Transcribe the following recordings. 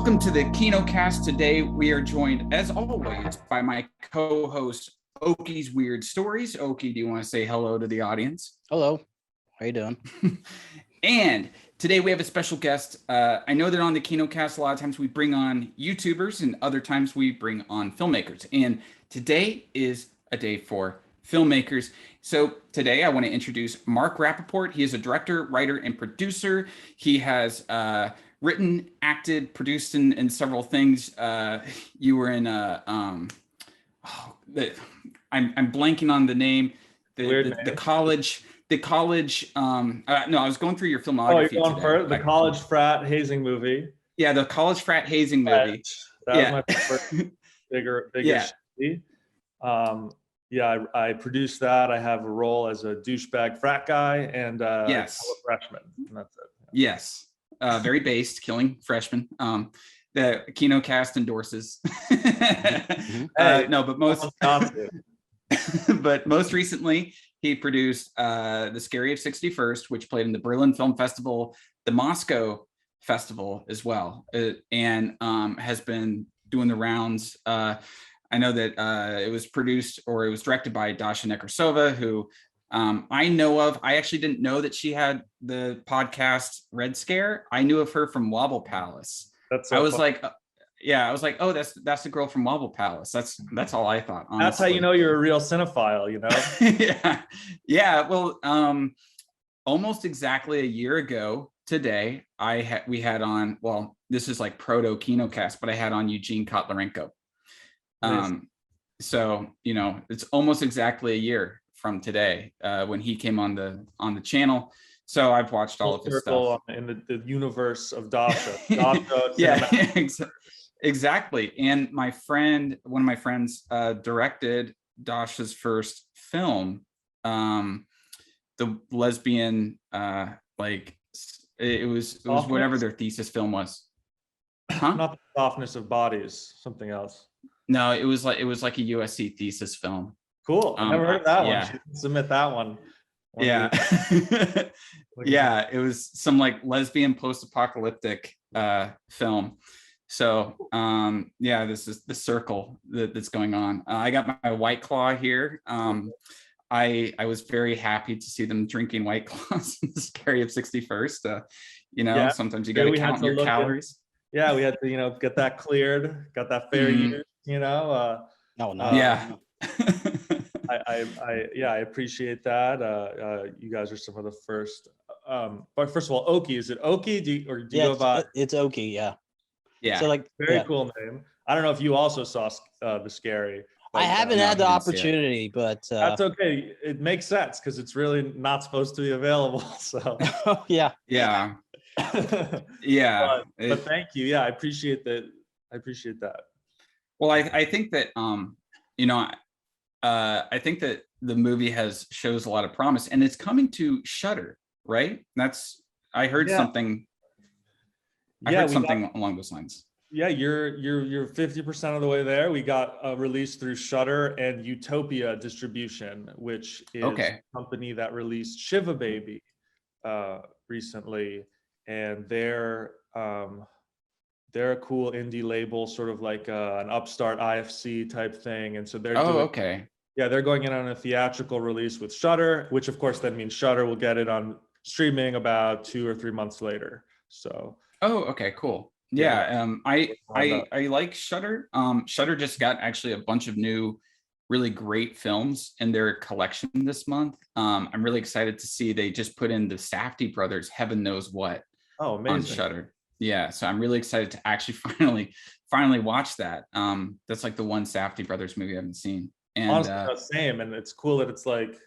Welcome to the Kinokast. Today we are joined, as always, by my co-host Oki's Weird Stories. Oki, do you want to say hello to the audience? Hello. How you doing? And today we have a special guest. I know that on the Kinokast, a lot of times we bring on YouTubers and other times we bring on filmmakers. And today is a day for filmmakers. So today I want to introduce Mark Rapaport. He is a director, writer, and producer. He has written, acted, produced in several things. You were in I'm blanking on the name. The college. No, I was going through your filmography. Oh, you're going for the college frat hazing movie. Yeah, the college frat hazing movie. That was my first biggest. Yeah, I produced that. I have a role as a douchebag frat guy and yes, a freshman, and that's it. Yes, very based, killing freshmen. The Kinokast endorses. No, but most recently, he produced The Scary of 61st, which played in the Berlin Film Festival, the Moscow Festival as well, and has been doing the rounds. I know that it was produced or it was directed by Dasha Nekrasova, who I know of. I actually didn't know that she had the podcast Red Scare. I knew of her from Wobble Palace. I was like, oh, that's the girl from Wobble Palace. That's all I thought. Honestly. That's how you know you're a real cinephile, you know? Yeah. Well, almost exactly a year ago today, we had on. Well, this is like proto Kinokast, but I had on Eugene Kotlarenko. Nice. So you know, it's almost exactly a year from today when he came on the channel. So I've watched all of his stuff in the universe of Dasha. Yeah, exactly. And one of my friends directed Dasha's first film, the lesbian, it was whatever their thesis film was. Huh? Not the softness of bodies, something else. No, it was like a USC thesis film. Cool. I never heard of that one. Yeah. She can submit that one. Yeah. Yeah, it was some like lesbian post-apocalyptic film. So yeah, this is the circle that's going on. I got my White Claw here. I was very happy to see them drinking White Claws in The Scary of 61st. Sometimes you got to count your calories. Yeah, we had to, get that cleared, got that fair use, No. Yeah. I appreciate that. You guys are some of the first. But first of all, Oki, is it Oki? Do you go by? It's Oki, yeah. Yeah. So cool name. I don't know if you also saw The Scary. I haven't had the opportunity, but that's okay. It makes sense because it's really not supposed to be available. So yeah. Yeah. Yeah. But thank you. Yeah, I appreciate that. Well, I think that I think that the movie shows a lot of promise, and it's coming to Shudder, right? I heard something. I heard something along those lines. Yeah, you're 50% of the way there. We got a release through Shudder and Utopia Distribution, which is a company that released Shiva Baby recently, and they're a cool indie label, sort of like an upstart IFC type thing, and so they're they're going in on a theatrical release with Shudder, which of course then means Shudder will get it on streaming about 2 or 3 months later. So cool. Yeah, I like Shudder. Shudder just got actually a bunch of new really great films in their collection this month. I'm really excited to see they just put in the Safdie brothers Heaven Knows What on Shudder. Yeah, so I'm really excited to actually finally watch that. That's like the one Safdie brothers movie I haven't seen. And honestly, same. And it's cool that it's like,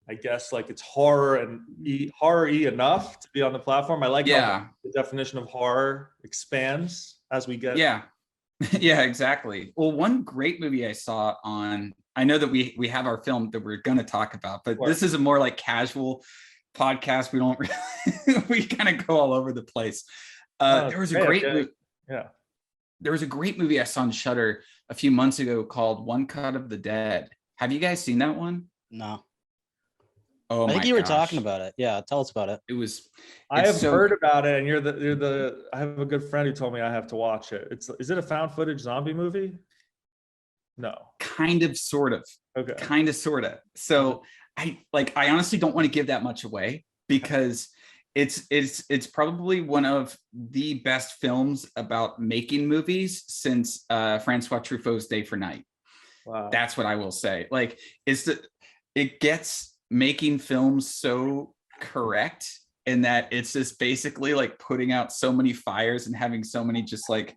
I guess like it's horror-y enough to be on the platform. I like how the definition of horror expands as we get. Yeah, yeah, exactly. Well, one great movie I saw I know that we have our film that we're going to talk about, but this is a more like casual podcast. We don't really, we kind of go all over the place. There was a great movie. Yeah. There was a great movie I saw on Shudder a few months ago called One Cut of the Dead. Have you guys seen that one? No. Oh I my think you were talking gosh. about it. Yeah, tell us about it. I have so heard about it, and I have a good friend who told me I have to watch it. Is it a found footage zombie movie? No. kind of, sort of, Okay. kind of, sort of. So I honestly don't want to give that much away because it's probably one of the best films about making movies since Francois Truffaut's Day for Night. Wow. That's what I will say. Like, it gets making films so correct in that it's just basically like putting out so many fires and having so many just like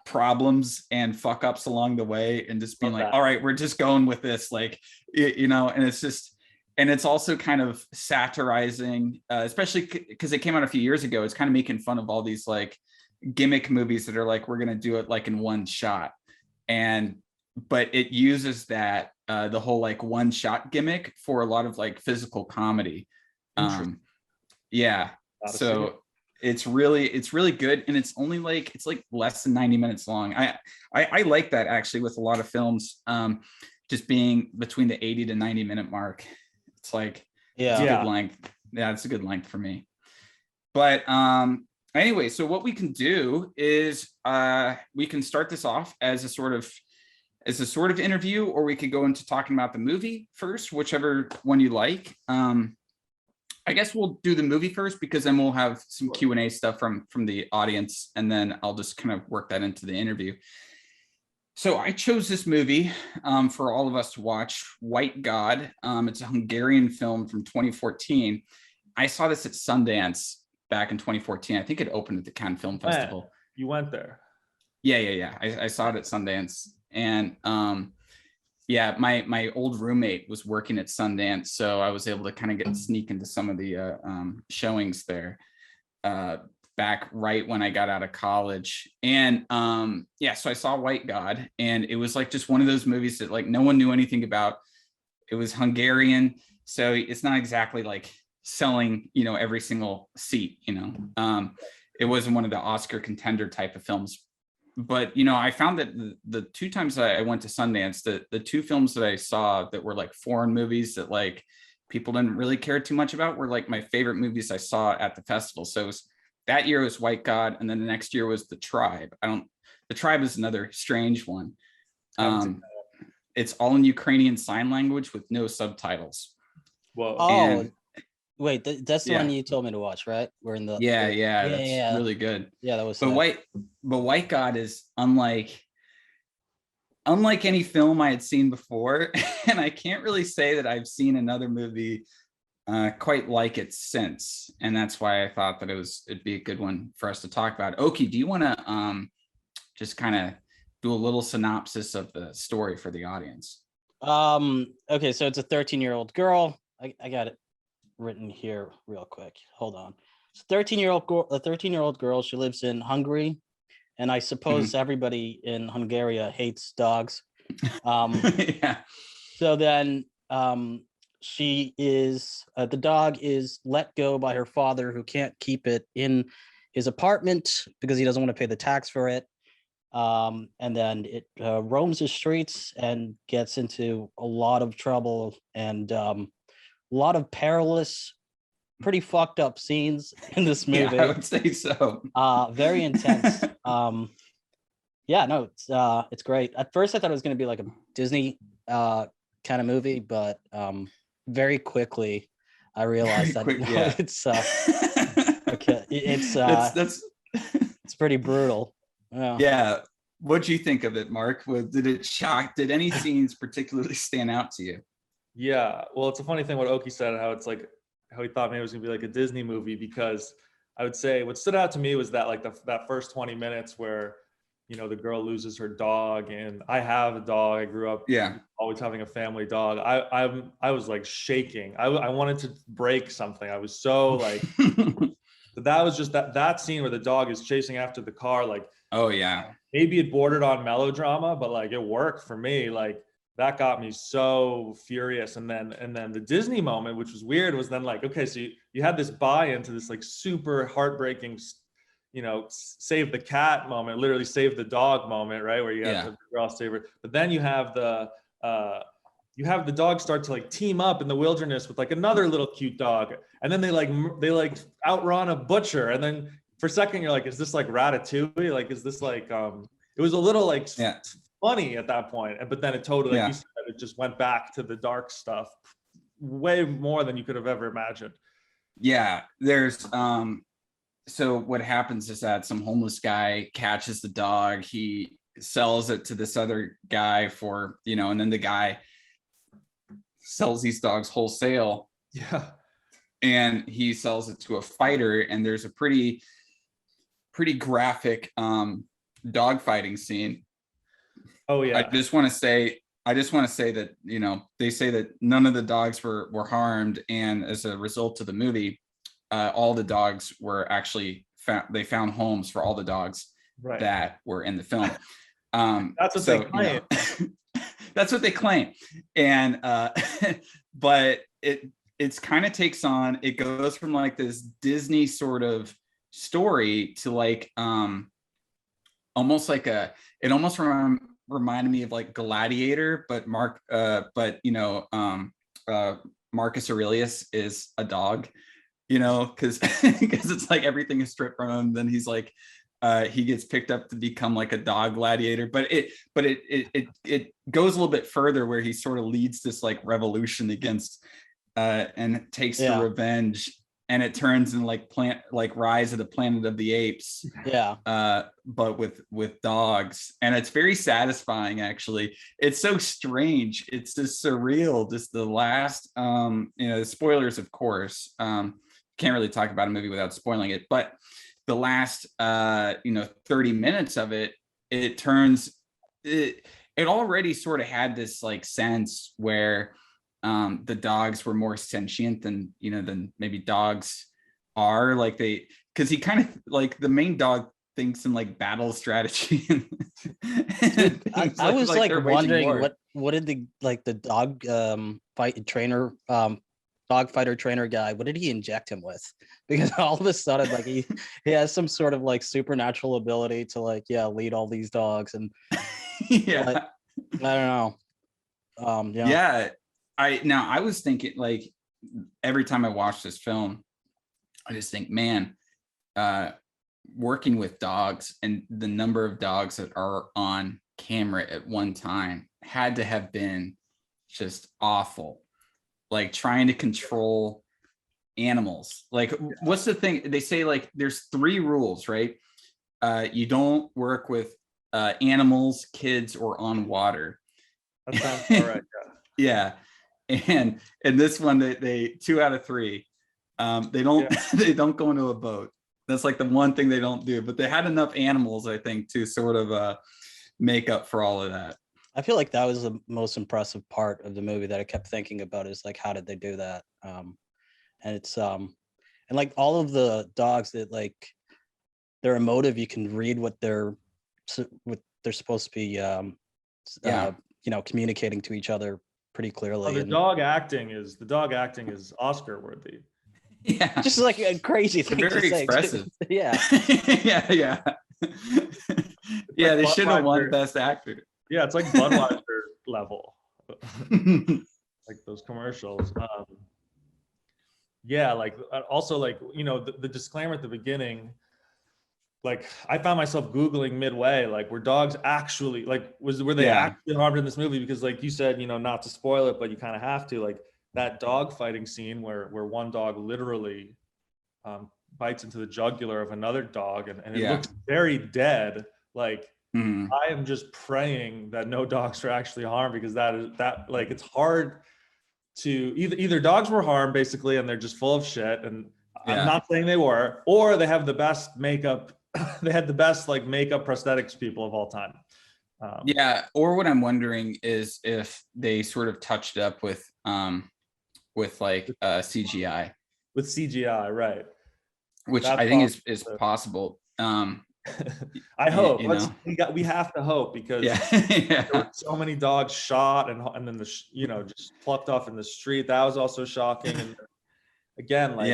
problems and fuck ups along the way and just being like, all right, we're just going with this, like, and it's just, and it's also kind of satirizing, especially because it came out a few years ago. It's kind of making fun of all these like gimmick movies that are like, we're going to do it like in one shot. But it uses that, the whole like one shot gimmick for a lot of like physical comedy. Yeah. So it's really good. And it's like less than 90 minutes long. I like that actually with a lot of films, just being between the 80 to 90 minute mark. It's like, it's a good length. Yeah, it's a good length for me. But anyway, so what we can do is we can start this off as a sort of interview, or we could go into talking about the movie first, whichever one you like. I guess we'll do the movie first because then we'll have some Q&A stuff from the audience, and then I'll just kind of work that into the interview. So I chose this movie for all of us to watch, White God. It's a Hungarian film from 2014. I saw this at Sundance back in 2014. I think it opened at the Cannes Film Festival. You went there? Yeah. I saw it at Sundance. And yeah, my old roommate was working at Sundance, so I was able to kind of sneak into some of the showings there back right when I got out of college. And yeah, so I saw White God, and it was like just one of those movies that like no one knew anything about. It was Hungarian, so it's not exactly like selling, every single seat, it wasn't one of the Oscar contender type of films. But I found that the two times that I went to Sundance, the two films that I saw that were like foreign movies that like people didn't really care too much about were like my favorite movies I saw at the festival. So that year was White God, and then the next year was The Tribe. The Tribe is another strange one. It's all in Ukrainian Sign Language with no subtitles. Whoa! And, wait, that's the one you told me to watch, right? We're in the that's really good. Yeah, that was. But White God is unlike any film I had seen before, and I can't really say that I've seen another movie quite like it since, and that's why I thought that it'd be a good one for us to talk about. Oki, do you want to just kind of do a little synopsis of the story for the audience? Okay, so it's a 13-year-old girl. I got it written here real quick. Hold on. It's a 13-year-old girl. She lives in Hungary, and I suppose everybody in Hungary hates dogs. Yeah. So then the dog is let go by her father, who can't keep it in his apartment because he doesn't want to pay the tax for it. And then it roams the streets and gets into a lot of trouble and a lot of perilous, pretty fucked up scenes in this movie. Yeah, I would say so. Very intense. Yeah, no, it's great. At first I thought it was going to be like a Disney kind of movie, but very quickly I realized it's okay. It's pretty brutal. Yeah. What'd you think of it, Mark? Did it shock? Did any scenes particularly stand out to you? Yeah, well, it's a funny thing what Oki said, how it's like how he thought maybe it was gonna be like a Disney movie, because I would say what stood out to me was that like that first 20 minutes where the girl loses her dog, and I have a dog. I grew up always having a family dog. I was like shaking. I wanted to break something. I was so like that was just that scene where the dog is chasing after the car, like, oh yeah, maybe it bordered on melodrama, but like it worked for me. Like that got me so furious. And then the Disney moment, which was weird, was then like, okay, so you had this buy into this like super heartbreaking, save the cat moment, literally save the dog moment, right? Where you have the girl save her. But then you have the you have the dog start to like team up in the wilderness with like another little cute dog, and then they like outrun a butcher, and then for a second you're like, is this like Ratatouille? Like, is this like it was a little like funny at that point, but then it totally, like you said, it just went back to the dark stuff way more than you could have ever imagined. Yeah, there's so what happens is that some homeless guy catches the dog, he sells it to this other guy for, you know, and then the guy sells these dogs wholesale. Yeah. And he sells it to a fighter, and there's a pretty graphic dog fighting scene. Oh yeah. I just want to say that, you know, they say that none of the dogs were harmed, and as a result of the movie, all the dogs were actually they found homes for all the dogs that were in the film. That's what they claim. You know, that's what they claim. And but it's kind of takes on, it goes from like this Disney sort of story to like almost like it almost reminded me of like Gladiator, but you know, Marcus Aurelius is a dog, you know, because it's like everything is stripped from him. Then he's like, he gets picked up to become like a dog gladiator, but it goes a little bit further, where he sort of leads this like revolution against and takes the revenge, and it turns in like Rise of the Planet of the Apes, but with dogs, and it's very satisfying. Actually, it's so strange, it's just surreal. Just the last you know, spoilers of course, can't really talk about a movie without spoiling it, but the last you know, 30 minutes of it, it already sort of had this like sense where the dogs were more sentient than, you know, than maybe dogs are, like because he kind of like, the main dog thinks in like battle strategy. And I was like wondering what did the dog dog fighter trainer guy, what did he inject him with? Because all of a sudden, like he has some sort of like supernatural ability to like lead all these dogs, and I don't know. I was thinking, like, every time I watch this film, I just think, man, working with dogs and the number of dogs that are on camera at one time had to have been just awful. Like trying to control animals. Like, what's the thing they say? Like, there's 3 rules, right? You don't work with animals, kids, or on water. That sounds all right. Yeah. And this one, they 2 out of 3. They don't they don't go into a boat. That's like the one thing they don't do. But they had enough animals, I think, to sort of make up for all of that. I feel like that was the most impressive part of the movie that I kept thinking about, is like, how did they do that? And it's and like all of the dogs that like, they're emotive. You can read what they're supposed to be, you know, communicating to each other pretty clearly. The dog acting is Oscar worthy. Yeah, just like a crazy thing. Very to expressive. Say. Yeah. yeah. Yeah, they should have won Best Actor. Yeah, it's like Budweiser level, like those commercials. Yeah, like also, like, you know, the disclaimer at the beginning, like I found myself Googling midway, like, were dogs actually, like, were they actually harmed in this movie? Because like you said, you know, not to spoil it, but you kind of have to, like that dog fighting scene where one dog literally bites into the jugular of another dog, and it looks very dead. Like, I am just praying that no dogs are actually harmed, because that like, it's hard to either dogs were harmed basically and they're just full of shit, and I'm not saying they were, or they have the best makeup. They had the best like makeup prosthetics people of all time. Or what I'm wondering is if they sort of touched up with like CGI. With CGI, right? Which I think is possible. I hope. You know? We have to hope, because there were so many dogs shot and then just plucked off in the street. That was also shocking. And again, like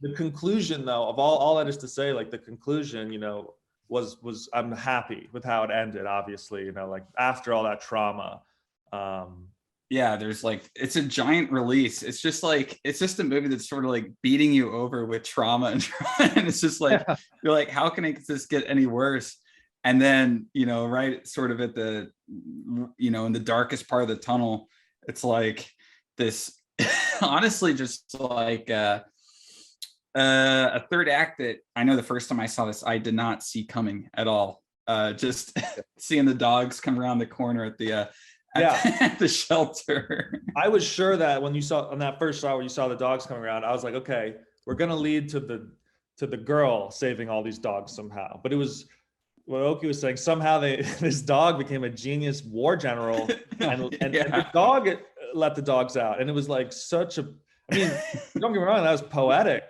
the conclusion though of all that is to say, like the conclusion, you know, was I'm happy with how it ended. Obviously, you know, like after all that trauma. yeah, there's like, it's a giant release. It's just a movie that's sort of like beating you over with trauma and it's just like, you're like, how can this get any worse? And then, right sort of at the, in the darkest part of the tunnel, it's like this, honestly, just like a third act that I know the first time I saw this, I did not see coming at all. Just seeing the dogs come around the corner at the at the shelter. I was sure that when you saw on that first shot where you saw the dogs coming around, I was like, okay, we're gonna lead to the girl saving all these dogs somehow. But it was what Oki was saying. Somehow this dog became a genius war general, and the dog let the dogs out, and it was like such a. I mean, don't get me wrong, that was poetic,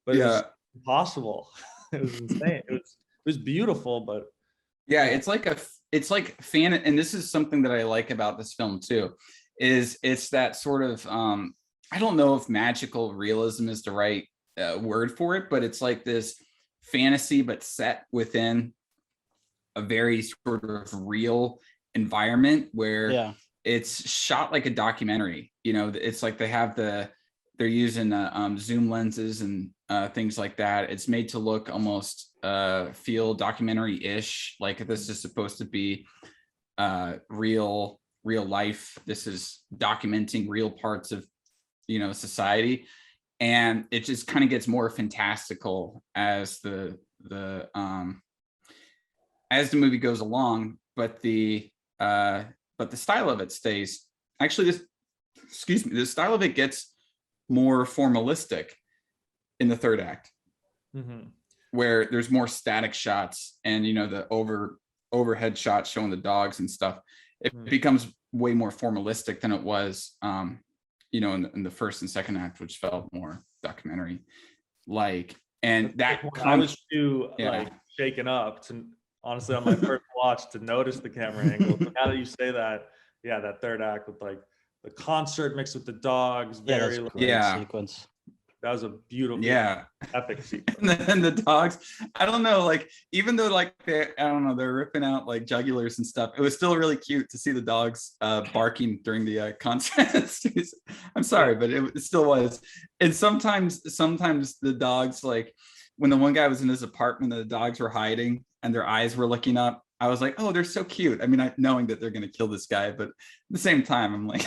but it was impossible. It was insane. It was beautiful, but yeah, it's like fan, and this is something that I like about this film too, is it's that sort of I don't know if magical realism is the right word for it, but it's like this fantasy but set within a very sort of real environment where it's shot like a documentary. It's like they're using zoom lenses and things like that. It's made to look almost feel documentary-ish, like this is supposed to be real life. This is documenting real parts of society, and it just kind of gets more fantastical as the movie goes along, but the style of it stays. Actually, the style of it gets more formalistic in the third act, where there's more static shots and the overhead shots showing the dogs and stuff. It becomes way more formalistic than it was in the first and second act, which felt more documentary like. And that I was too like shaken up to honestly on my first watch to notice the camera angle. But now that you say that, that third act with like the concert mixed with the dogs, very sequence. That was a beautiful, epic sequence. And then the dogs, I don't know, like even though like they're ripping out like jugulars and stuff, it was still really cute to see the dogs barking during the concert. I'm sorry, but it still was. And sometimes the dogs, like when the one guy was in his apartment, the dogs were hiding and their eyes were looking up. I was like, oh, they're so cute. I mean, knowing that they're gonna kill this guy, but at the same time, I'm like,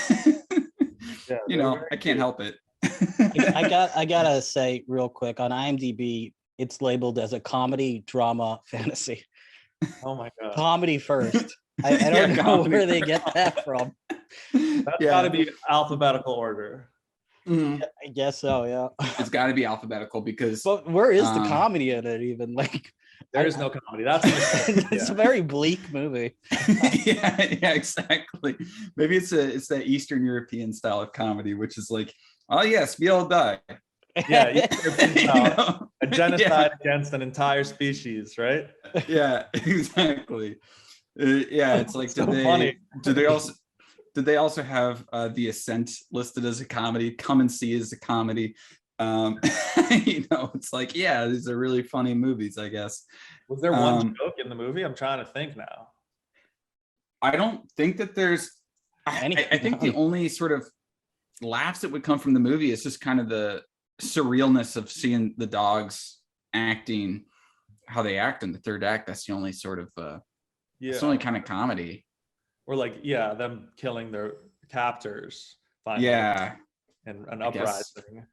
I can't help it. I gotta say real quick, on IMDb, it's labeled as a comedy, drama, fantasy. Oh my god! Comedy first. I don't know where they get that from. That's got to be alphabetical order. I guess so. Yeah, it's got to be alphabetical because. But where is the comedy in it? Even like. There is no comedy. That's it's a very bleak movie. yeah, exactly. Maybe it's that Eastern European style of comedy, which is like, oh yes, we all die. Yeah, a genocide against an entire species, right? Yeah, exactly. It's like did they also have The Ascent listed as a comedy? Come and See is a comedy. It's like, these are really funny movies, I guess. Was there one joke in the movie? I'm trying to think now. I don't think that there's I think the only sort of laughs that would come from the movie is just kind of the surrealness of seeing the dogs acting how they act in the third act. That's the only sort of it's the only kind of comedy. Or like them killing their captors finally. And an uprising.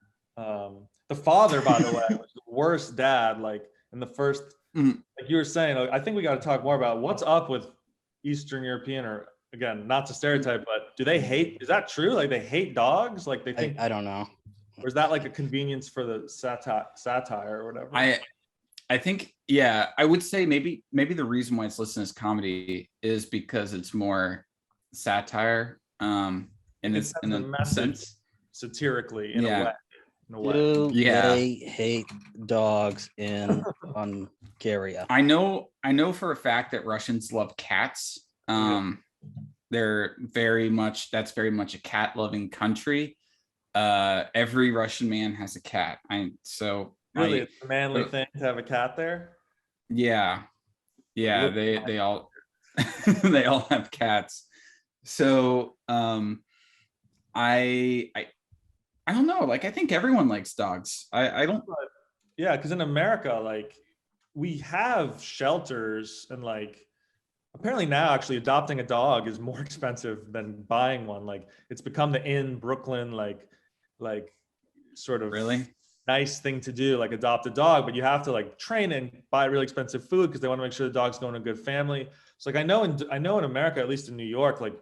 The father, by the way, was the worst dad. Like in the first, like you were saying, I think we got to talk more about what's up with Eastern European, or again, not to stereotype, but do they hate? Is that true? Like they hate dogs? Like they think? I don't know. Or is that like a convenience for the satire or whatever? I think I would say maybe the reason why it's listed as comedy is because it's more satire. In a sense, satirically in a way. Do they hate dogs in Hungary? I know for a fact that Russians love cats. They're very much a cat loving country. Every Russian man has a cat. It's a manly thing to have a cat there. Yeah, they all they all have cats. So I don't know. Like, I think everyone likes dogs. I don't. Yeah, because in America, like, we have shelters, and like apparently now actually adopting a dog is more expensive than buying one. Like, it's become the in Brooklyn like sort of Really? nice thing to do, like adopt a dog, but you have to like train and buy really expensive food because they want to make sure the dog's going to a good family. So like I know in America, at least in New York, like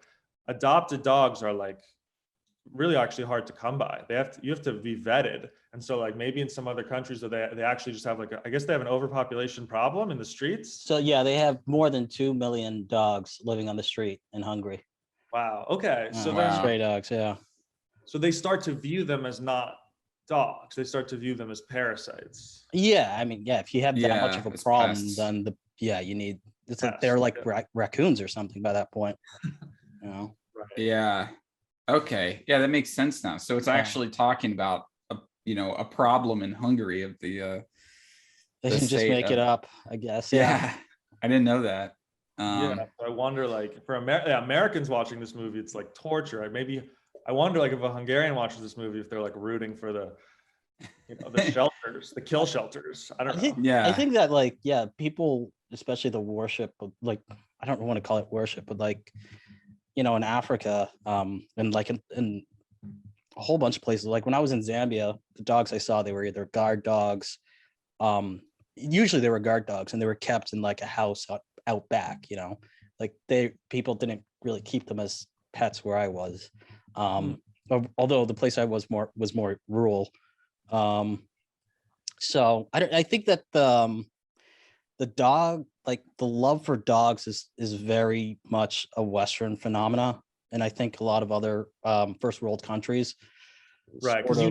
adopted dogs are like really actually hard to come by. You have to be vetted. And so like maybe in some other countries that they actually just have like I guess they have an overpopulation problem in the streets. So yeah, they have more than 2 million dogs living on the street in Hungary. Wow. Okay. So wow. then Stray dogs, yeah. so they start to view them as not dogs. They start to view them as parasites. Yeah, I mean, yeah, if you have that much of a it's problem, pests. then you need it's like Pests, they're like yeah. raccoons or something by that point. You know. Right. Yeah. Okay. Yeah, that makes sense now. So it's actually talking about a problem in Hungary of the They can just make it up, I guess. Yeah. I didn't know that. Yeah, so I wonder, like, for Americans watching this movie, it's like torture. I wonder, like, if a Hungarian watches this movie, if they're like rooting for the shelters, the kill shelters. I don't know. Yeah. I think that, like, yeah, people, especially the worship of, like, I don't want to call it worship, but like, in Africa, and like in a whole bunch of places. Like when I was in Zambia, the dogs I saw, they were either guard dogs. Usually they were guard dogs, and they were kept in like a house out back. Like people didn't really keep them as pets where I was. Although the place I was more rural. So I think that the dog, like the love for dogs is very much a Western phenomena. And I think a lot of other first world countries. Right, because you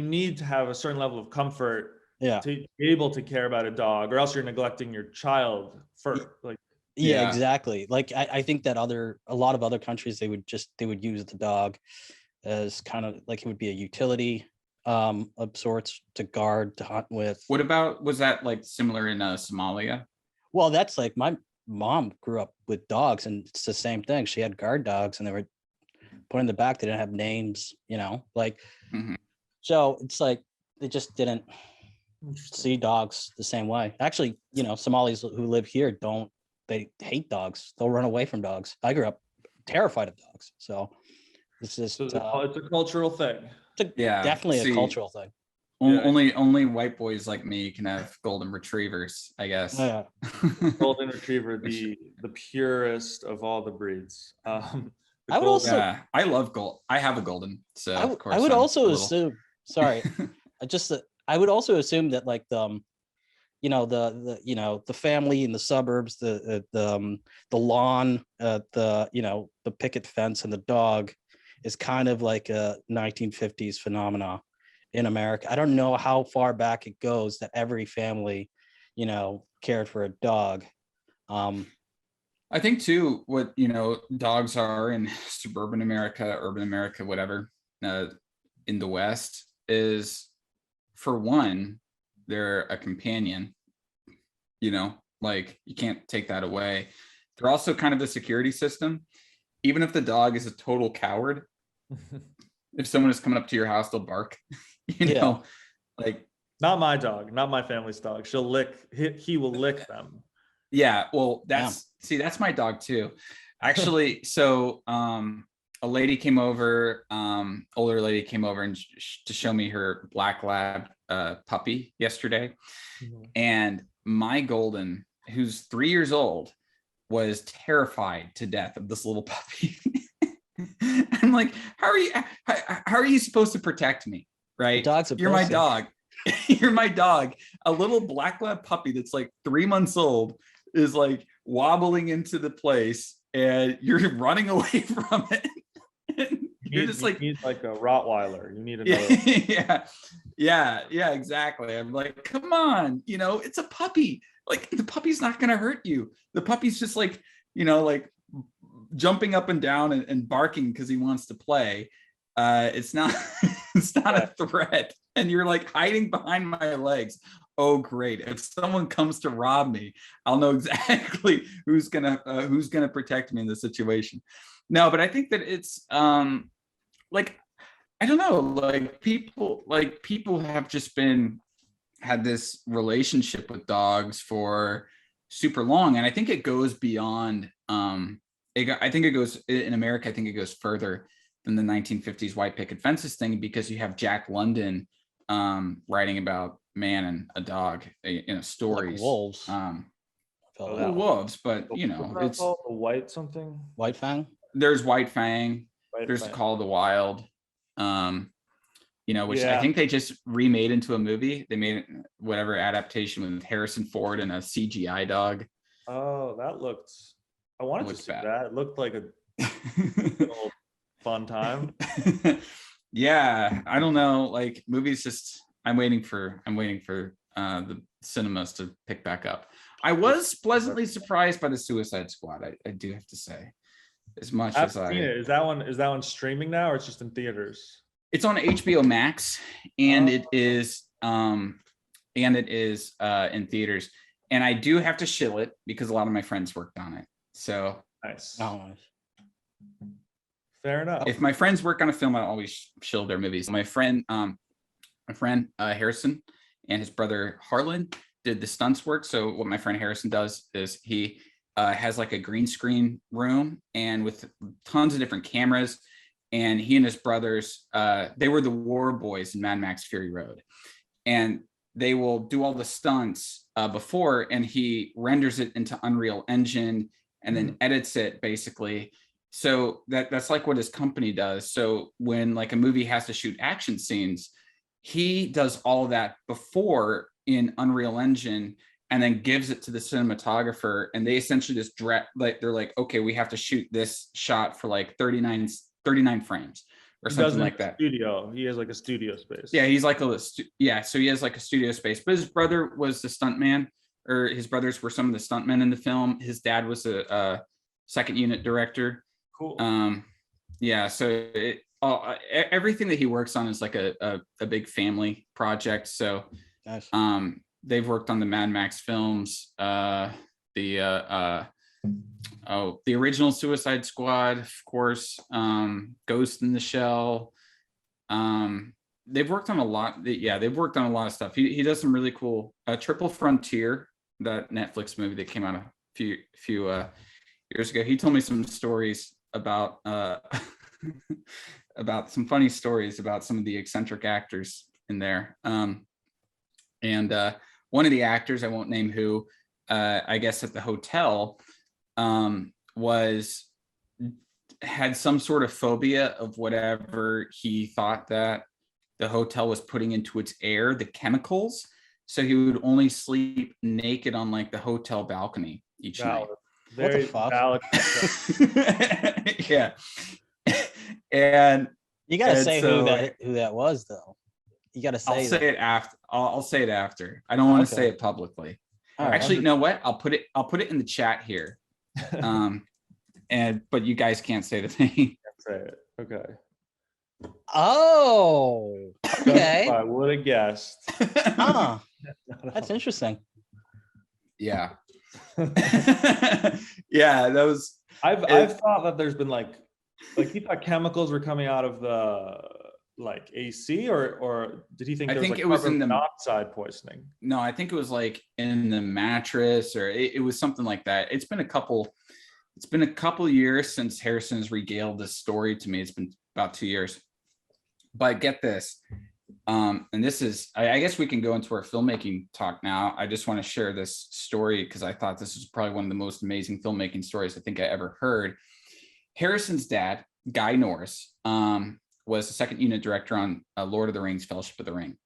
need to have a certain level of comfort to be able to care about a dog, or else you're neglecting your child for like. Yeah, exactly. Like I think that a lot of other countries, they would use the dog as kind of like it would be a utility of sorts to guard, to hunt with. Was that like similar in Somalia? Well, that's like my mom grew up with dogs, and it's the same thing. She had guard dogs, and they were put in the back. They didn't have names, like. So it's like they just didn't see dogs the same way. Actually, Somalis who live here they hate dogs. They'll run away from dogs. I grew up terrified of dogs. So it's just it's a cultural thing. Definitely a cultural thing. Only white boys like me can have golden retrievers, I guess. Yeah. Golden retriever, the purest of all the breeds. I would also. I love gold. I have a golden, so of course. I would also assume. Sorry, I would also assume that like the family in the suburbs, the lawn, the picket fence, and the dog is kind of like a 1950s phenomena in America. I don't know how far back it goes that every family, cared for a dog. I think too, what dogs are in suburban America, urban America, whatever, in the West is, for one, they're a companion. Like you can't take that away. They're also kind of a security system. Even if the dog is a total coward, if someone is coming up to your house, they'll bark. Like, not my dog, not my family's dog. She'll lick. He will lick them. Yeah, well, that's my dog too. Actually, so a lady came over, older lady came over and to show me her black lab puppy yesterday. And my golden, who's 3 years old, was terrified to death of this little puppy. I'm like, how are you supposed to protect me? Right? You're my dog. You're my dog. A little black lab puppy that's like 3 months old is like wobbling into the place, and you're running away from it. You need like a Rottweiler. You need another. Yeah, exactly. I'm like, come on, it's a puppy. Like, the puppy's not gonna hurt you. The puppy's just like, like jumping up and down and barking because he wants to play. It's not a threat. And you're like hiding behind my legs. Oh, great. If someone comes to rob me, I'll know exactly who's gonna protect me in this situation. No, but I think that it's like, I don't know, like people have just had this relationship with dogs for super long. And I think it goes beyond, I think it goes in America, I think it goes further than the 1950s white picket fences thing, because you have Jack London writing about man and a dog, stories. Like wolves. Wolves, but it's a white something. White Fang. There's White Fang. There's Fang. The Call of the Wild. Which I think they just remade into a movie. They made whatever adaptation with Harrison Ford and a CGI dog. Oh, I wanted to see that. It looked like a little fun time. Yeah, I don't know. Like movies, I'm waiting for the cinemas to pick back up. I was pleasantly surprised by the Suicide Squad. I do have to say, as much I've as I. seen it. Is that one streaming now, or it's just in theaters? It's on HBO Max, and it is in theaters. And I do have to shill it because a lot of my friends worked on it. So nice. Oh, nice. Fair enough. If my friends work on a film, I always shill their movies. My friend Harrison and his brother Harlan did the stunts work. So what my friend Harrison does is he has like a green screen room and with tons of different cameras. And he and his brothers, they were the war boys in Mad Max Fury Road. And they will do all the stunts before, and he renders it into Unreal Engine and then edits it basically. So that's like what his company does. So when like a movie has to shoot action scenes, he does all of that before in Unreal Engine and then gives it to the cinematographer. And they essentially just they're like, okay, we have to shoot this shot for like 39 frames or something like that. Studio. He has like a studio space. Yeah, he's like so he has like a studio space. But his brother was the stuntman, or his brothers were some of the stuntmen in the film. His dad was a second unit director. Cool. So everything that he works on is like a big family project. So nice. They've worked on the Mad Max films, the original Suicide Squad, of course, Ghost in the Shell. They've worked on a lot. They've worked on a lot of stuff. He does some really cool Triple Frontier, that Netflix movie that came out a few years ago. He told me some stories about about some funny stories about some of the eccentric actors in there. And one of the actors, I won't name who, I guess at the hotel, had some sort of phobia of whatever he thought that the hotel was putting into its air, the chemicals. So he would only sleep naked on like the hotel balcony each night. Very valid. Yeah. And you gotta say who that was, though. You gotta say. I'll say it after. I don't want to say it publicly. Actually, you know what? I'll put it in the chat here. But you guys can't say the name. Say it. Okay. Oh. Okay. I would have guessed. That's interesting. Yeah. Yeah, that was. I've thought that there's been like he thought chemicals were coming out of the like AC, or did he think there was like carbon monoxide poisoning? No, I think it was like in the mattress, or it was something like that. It's been a couple years since Harrison has regaled this story to me. It's been about 2 years. But get this, and this is, I guess we can go into our filmmaking talk now. I just want to share this story because I thought this was probably one of the most amazing filmmaking stories I think I ever heard. Harrison's dad, Guy Norris, was the second unit director on Lord of the Rings, Fellowship of the Ring.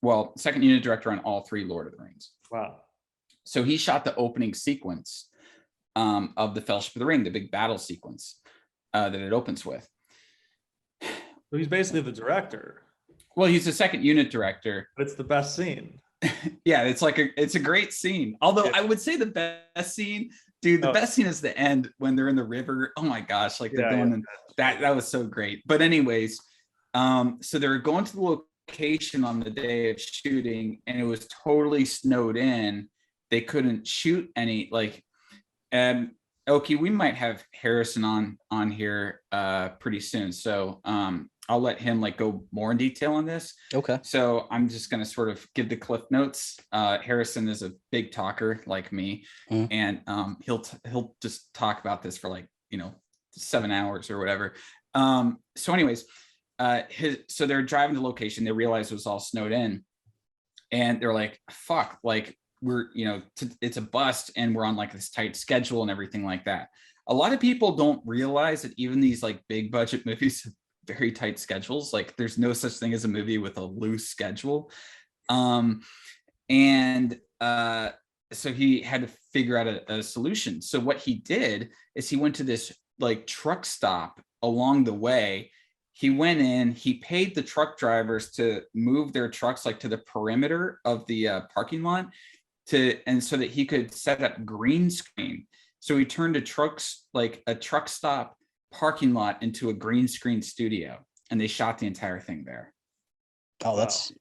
Well, second unit director on all 3 Lord of the Rings. Wow. So he shot the opening sequence of the Fellowship of the Ring, the big battle sequence that it opens with. So he's basically the director. Well, he's the second unit director. But it's the best scene. Yeah, it's a great scene. Although I would say the best scene, dude, best scene is the end when they're in the river. Oh my gosh, like they're going and that was so great. But anyways, so they're going to the location on the day of shooting, and it was totally snowed in. They couldn't shoot any, and Oki, we might have Harrison on here pretty soon. So I'll let him like go more in detail on this. Okay. So I'm just gonna sort of give the cliff notes. Harrison is a big talker like me, and he'll just talk about this for like 7 hours or whatever. So anyways, so they're driving to location. They realize it was all snowed in, and they're like, "Fuck!" Like we're it's a bust, and we're on like this tight schedule and everything like that. A lot of people don't realize that even these like big budget movies have very tight schedules. Like there's no such thing as a movie with a loose schedule. And so he had to figure out a solution. So what he did is he went to this like truck stop along the way. He went in, he paid the truck drivers to move their trucks like to the perimeter of the parking lot and so that he could set up green screen. So he turned a truck stop parking lot into a green screen studio, and they shot the entire thing there. Oh, that's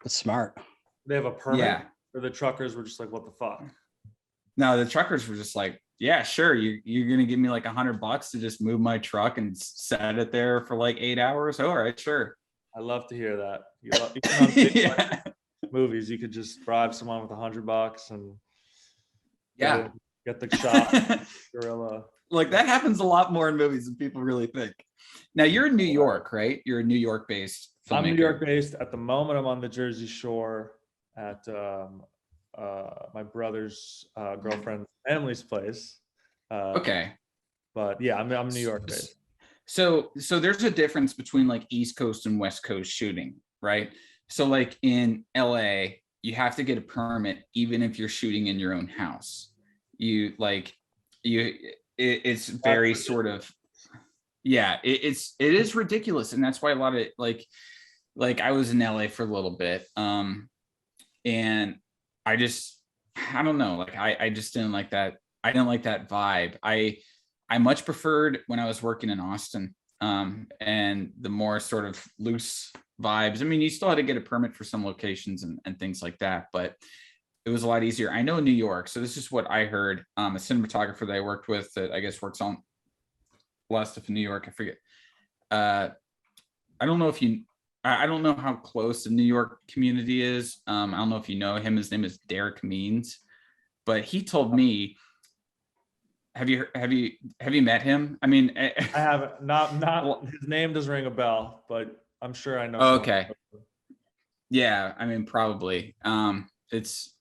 smart. They have a permit? Yeah. Or the truckers were just like, what the fuck? No, the truckers were just like, yeah, sure. You're going to give me like $100 to just move my truck and set it there for like 8 hours. Oh, all right, sure. I love to hear that. Yeah. Movies, you could just bribe someone with $100 and get the shot. Gorilla. Like that happens a lot more in movies than people really think. Now you're in New York, right? You're a New York based filmmaker. I'm New York based. At the moment, I'm on the Jersey Shore at my brother's girlfriend's family's place. Okay. But yeah, I'm New York based. So there's a difference between like East Coast and West Coast shooting, right? So like in LA, you have to get a permit even if you're shooting in your own house. It's very sort of, it is ridiculous. And that's why a lot of like I was in LA for a little bit. And I don't know, like I just didn't like that. I didn't like that vibe. I much preferred when I was working in Austin, and the more sort of loose vibes. I mean, you still had to get a permit for some locations and things like that, but it was a lot easier. I know New York, so this is what I heard. A cinematographer that I worked with that I guess works on a lot of stuff in New York. I forget. I don't know how close the New York community is. I don't know if you know him. His name is Derek Means, but he told me. Have you met him? I mean, I haven't. Not his name doesn't ring a bell, but I'm sure I know. Okay. Yeah, I mean, probably. It's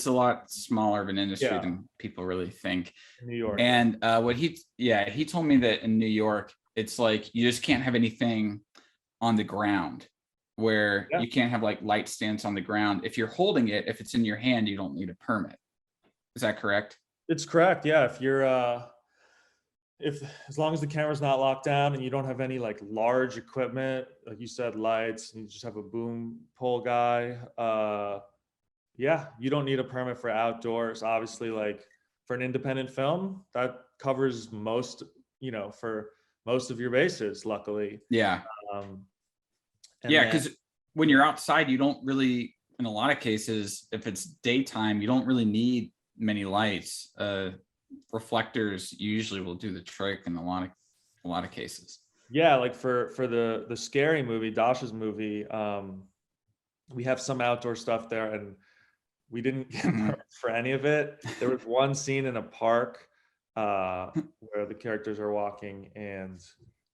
a lot smaller of an industry than people really think. New York. And he told me that in New York, it's like you just can't have anything on the ground, where you can't have like light stands on the ground. If you're holding it, if it's in your hand, you don't need a permit. Is that correct? It's correct. Yeah. If you're as long as the camera's not locked down and you don't have any like large equipment, like you said, lights, and you just have a boom pole guy, you don't need a permit for outdoors. Obviously, like for an independent film, that covers most, for most of your bases, luckily. Yeah. Because when you're outside, you don't really, in a lot of cases, if it's daytime, you don't really need many lights. Reflectors usually will do the trick in a lot of cases. Yeah, like for the scary movie, Dasha's movie, we have some outdoor stuff there, and we didn't get permits for any of it. There was one scene in a park where the characters are walking, and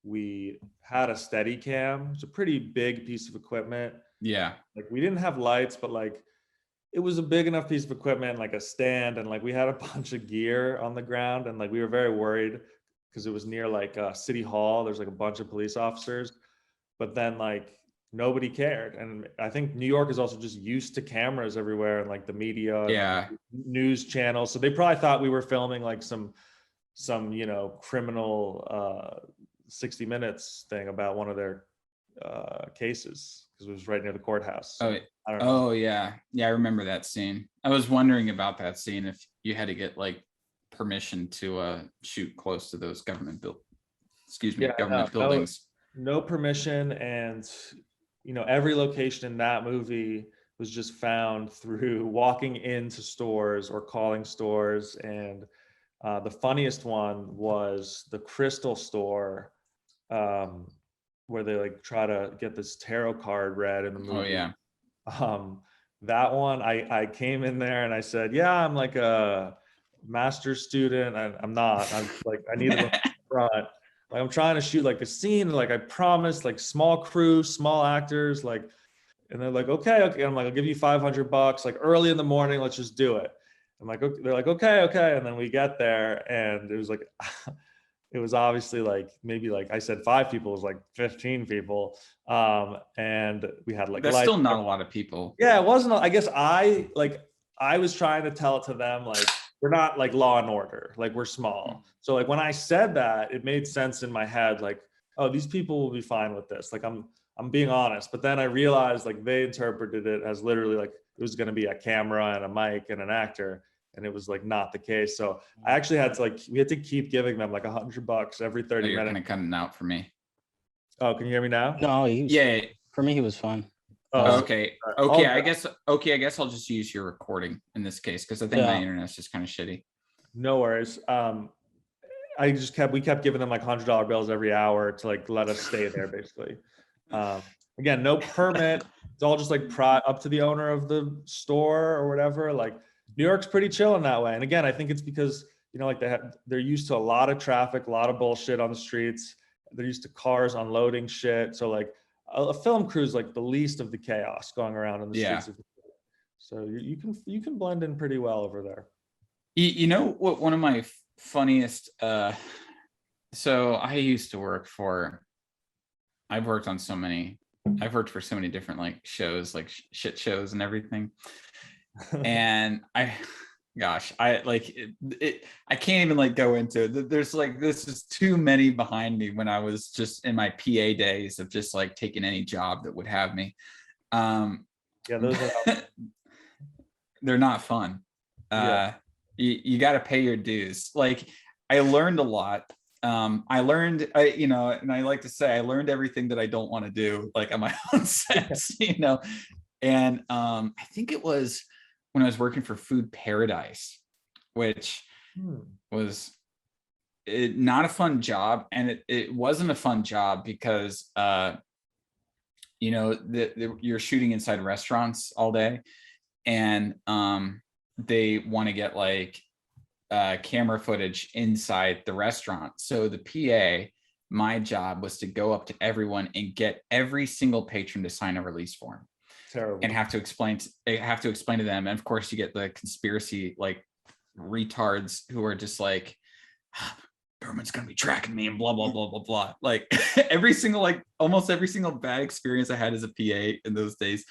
we had a steady cam. It's a pretty big piece of equipment. Yeah. Like we didn't have lights, but like it was a big enough piece of equipment, like a stand, and like we had a bunch of gear on the ground, and like we were very worried because it was near like City Hall. There's like a bunch of police officers, but then like nobody cared. And I think New York is also just used to cameras everywhere and like the media, and, like, news channels. So they probably thought we were filming like some criminal 60 Minutes thing about one of their cases, because it was right near the courthouse. So, I don't know. Oh yeah. I remember that scene. I was wondering about that scene, if you had to get like permission to shoot close to those government buildings. No permission, and every location in that movie was just found through walking into stores or calling stores, and The funniest one was the Crystal store, where they like try to get this tarot card read in the movie. Oh yeah. That one, I came in there and I said, yeah, I'm like a master's student. I'm not. I'm like, I need it up front. Like, I'm trying to shoot like a scene. Like, I promised, like, small crew, small actors, like, and they're like, okay. I'm like, I'll give you $500, like, early in the morning. Let's just do it. I'm like, okay. They're like, okay. And then we get there, and it was like, it was obviously like, maybe, like I said, 5 people, it was like 15 people. And we had like, that's still not a lot of people. Yeah, it wasn't. I guess I was trying to tell it to them, like, we're not like Law and Order, like, we're small. So like when I said that, it made sense in my head, like, oh, these people will be fine with this. Like, I'm being honest. But then I realized, like, they interpreted it as literally like it was going to be a camera and a mic and an actor, and it was like not the case. So I actually had to, like, we had to keep giving them like $100 every 30 You're minutes. kind of cutting out for me. Oh, can you hear me now? No, yeah. For me, he was fine. Oh, okay. I guess I'll just use your recording in this case, because I think my internet's just kind of shitty. No worries. We kept giving them like $100 bills every hour to like let us stay there, basically. Again, no permit. It's all just like up to the owner of the store or whatever. Like, New York's pretty chill in that way. And again, I think it's because, you know, like they're used to a lot of traffic, a lot of bullshit on the streets. They're used to cars unloading shit. So like a film crew is like the least of the chaos going around in the streets. So you can blend in pretty well over there. You know what? One of my funniest. So I used to work for. I've worked for so many different like shows, like shit shows and everything. And I can't even like go into it. There's like, this is too many behind me when I was just in my PA days of just like taking any job that would have me. Those are they're not fun. You got to pay your dues. Like, I learned a lot. I learned, and I like to say I learned everything that I don't want to do, like on my own sets, and I think it was when I was working for Food Paradise, which was not a fun job. And it wasn't a fun job because, you're shooting inside restaurants all day, and they want to get like camera footage inside the restaurant. So the PA, my job was to go up to everyone and get every single patron to sign a release form. Terrible. And have to explain to them. And of course you get the conspiracy like retards who are just like, government's gonna be tracking me and blah blah blah blah blah. Like almost every single bad experience I had as a PA in those days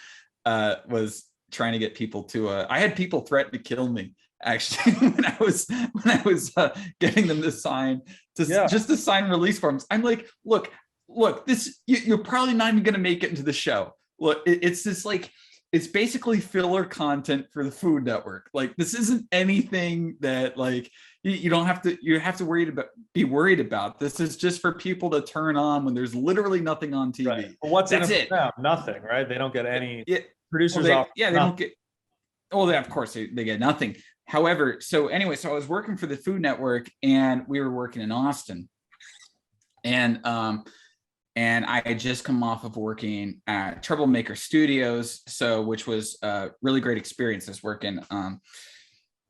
was trying to get people to I had people threaten to kill me actually when I was getting them to sign just to sign release forms. I'm like, look, this you're probably not even gonna make it into the show. Look, it's just like, it's basically filler content for the Food Network. Like, this isn't anything that like you have to be worried about. This is just for people to turn on when there's literally nothing on TV. Right. Well, what's in it for them? Nothing, right? They don't get any producers off. Yeah, they don't get. Well, of course they get nothing. However, so I was working for the Food Network, and we were working in Austin, and I had just come off of working at Troublemaker Studios, which was a really great experience. I was working on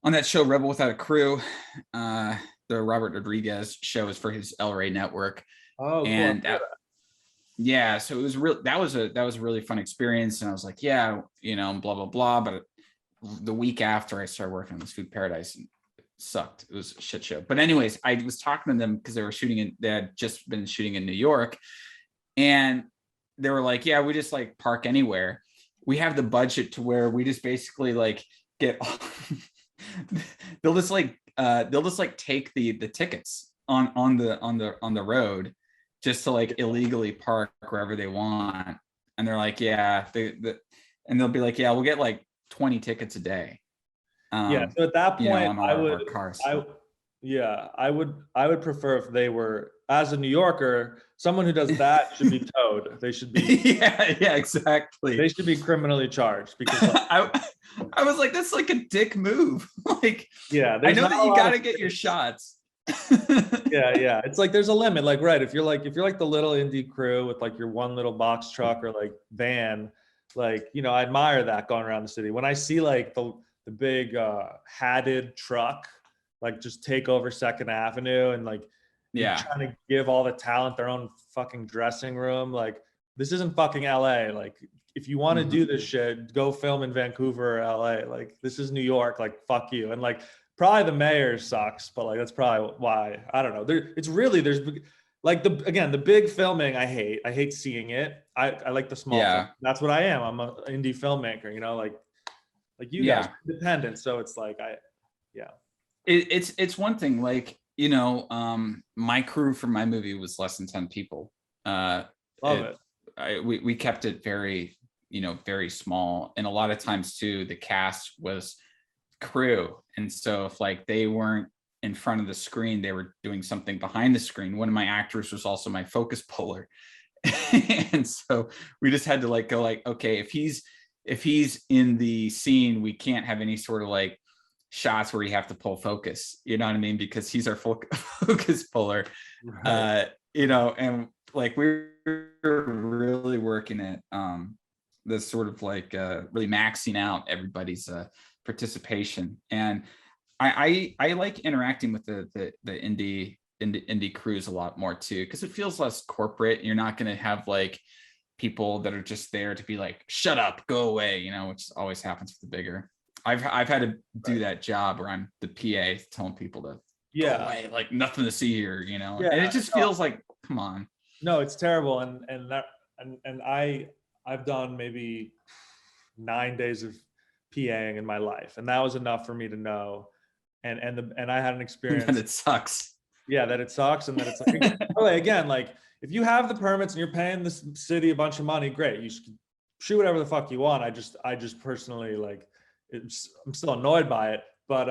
that show, Rebel Without a Crew. The Robert Rodriguez show is for his El Rey network. Oh, and cool. So it was that was a really fun experience. And I was like, blah blah blah. But the week after, I started working on this Food Paradise, and it sucked. It was a shit show. But anyways, I was talking to them because they had just been shooting in New York. And they were like, yeah, we just like park anywhere. We have the budget to where we just basically like get they'll just take the tickets on the road just to like illegally park wherever they want. And they're like, yeah, and they'll be like, yeah, we'll get like 20 tickets a day. So at that point, Yeah, I would prefer if they were, as a New Yorker, someone who does that should be towed. They should be yeah, exactly. they should be criminally charged because like, I was like, that's like a dick move. Like, yeah, I there's know not that a you lot got to of get your space. shots. Yeah. It's like there's a limit. Like, right, if you're like the little indie crew with like your one little box truck or like van, like, you know, I admire that going around the city. When I see like the big hatted truck like just take over Second Avenue and like you're Yeah. trying to give all the talent their own fucking dressing room, like this isn't fucking LA. Like if you want to do this shit, go film in Vancouver or LA. Like this is New York, like fuck you. And like probably the mayor sucks, but like that's probably why. I don't know. There's like the big filming I hate seeing it. I like the small film. That's what I am. I'm an indie filmmaker, you know, like you guys, independent. So it's like it's one thing, like, you know, my crew for my movie was less than 10 people. Love it. We kept it very, you know, very small, and a lot of times too the cast was crew, and so if like they weren't in front of the screen, they were doing something behind the screen. One of my actors was also my focus puller. And so we just had to like go like, okay, if he's in the scene, we can't have any sort of like shots where you have to pull focus, you know what I mean, because he's our focus puller. Right. You know, and like we're really working at this sort of like really maxing out everybody's participation. And I like interacting with the indie crews a lot more too, because it feels less corporate. You're not going to have like people that are just there to be like, shut up, go away, you know, which always happens with the bigger. I've had to do that job where I'm the PA telling people to go away, like nothing to see here, you know. And it just feels like, come on. No, it's terrible. And I've done maybe 9 days of PAing in my life, and that was enough for me to know. And I had an experience. And it sucks. Yeah, that it sucks, and that it's like again, like if you have the permits and you're paying the city a bunch of money, great. You should shoot whatever the fuck you want. I just personally like, I'm still annoyed by it. But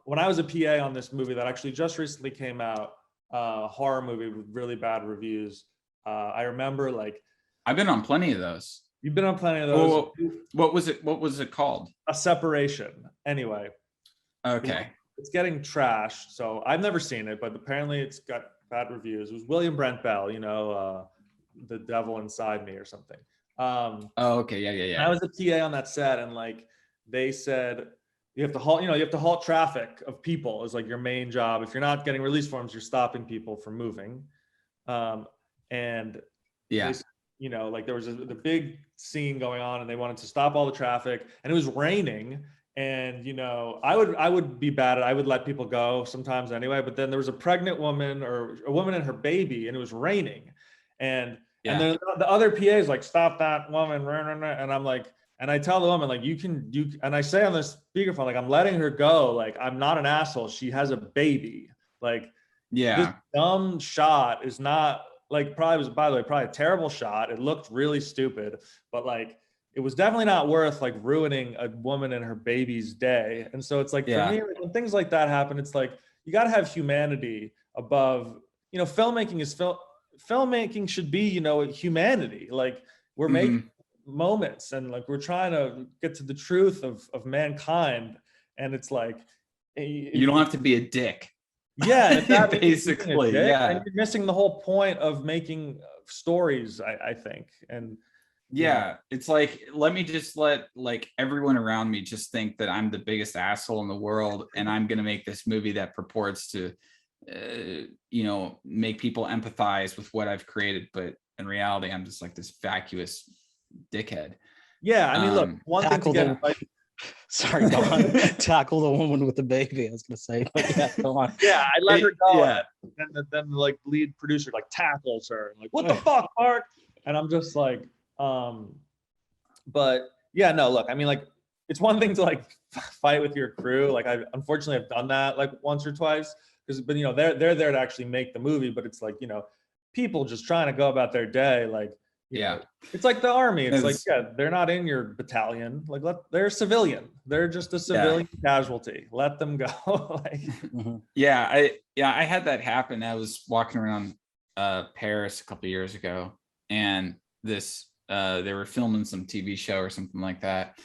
when I was a PA on this movie that actually just recently came out, horror movie with really bad reviews. I remember like I've been on plenty of those. You've been on plenty of those. Well, what was it called? A Separation. Anyway. Okay. It's getting trashed. So I've never seen it, but apparently it's got bad reviews. It was William Brent Bell, you know, The Devil Inside Me or something. Oh, okay. Yeah. I was a PA on that set, and like they said, you have to halt traffic of people is like your main job. If you're not getting release forms, you're stopping people from moving. And yeah, they, you know, like there was the big scene going on, and they wanted to stop all the traffic, and it was raining. And, you know, I would be bad at, I would let people go sometimes anyway, but then there was a pregnant woman or a woman and her baby, and it was raining. And then the other PA's like, stop that woman. And I'm like, and I tell the woman, like, and I say on this speakerphone, like, I'm letting her go. Like, I'm not an asshole. She has a baby. Like, this dumb shot is not like, by the way, probably a terrible shot. It looked really stupid, but like, it was definitely not worth like ruining a woman and her baby's day. And so it's like, for me, when things like that happen, it's like, you got to have humanity above, you know, filmmaking should be, you know, humanity. Like we're making moments, and like, we're trying to get to the truth of mankind. And it's like, you don't have to be a dick. Yeah. Basically. Dick, and you're missing the whole point of making stories, I think. And, it's like, let me just let like everyone around me just think that I'm the biggest asshole in the world, and I'm going to make this movie that purports to, you know, make people empathize with what I've created. But in reality, I'm just like this vacuous dickhead. Yeah. I mean, look, one thing to get sorry, go on. Tackle the woman with the baby. I was going to say, but yeah, go on. Yeah. I let her go. Yeah. And then the like lead producer like tackles her and like, what the fuck, Mark? And I'm just like, but yeah, no, look, I mean, like, it's one thing to like fight with your crew. Like unfortunately I've done that like once or twice, but you know, they're there to actually make the movie, but it's like, you know, people just trying to go about their day. Like, Yeah. It's like the army. It's like, It's- yeah, they're not in your battalion. Like, they're civilian. They're just a civilian casualty. Let them go. Like, Yeah, I had that happen. I was walking around Paris a couple years ago, and this they were filming some TV show or something like that.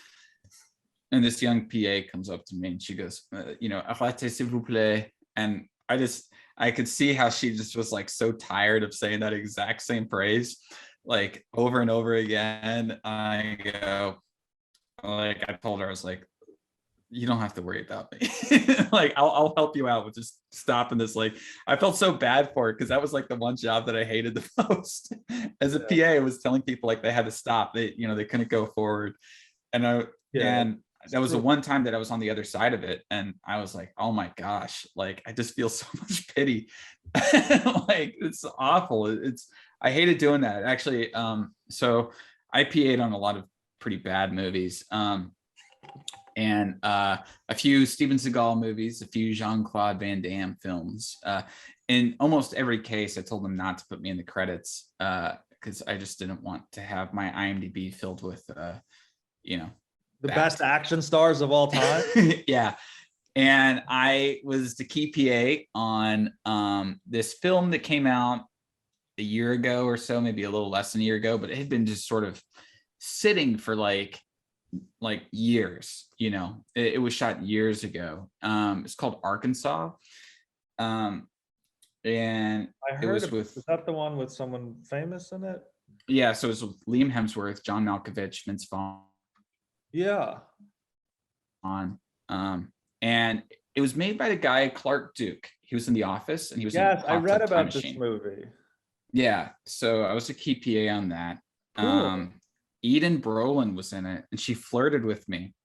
And this young PA comes up to me and she goes, arrêtez s'il vous plaît. And I could see how she just was like so tired of saying that exact same phrase, like over and over again. I told her, I was like, you don't have to worry about me. Like, I'll help you out with just stopping this. Like, I felt so bad for it because that was like the one job that I hated the most. As a PA, I was telling people like they had to stop. They couldn't go forward. And that was the one time that I was on the other side of it. And I was like, oh my gosh, like, I just feel so much pity. Like, it's awful. I hated doing that. Actually, so I PA'd on a lot of pretty bad movies. And a few Steven Seagal movies, a few Jean-Claude Van Damme films. In almost every case, I told them not to put me in the credits because I just didn't want to have my IMDb filled with, the best action stars of all time. Yeah. And I was the key PA on this film that came out a year ago or so, maybe a little less than a year ago, but it had been just sort of sitting for like years. It was shot years ago. It's called Arkansas. And I heard is that the one with someone famous in it? Yeah, so it was with Liam Hemsworth, John Malkovich, Vince Vaughn. Yeah. And it was made by the guy Clark Duke. He was in The Office, and he was yes, in I read Time about this Machine. movie. Yeah, so I was a key PA on that. Cool. Eden Brolin was in it, and she flirted with me.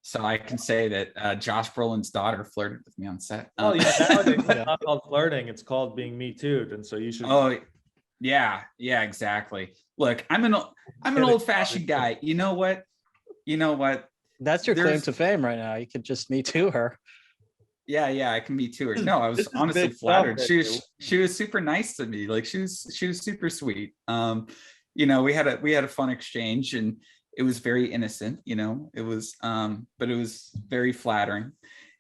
So I can say that Josh Brolin's daughter flirted with me on set. Oh yeah, nowadays it's not called flirting; it's called being Me Too'd, and so you should. Oh, yeah, exactly. Look, I'm an old-fashioned guy. You know what? That's your claim to fame right now. You could just Me Too her. Yeah, I can Me Too her. No, I was honestly flattered. She was super nice to me. Like, she was super sweet. We had a fun exchange, and it was very innocent. It was but it was very flattering.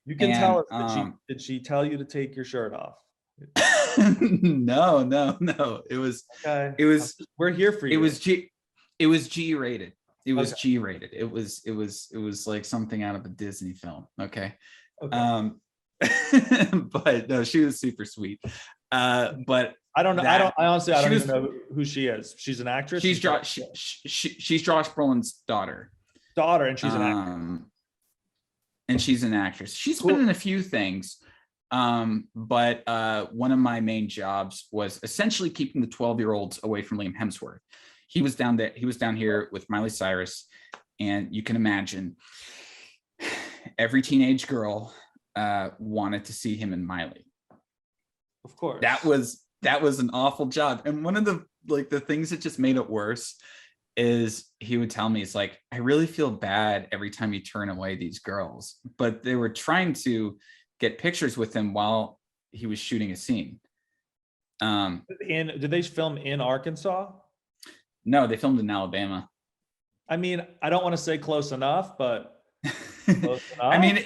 You can tell us, did she tell you to take your shirt off? No. It was okay. We're here for you. It was G rated. It was G rated. It was like something out of a Disney film. Okay. But no, she was super sweet. But I don't know. I honestly don't even know who she is. She's an actress. She's Josh Brolin's daughter. And she's an actress. And she's an actress. She's been in a few things. But one of my main jobs was essentially keeping the 12-year-olds away from Liam Hemsworth. He was down here with Miley Cyrus, and you can imagine every teenage girl wanted to see him and Miley. Of course. That was an awful job. And one of the things that just made it worse is he would tell me, it's like, I really feel bad every time you turn away these girls, but they were trying to get pictures with him while he was shooting a scene. Did they film in Arkansas? No, they filmed in Alabama. I mean, I don't want to say close enough, but close enough. I mean,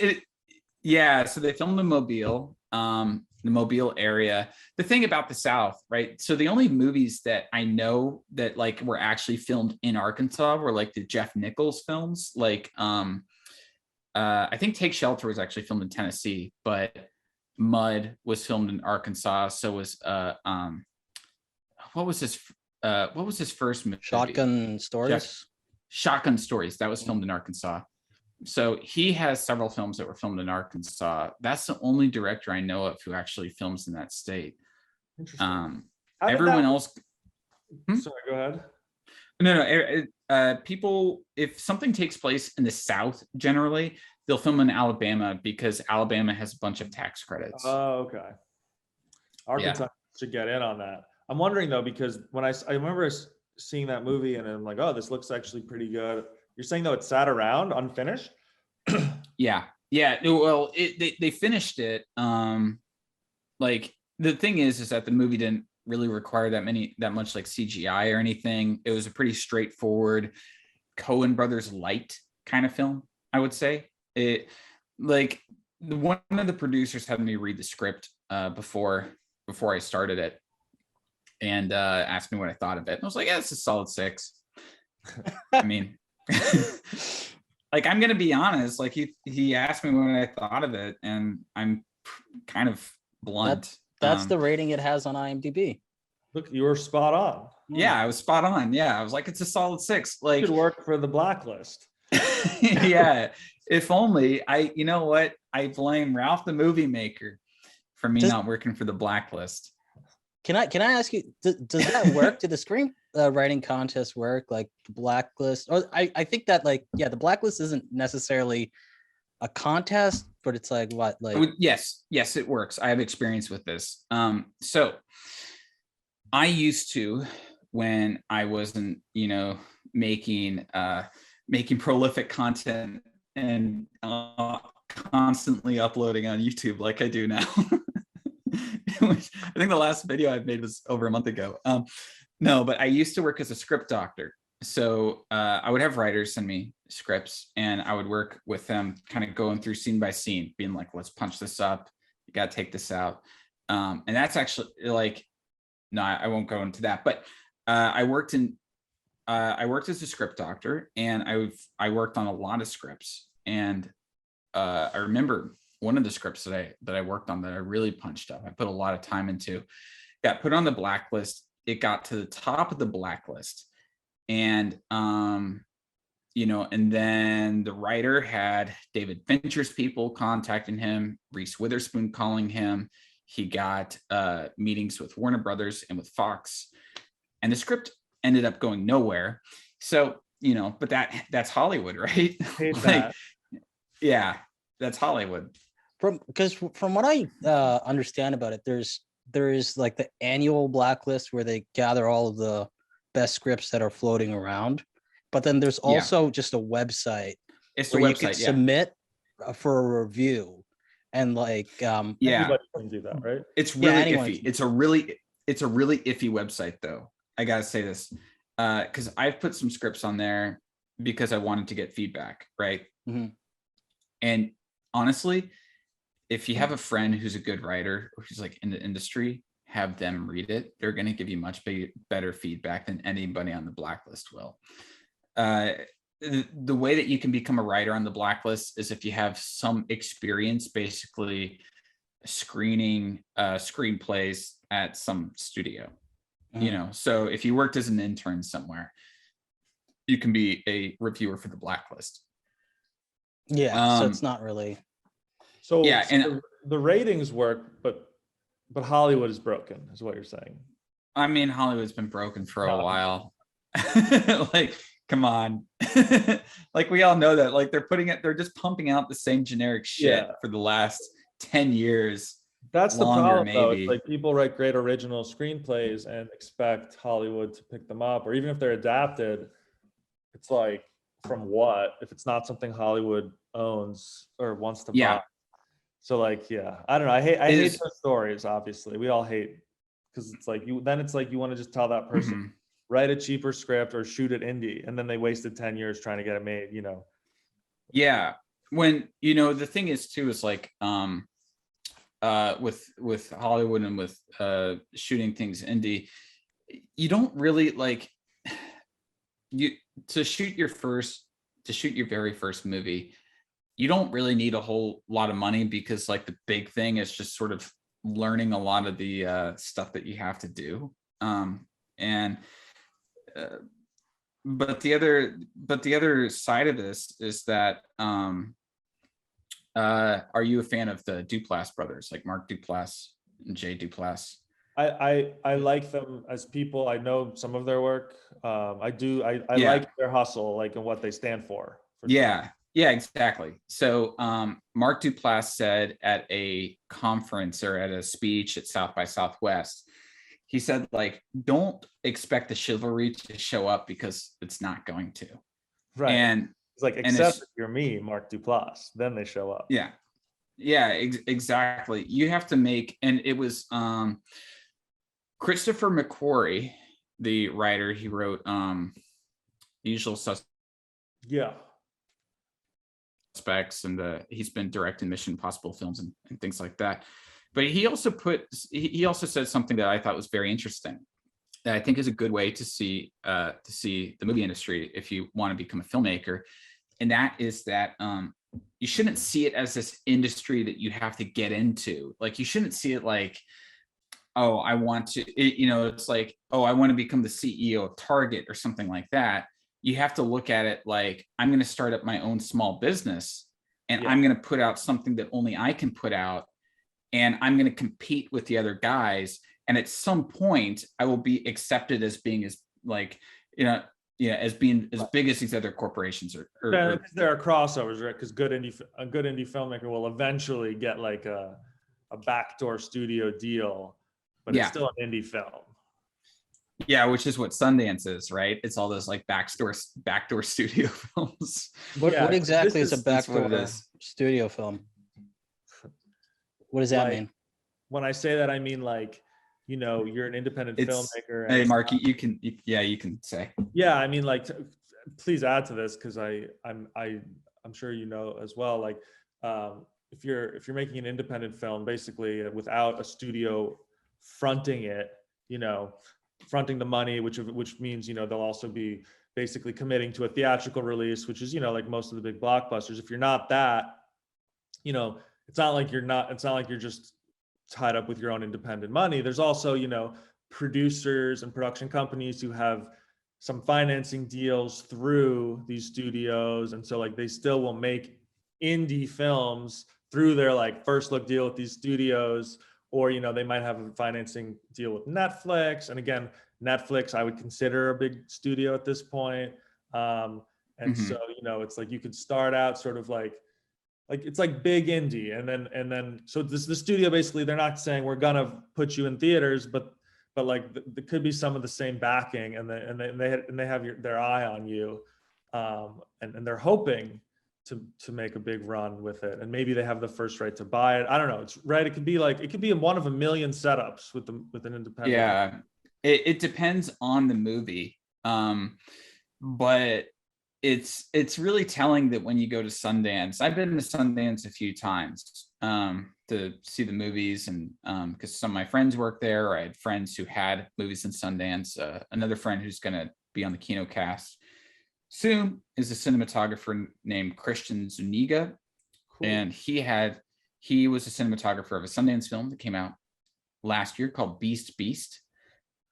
so they filmed in Mobile, the Mobile area. The thing about the South, right? So the only movies that I know that like were actually filmed in Arkansas were like the Jeff Nichols films. Like, I think Take Shelter was actually filmed in Tennessee, but Mud was filmed in Arkansas. So was what was his first movie? Shotgun Stories. Shotgun Stories. That was filmed in Arkansas. So he has several films that were filmed in Arkansas. That's the only director I know of who actually films in that state. Interesting. Everyone else. Sorry, go ahead. No. People, if something takes place in the South, generally they'll film in Alabama because Alabama has a bunch of tax credits. Oh, okay. Arkansas should get in on that. I'm wondering though, because when I remember seeing that movie and I'm like, oh, this looks actually pretty good. You're saying though it sat around unfinished? Yeah. Well, they finished it. Like, the thing is that the movie didn't really require that much like CGI or anything. It was a pretty straightforward Coen Brothers light kind of film, I would say. It like one of the producers had me read the script before I started it, and asked me what I thought of it. And I was like, yeah, it's a solid 6. I mean, like, I'm gonna be honest, like he asked me what I thought of it, and I'm kind of blunt. That's the rating it has on IMDb. Look, you were spot on. Yeah, I was spot on. Yeah, I was like, it's a solid 6. Like, you could work for the Blacklist. Yeah, if only. You know what? I blame Ralph the movie maker for me not working for the Blacklist. Can I ask you, does that work? Did the screen writing contest work, like the Blacklist? Or I think that, like, yeah, the Blacklist isn't necessarily a contest, but it's like what, like, yes, it works. I have experience with this. So I used to, when I wasn't, making prolific content and constantly uploading on YouTube like I do now. Which I think the last video I've made was over a month ago. No, but I used to work as a script doctor. So I would have writers send me scripts, and I would work with them, kind of going through scene by scene, being like, let's punch this up. You got to take this out. And that's actually like, no, I won't go into that. But I worked as a script doctor, and I worked on a lot of scripts. And I remember one of the scripts that I worked on that I really punched up, I put a lot of time into, got put on the Blacklist. It got to the top of the Blacklist. And, and then the writer had David Fincher's people contacting him, Reese Witherspoon calling him. He got meetings with Warner Brothers and with Fox, and the script ended up going nowhere. So, but that's Hollywood, right? Like, yeah, that's Hollywood. Because from what I understand about it, there is like the annual Blacklist where they gather all of the best scripts that are floating around, but then there's also just a website it's where you can submit for a review, and like anybody can do that, right? It's really iffy. It's a really iffy website, though. I gotta say this because I've put some scripts on there because I wanted to get feedback, right? Mm-hmm. And honestly, if you have a friend who's a good writer, who's like in the industry, have them read it. They're going to give you much better feedback than anybody on the Blacklist will. The way that you can become a writer on the Blacklist is if you have some experience, basically screening screenplays at some studio. So if you worked as an intern somewhere, you can be a reviewer for the Blacklist. Yeah, so it's not really. So yeah, and the ratings work, but Hollywood is broken, is what you're saying. I mean, Hollywood's been broken for a while. Like, come on. Like, we all know that. Like, they're just pumping out the same generic shit for the last 10 years. That's the problem, though. It's like people write great original screenplays and expect Hollywood to pick them up, or even if they're adapted, it's like, from what? If it's not something Hollywood owns or wants to buy. So like, I don't know. I hate those stories. Obviously, we all hate, because it's like you want to just tell that person, write a cheaper script or shoot it indie, and then they wasted 10 years trying to get it made. Yeah. When the thing is too is like with Hollywood and with shooting things indie, you don't really like to shoot your very first movie. You don't really need a whole lot of money, because like the big thing is just sort of learning a lot of the stuff that you have to do. But the other side of this is that are you a fan of the Duplass brothers, like Mark Duplass and Jay Duplass? I like them as people. I know some of their work. I like their hustle, like, and what they stand for sure. Yeah, exactly. So Mark Duplass said at a conference or at a speech at South by Southwest, he said, like, don't expect the chivalry to show up, because it's not going to. Right. And it's like, except if you're me, Mark Duplass, then they show up. Yeah, exactly. You have to make, and it was Christopher McQuarrie, the writer, he wrote Usual Suspects, and he's been directing Mission Impossible films and things like that. But he also said something that I thought was very interesting, that I think is a good way to see the movie industry if you want to become a filmmaker, and that is that you shouldn't see it as this industry that you have to get into. Like, you shouldn't see it like, oh, I want to, it's like, oh, I want to become the CEO of Target or something like that. You have to look at it like, I'm going to start up my own small business, and I'm going to put out something that only I can put out, and I'm going to compete with the other guys. And at some point I will be accepted as being as as being as big as these other corporations are. There are crossovers, right? Because a good indie filmmaker will eventually get like a backdoor studio deal, but it's still an indie film. Yeah, which is what Sundance is, right? It's all those like backdoor studio films. What exactly is a backdoor studio film? What does that mean? When I say that, I mean like, you're an independent filmmaker. Hey, Mark, you can say. Yeah, I mean, like, please add to this, because I'm sure as well. Like, if you're making an independent film, basically without a studio fronting it, fronting the money, which means they'll also be basically committing to a theatrical release, which is like most of the big blockbusters. If you're not that, it's not like you're just tied up with your own independent money. There's also producers and production companies who have some financing deals through these studios, and so like they still will make indie films through their like first look deal with these studios, or they might have a financing deal with Netflix. And again, Netflix I would consider a big studio at this point. So it's like you could start out sort of like it's like big indie, and then so the studio basically, they're not saying we're gonna put you in theaters, but like there could be some of the same backing, and they have their eye on you, and they're hoping to make a big run with it, and maybe they have the first right to buy it. I don't know. It's right. It could be one of a million setups with an independent. Yeah, it depends on the movie, but it's really telling that when you go to Sundance, I've been to Sundance a few times to see the movies, and because some of my friends work there, or I had friends who had movies in Sundance. Another friend who's going to be on the Kinokast soon is a cinematographer named Christian Zuniga. Cool. And he was a cinematographer of a Sundance film that came out last year called Beast.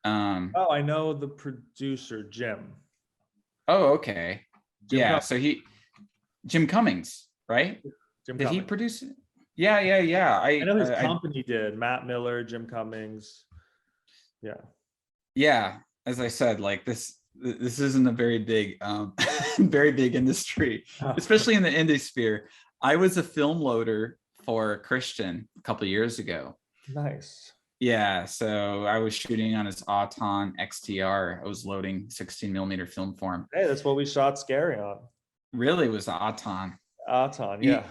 I know the producer, Jim. Oh, okay. So Jim Cummings, right? Did he produce it? Yeah. I know his company did. Matt Miller, Jim Cummings. Yeah. As I said, like this isn't a very big, very big industry, especially in the indie sphere. I was a film loader for Christian a couple of years ago. Nice. Yeah, so I was shooting on his Auton XTR. I was loading 16 millimeter film for him. Hey, that's what we shot Scary on. Really, was the Auton. Auton, yeah.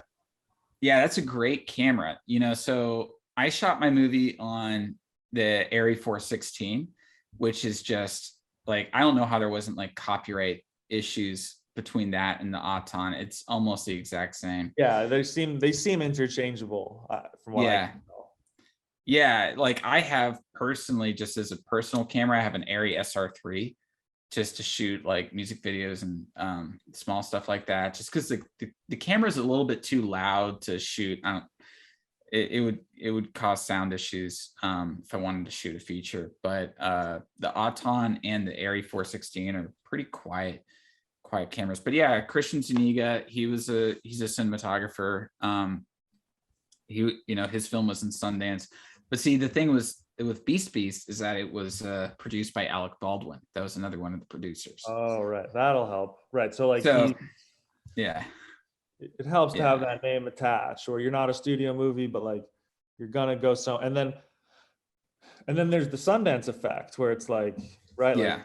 Yeah, that's a great camera. So I shot my movie on the Arri 416, which is just like, I don't know how there wasn't like copyright issues between that and the Auton. It's almost the exact same. Yeah, they seem interchangeable from what I can tell. Yeah, like I have personally, just as a personal camera, I have an Arri SR3 just to shoot like music videos and small stuff like that, just because the camera is a little bit too loud to shoot. It would cause sound issues if I wanted to shoot a feature. But the Auton and the Arri 416 are pretty quiet cameras. But yeah, Christian Zuniga, he's a cinematographer. His film was in Sundance. But see, the thing was with Beast is that it was produced by Alec Baldwin. That was another one of the producers. Oh, right. That'll help. Right. So like, yeah, it helps to have that name attached, or you're not a studio movie, but like you're gonna go and then there's the Sundance effect, where it's like, right, like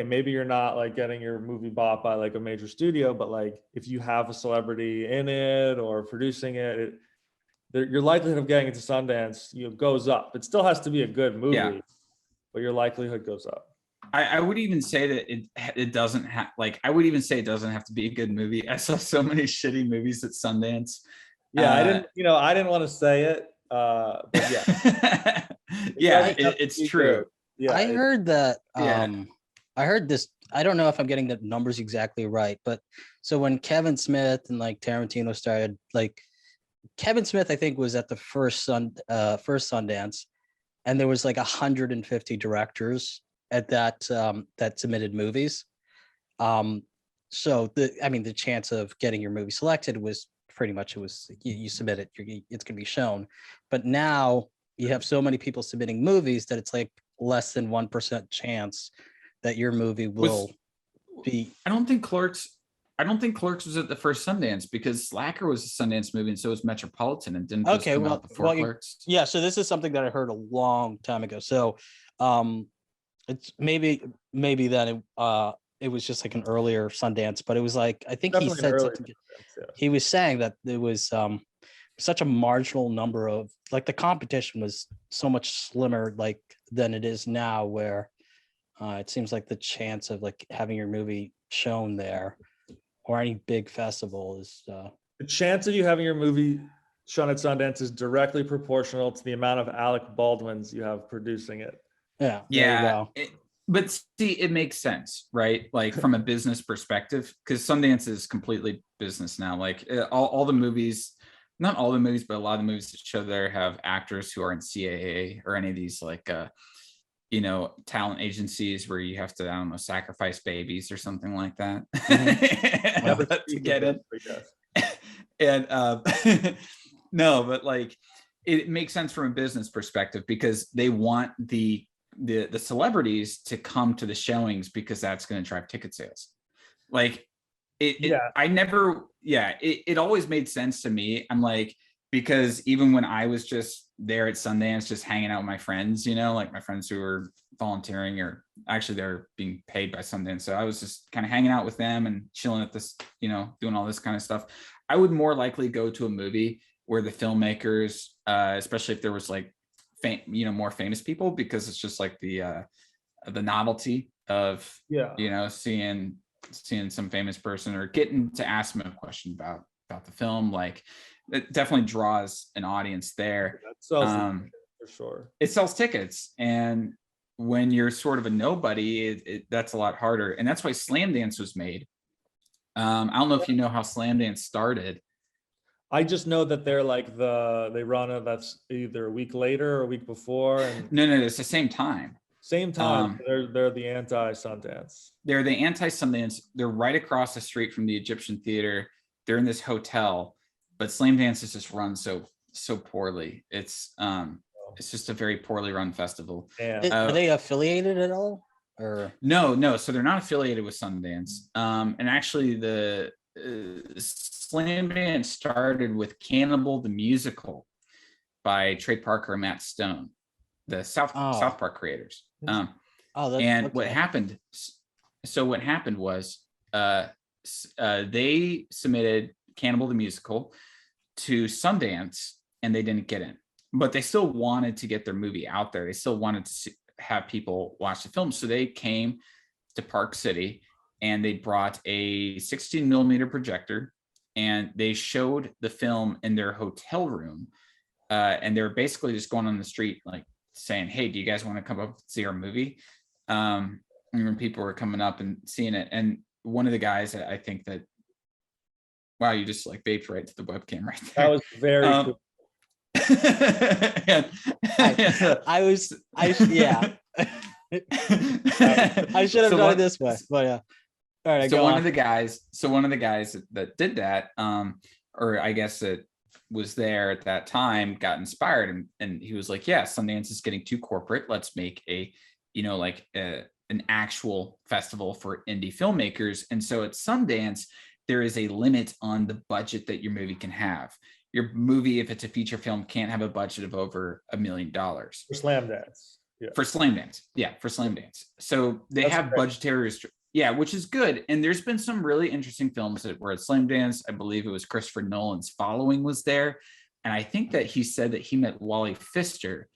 maybe you're not like getting your movie bought by like a major studio, but like if you have a celebrity in it or producing it, your likelihood of getting into Sundance goes up. It still has to be a good movie, but your likelihood goes up. I would even say that it doesn't have, like, I would even say it doesn't have to be a good movie. I saw so many shitty movies at Sundance. Yeah, I didn't want to say it, but yeah. Yeah, it's true. Good. Yeah, I heard that. Yeah. I heard this. I don't know if I'm getting the numbers exactly right, but so when Kevin Smith and like Tarantino started, like Kevin Smith, I think was at the first Sundance, and there was like 150 directors at that that submitted movies. So the chance of getting your movie selected was pretty much, it was you submit it, it's going to be shown. But now you have so many people submitting movies that it's like less than 1% chance that your movie will be. I don't think Clerks was at the first Sundance, because Slacker was a Sundance movie and so was Metropolitan, and didn't those come out before Clerks? Yeah, so this is something that I heard a long time ago. So it's maybe that it was just like an earlier Sundance, but it was like, I think Definitely he said something. yeah. He was saying that there was such a marginal number of, like, the competition was so much slimmer like than it is now, where it seems like the chance of like having your movie shown there or any big festival is the chance of you having your movie shown at Sundance is directly proportional to the amount of Alec Baldwins you have producing it. yeah. Yeah. But see, it makes sense, right? Like from a business perspective, because Sundance is completely business now. Like all the movies, not all the movies, but a lot of the movies that show there have actors who are in CAA or any of these like, talent agencies where you have to, I don't know, sacrifice babies or something like that to get in. And no, but like it makes sense from a business perspective, because they want the celebrities to come to the showings, because that's going to drive ticket sales. Like it always made sense to me. I'm like, because even when I was just there at Sundance, just hanging out with my friends, like my friends who were volunteering, or actually they're being paid by Sundance. So I was just kind of hanging out with them and chilling at this, doing all this kind of stuff. I would more likely go to a movie where the filmmakers, especially if there was like, more famous people, because it's just like the novelty of seeing some famous person or getting to ask them a question about the film. Like it definitely draws an audience there. That sells for sure. It sells tickets, and when you're sort of a nobody, that's a lot harder. And that's why Slam Dance was made. I don't know if you know how Slam Dance started. I just know that they're like they run it, that's either a week later or a week before. And no, it's the same time. Same time. They're the anti-Sundance. They're the anti-Sundance. They're right across the street from the Egyptian Theater. They're in this hotel, but Slam Dance is just run so poorly. It's just a very poorly run festival. Are they affiliated at all? Or no, so they're not affiliated with Sundance. And actually the Slam Dance started with Cannibal the Musical by Trey Parker and Matt Stone, the South Park creators. What happened? So what happened was they submitted Cannibal the Musical to Sundance, and they didn't get in, but they still wanted to get their movie out there. They still wanted to have people watch the film, so they came to Park City. And they brought a 16 millimeter projector, and they showed the film in their hotel room. And they were basically just going on the street, like saying, "Hey, do you guys want to come up and see our movie?" And when people were coming up and seeing it, and one of the guys, I think that, wow, you just like vaped right to the webcam right there. That was very cool. I should have done it this way, but yeah. All right. So one of the guys that did that, or I guess it was there at that time, got inspired, and he was like, "Yeah, Sundance is getting too corporate. Let's make an actual festival for indie filmmakers." And so at Sundance, there is a limit on the budget that your movie can have. Your movie, if it's a feature film, can't have a budget of over $1 million for Slam Dance. Yeah. For Slam Dance. So they have budgetary restrictions. Yeah, which is good. And there's been some really interesting films that were at Slam Dance. I believe it was Christopher Nolan's Following was there. And I think that he said that he met Wally Pfister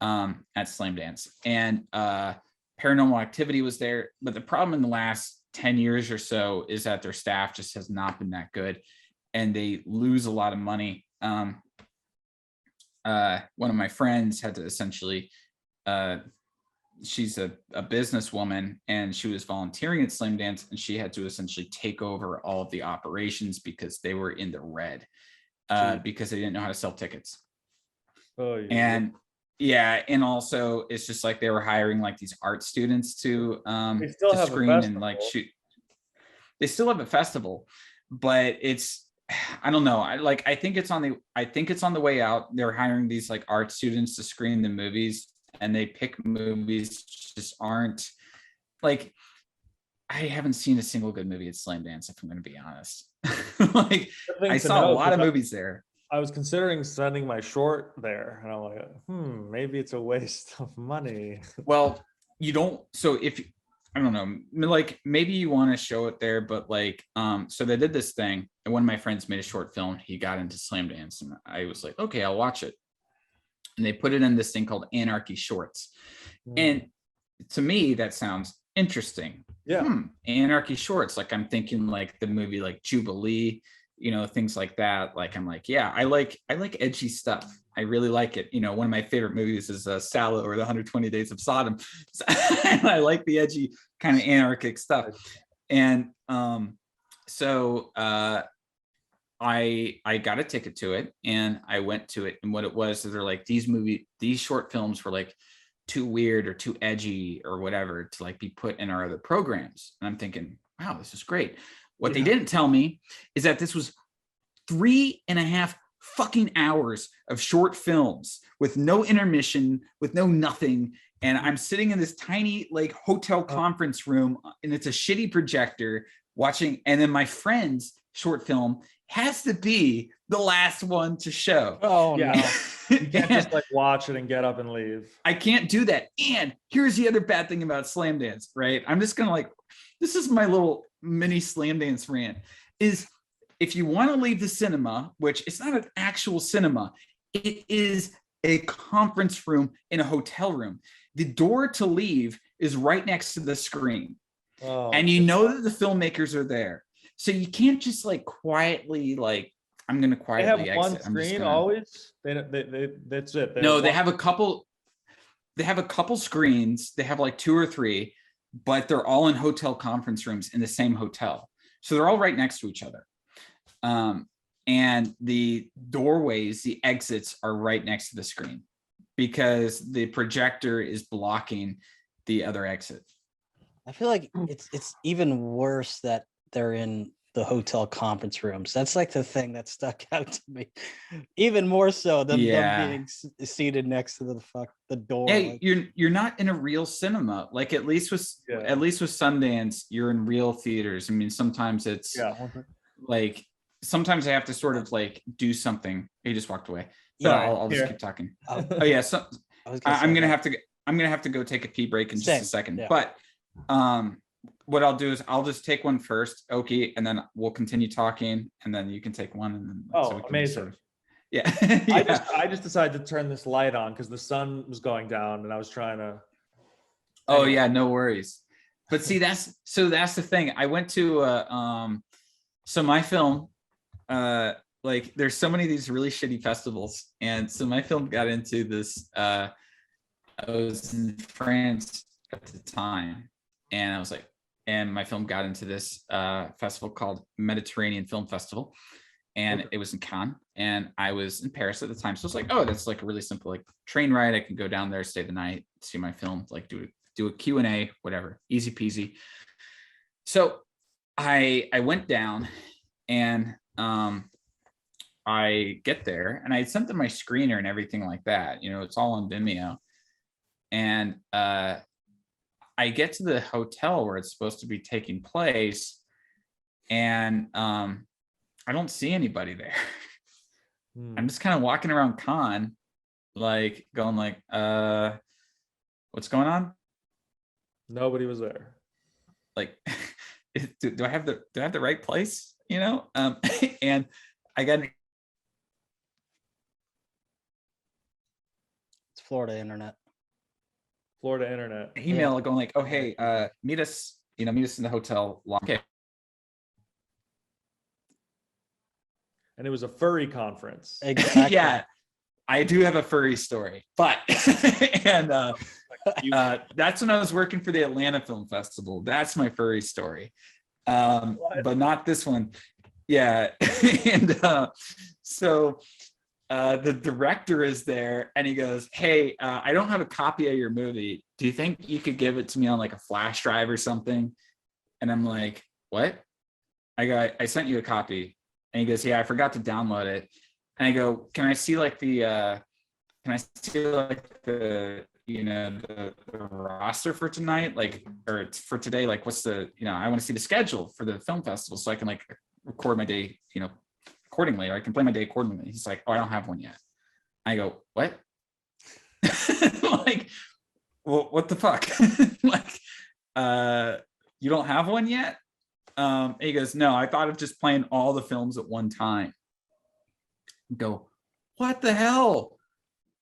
at Slam Dance, and Paranormal Activity was there. But the problem in the last 10 years or so is that their staff just has not been that good, and they lose a lot of money. One of my friends had to essentially, she's a businesswoman, and she was volunteering at Slam Dance, and she had to essentially take over all of the operations because they were in the red, because they didn't know how to sell tickets. Oh, yeah. And yeah, and also it's just like they were hiring like these art students to screen and like shoot. They still have a festival, but it's, I don't know. I think it's on the way out. They're hiring these like art students to screen the movies, and they pick movies just aren't like, I haven't seen a single good movie at Slam Dance, if I'm going to be honest. Like I saw a lot of movies there. I was considering sending my short there, and I'm like, maybe it's a waste of money. Well, you don't. So if, I don't know, like maybe you want to show it there, but like, so they did this thing, and one of my friends made a short film. He got into Slam Dance, and I was like, okay, I'll watch it. And they put it in this thing called Anarchy Shorts. And to me, that sounds interesting. Yeah. Anarchy Shorts. Like I'm thinking like the movie like Jubilee, you know, things like that. Like I'm like, yeah, I like edgy stuff. I really like it. You know, one of my favorite movies is Sallow, or the 120 Days of Sodom. And I like the edgy kind of anarchic stuff. And so I got a ticket to it, and I went to it. And what it was is they're like, these short films were like too weird or too edgy or whatever to like be put in our other programs. And I'm thinking, wow, this is great. What they didn't tell me is that this was 3.5 fucking hours of short films with no intermission, with no nothing. And I'm sitting in this tiny like hotel conference room, and it's a shitty projector watching. And then my friend's short film has to be the last one to show. Oh, yeah. no. You can't just like watch it and get up and leave. I can't do that. And here's the other bad thing about Slam Dance, right? I'm just gonna like, this is my little mini Slam Dance rant, is if you want to leave the cinema, which it's not an actual cinema, it is a conference room in a hotel room. The door to leave is right next to the screen. And you know that the filmmakers are there. So you can't just like quietly, like, I'm going to quietly exit. They have one screen always? That's it. They have a couple. They have a couple screens. They have like 2 or 3, but they're all in hotel conference rooms in the same hotel. So they're all right next to each other. And the doorways, the exits are right next to the screen because the projector is blocking the other exit. I feel like it's even worse that they're in the hotel conference rooms. That's like the thing that stuck out to me, even more so than them being seated next to the door. Hey, you're not in a real cinema. Like at least with Sundance, you're in real theaters. I mean, sometimes it's like sometimes I have to sort of like do something. He just walked away. But I'll just keep talking. Oh yeah, so I'm gonna have to go take a pee break in just a second. Yeah. But what I'll do is I'll just take one first, Oki, and then we'll continue talking, and then you can take one. And then so amazing! Yeah. I just decided to turn this light on because the sun was going down, and I was trying to. Oh yeah, no worries. But see, that's the thing. I went to so my film, like there's so many of these really shitty festivals, and so my film got into this. I was in France at the time, and I was like, and my film got into this festival called Mediterranean Film Festival, and it was in Cannes, and I was in Paris at the time. So it's like, oh, that's like a really simple like train ride. I can go down there, stay the night, see my film, like do a Q&A, whatever, easy peasy. So I went down, and I get there, and I sent them my screener and everything like that. You know, it's all on Vimeo, and I get to the hotel where it's supposed to be taking place, and I don't see anybody there. I'm just kind of walking around Cannes, like going like, what's going on? Nobody was there. Like, do I have the right place? You know? And I got Florida internet. Florida internet. Email going like, oh hey, meet us in the hotel. Okay. And it was a furry conference. Exactly. Yeah, I do have a furry story, but and that's when I was working for the Atlanta Film Festival. That's my furry story, but not this one. Yeah, and so the director is there, and he goes, "Hey, I don't have a copy of your movie. Do you think you could give it to me on like a flash drive or something?" And I'm like, "What?" I sent you a copy. And he goes, "Yeah, I forgot to download it." And I go, "Can I see like the the roster for tonight, like, or for today? Like, what's the, I want to see the schedule for the film festival so I can like record my day, accordingly, or I can plan my day accordingly." He's like, "Oh, I don't have one yet." I go, "What?" Like, well, what the fuck? Like, you don't have one yet? He goes, "No, I thought of just playing all the films at one time." Go, what the hell?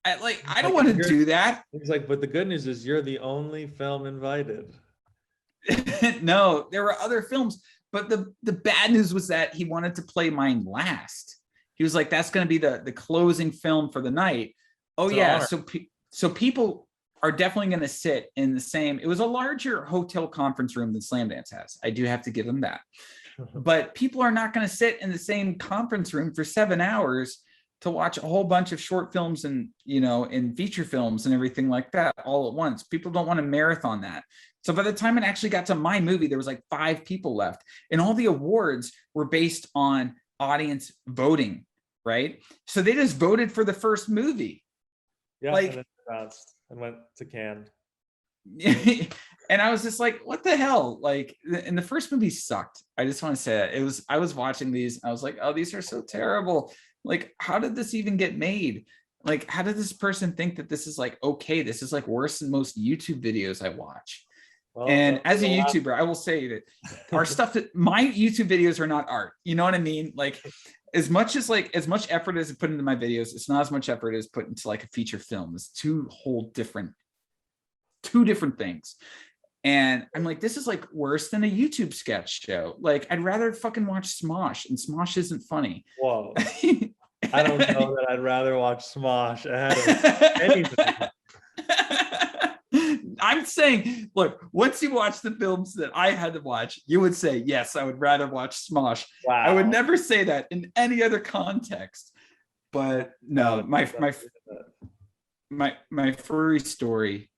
I don't want to do that. He's like, but the good news is you're the only film invited. No, there were other films, but the bad news was that he wanted to play mine last. He was like, "That's going to be the closing film for the night." Oh yeah, so people are definitely going to sit in the same. It was a larger hotel conference room than Slamdance has. I do have to give them that. But people are not going to sit in the same conference room for 7 hours to watch a whole bunch of short films and, and feature films and everything like that all at once. People don't want to marathon that. So by the time it actually got to my movie, there was like 5 people left, and all the awards were based on audience voting, right? So they just voted for the first movie. Yeah, like, and then announced and went to Cannes. And I was just like, what the hell? Like, and the first movie sucked. I just want to say that. I was watching these, I was like, oh, these are so terrible. Like, how did this even get made? Like, how did this person think that this is like, okay, this is like worse than most YouTube videos I watch? Well, and as a YouTuber, I will say that our stuff, that my YouTube videos are not art. You know what I mean? Like, as much effort as I put into my videos, it's not as much effort as put into like a feature film. It's two different things. And I'm like, this is like worse than a YouTube sketch show. Like, I'd rather fucking watch Smosh, and Smosh isn't funny. Whoa. I don't know that I'd rather watch Smosh ahead of anything. I'm saying, look, once you watch the films that I had to watch, you would say, yes, I would rather watch Smosh. Wow. I would never say that in any other context. But no, my furry story,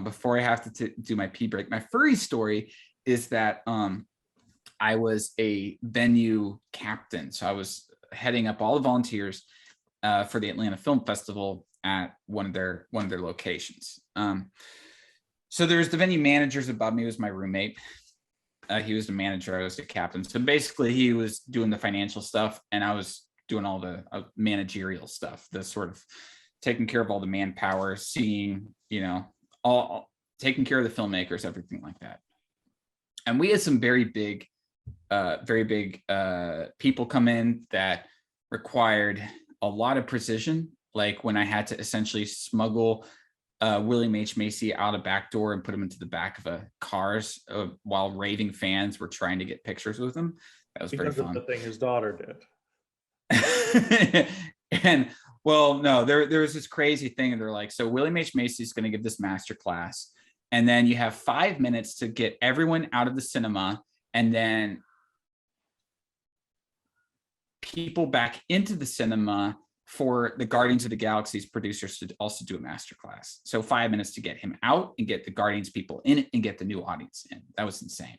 before I have to do my pee break, my furry story is that I was a venue captain. So I was heading up all the volunteers for the Atlanta Film Festival at one of their locations. So there's the venue managers above me, was my roommate. He was the manager, I was the captain. So basically he was doing the financial stuff, and I was doing all the managerial stuff, the sort of taking care of all the manpower, seeing, all taking care of the filmmakers, everything like that. And we had some very big people come in that required a lot of precision. Like when I had to essentially smuggle William H. Macy out a back door and put him into the back of a cars while raving fans were trying to get pictures with him. That was pretty fun. Because of the thing his daughter did. And well, no, there was this crazy thing, and they're like, so William H. Macy is going to give this master class, and then you have 5 minutes to get everyone out of the cinema, and then people back into the cinema for the Guardians of the Galaxy's producers to also do a masterclass. So 5 minutes to get him out and get the Guardians people in it and get the new audience in. That was insane.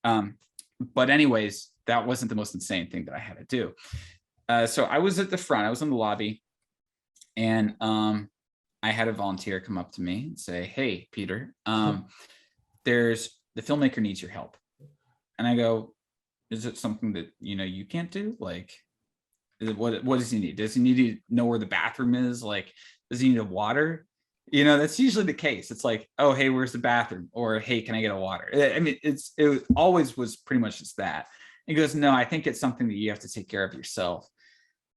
But anyways, that wasn't the most insane thing that I had to do. So I was at the front, I was in the lobby, and I had a volunteer come up to me and say, "Hey, Peter, there's the filmmaker needs your help." And I go, "Is it something that, you can't do? Like, what does he need? Does he need to know where the bathroom is? Like, does he need a water?" That's usually the case. It's like, "Oh, hey, where's the bathroom?" Or, "Hey, can I get a water?" I mean, it always was pretty much just that. He goes, "No, I think it's something that you have to take care of yourself."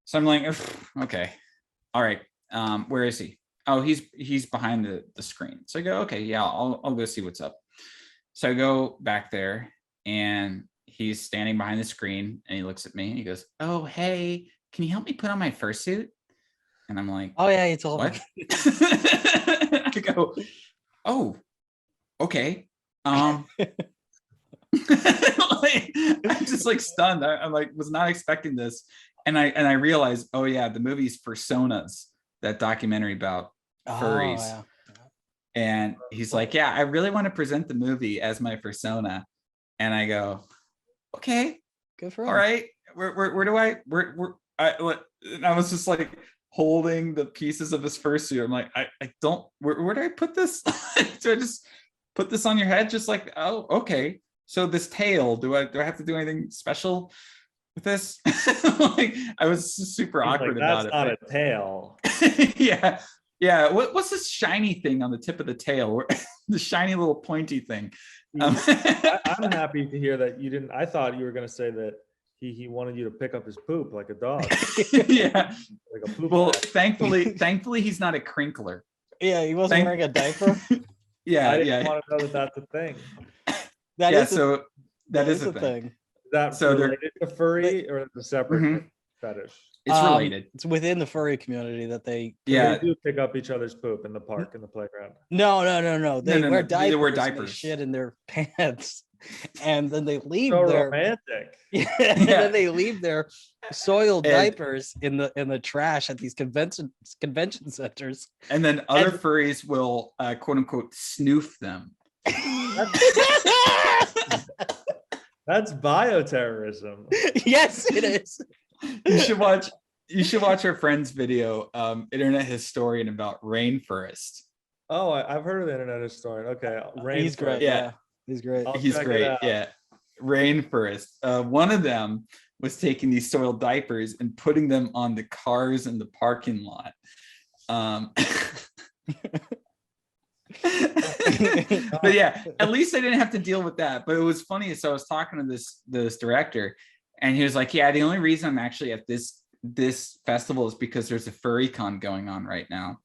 So I'm like, okay, all right. Where is he? oh, he's behind the screen. So I go, okay, yeah, I'll go see what's up. So I go back there, and he's standing behind the screen, and he looks at me and he goes, oh, hey, can you help me put on my fursuit? And I'm like, oh yeah, you told what? me. I go, oh, okay. Like, I'm just like stunned. I'm like, was not expecting this. And I realized, oh yeah, the movie's Personas, that documentary about furries. Oh, yeah. And he's like, yeah, I really want to present the movie as my persona. And I go, okay, Good for him. all right. Where do I and I was just like holding the pieces of his fursuit. I'm like, I don't, where do I put this? Do I just put this on your head? Just like, oh, okay. So this tail, do I have to do anything special with this? Like, I was super awkward like, about it. That's not a tail. Yeah. Yeah. What's this shiny thing on the tip of the tail? The shiny little pointy thing. I'm happy to hear that you didn't. I thought you were going to say that he wanted you to pick up his poop like a dog. Yeah. Like a poop Well, bag. thankfully he's not a crinkler. Yeah, he wasn't wearing a diaper. Yeah, I didn't yeah. want to know that that's a thing. That Yeah, is so that is a a thing. Is that So they're- related to furry or a separate Mhm. fetish? It's related. It's within the furry community that they. Yeah. They do pick up each other's poop in the park, in the playground. No. They No, wear no, diapers. they wear and diapers. They shit in their pants, and then they leave So their. romantic. Yeah, and Yeah. then they leave their soiled And- diapers in the trash at these convention centers. And then other furries will quote unquote snoof them. That's bioterrorism. Yes, it is. You should watch our friend's video, Internet Historian, about rainforest. Oh, I've heard of the internet historian. Okay, He's great. Yeah. Yeah, he's great. I'll He's check it great. out. Yeah. Rainforest. One of them was taking these soiled diapers and putting them on the cars in the parking lot. But yeah, at least I didn't have to deal with that. But it was funny. So I was talking to this director, and he was like, yeah, the only reason I'm actually at this festival is because there's a furry con going on right now.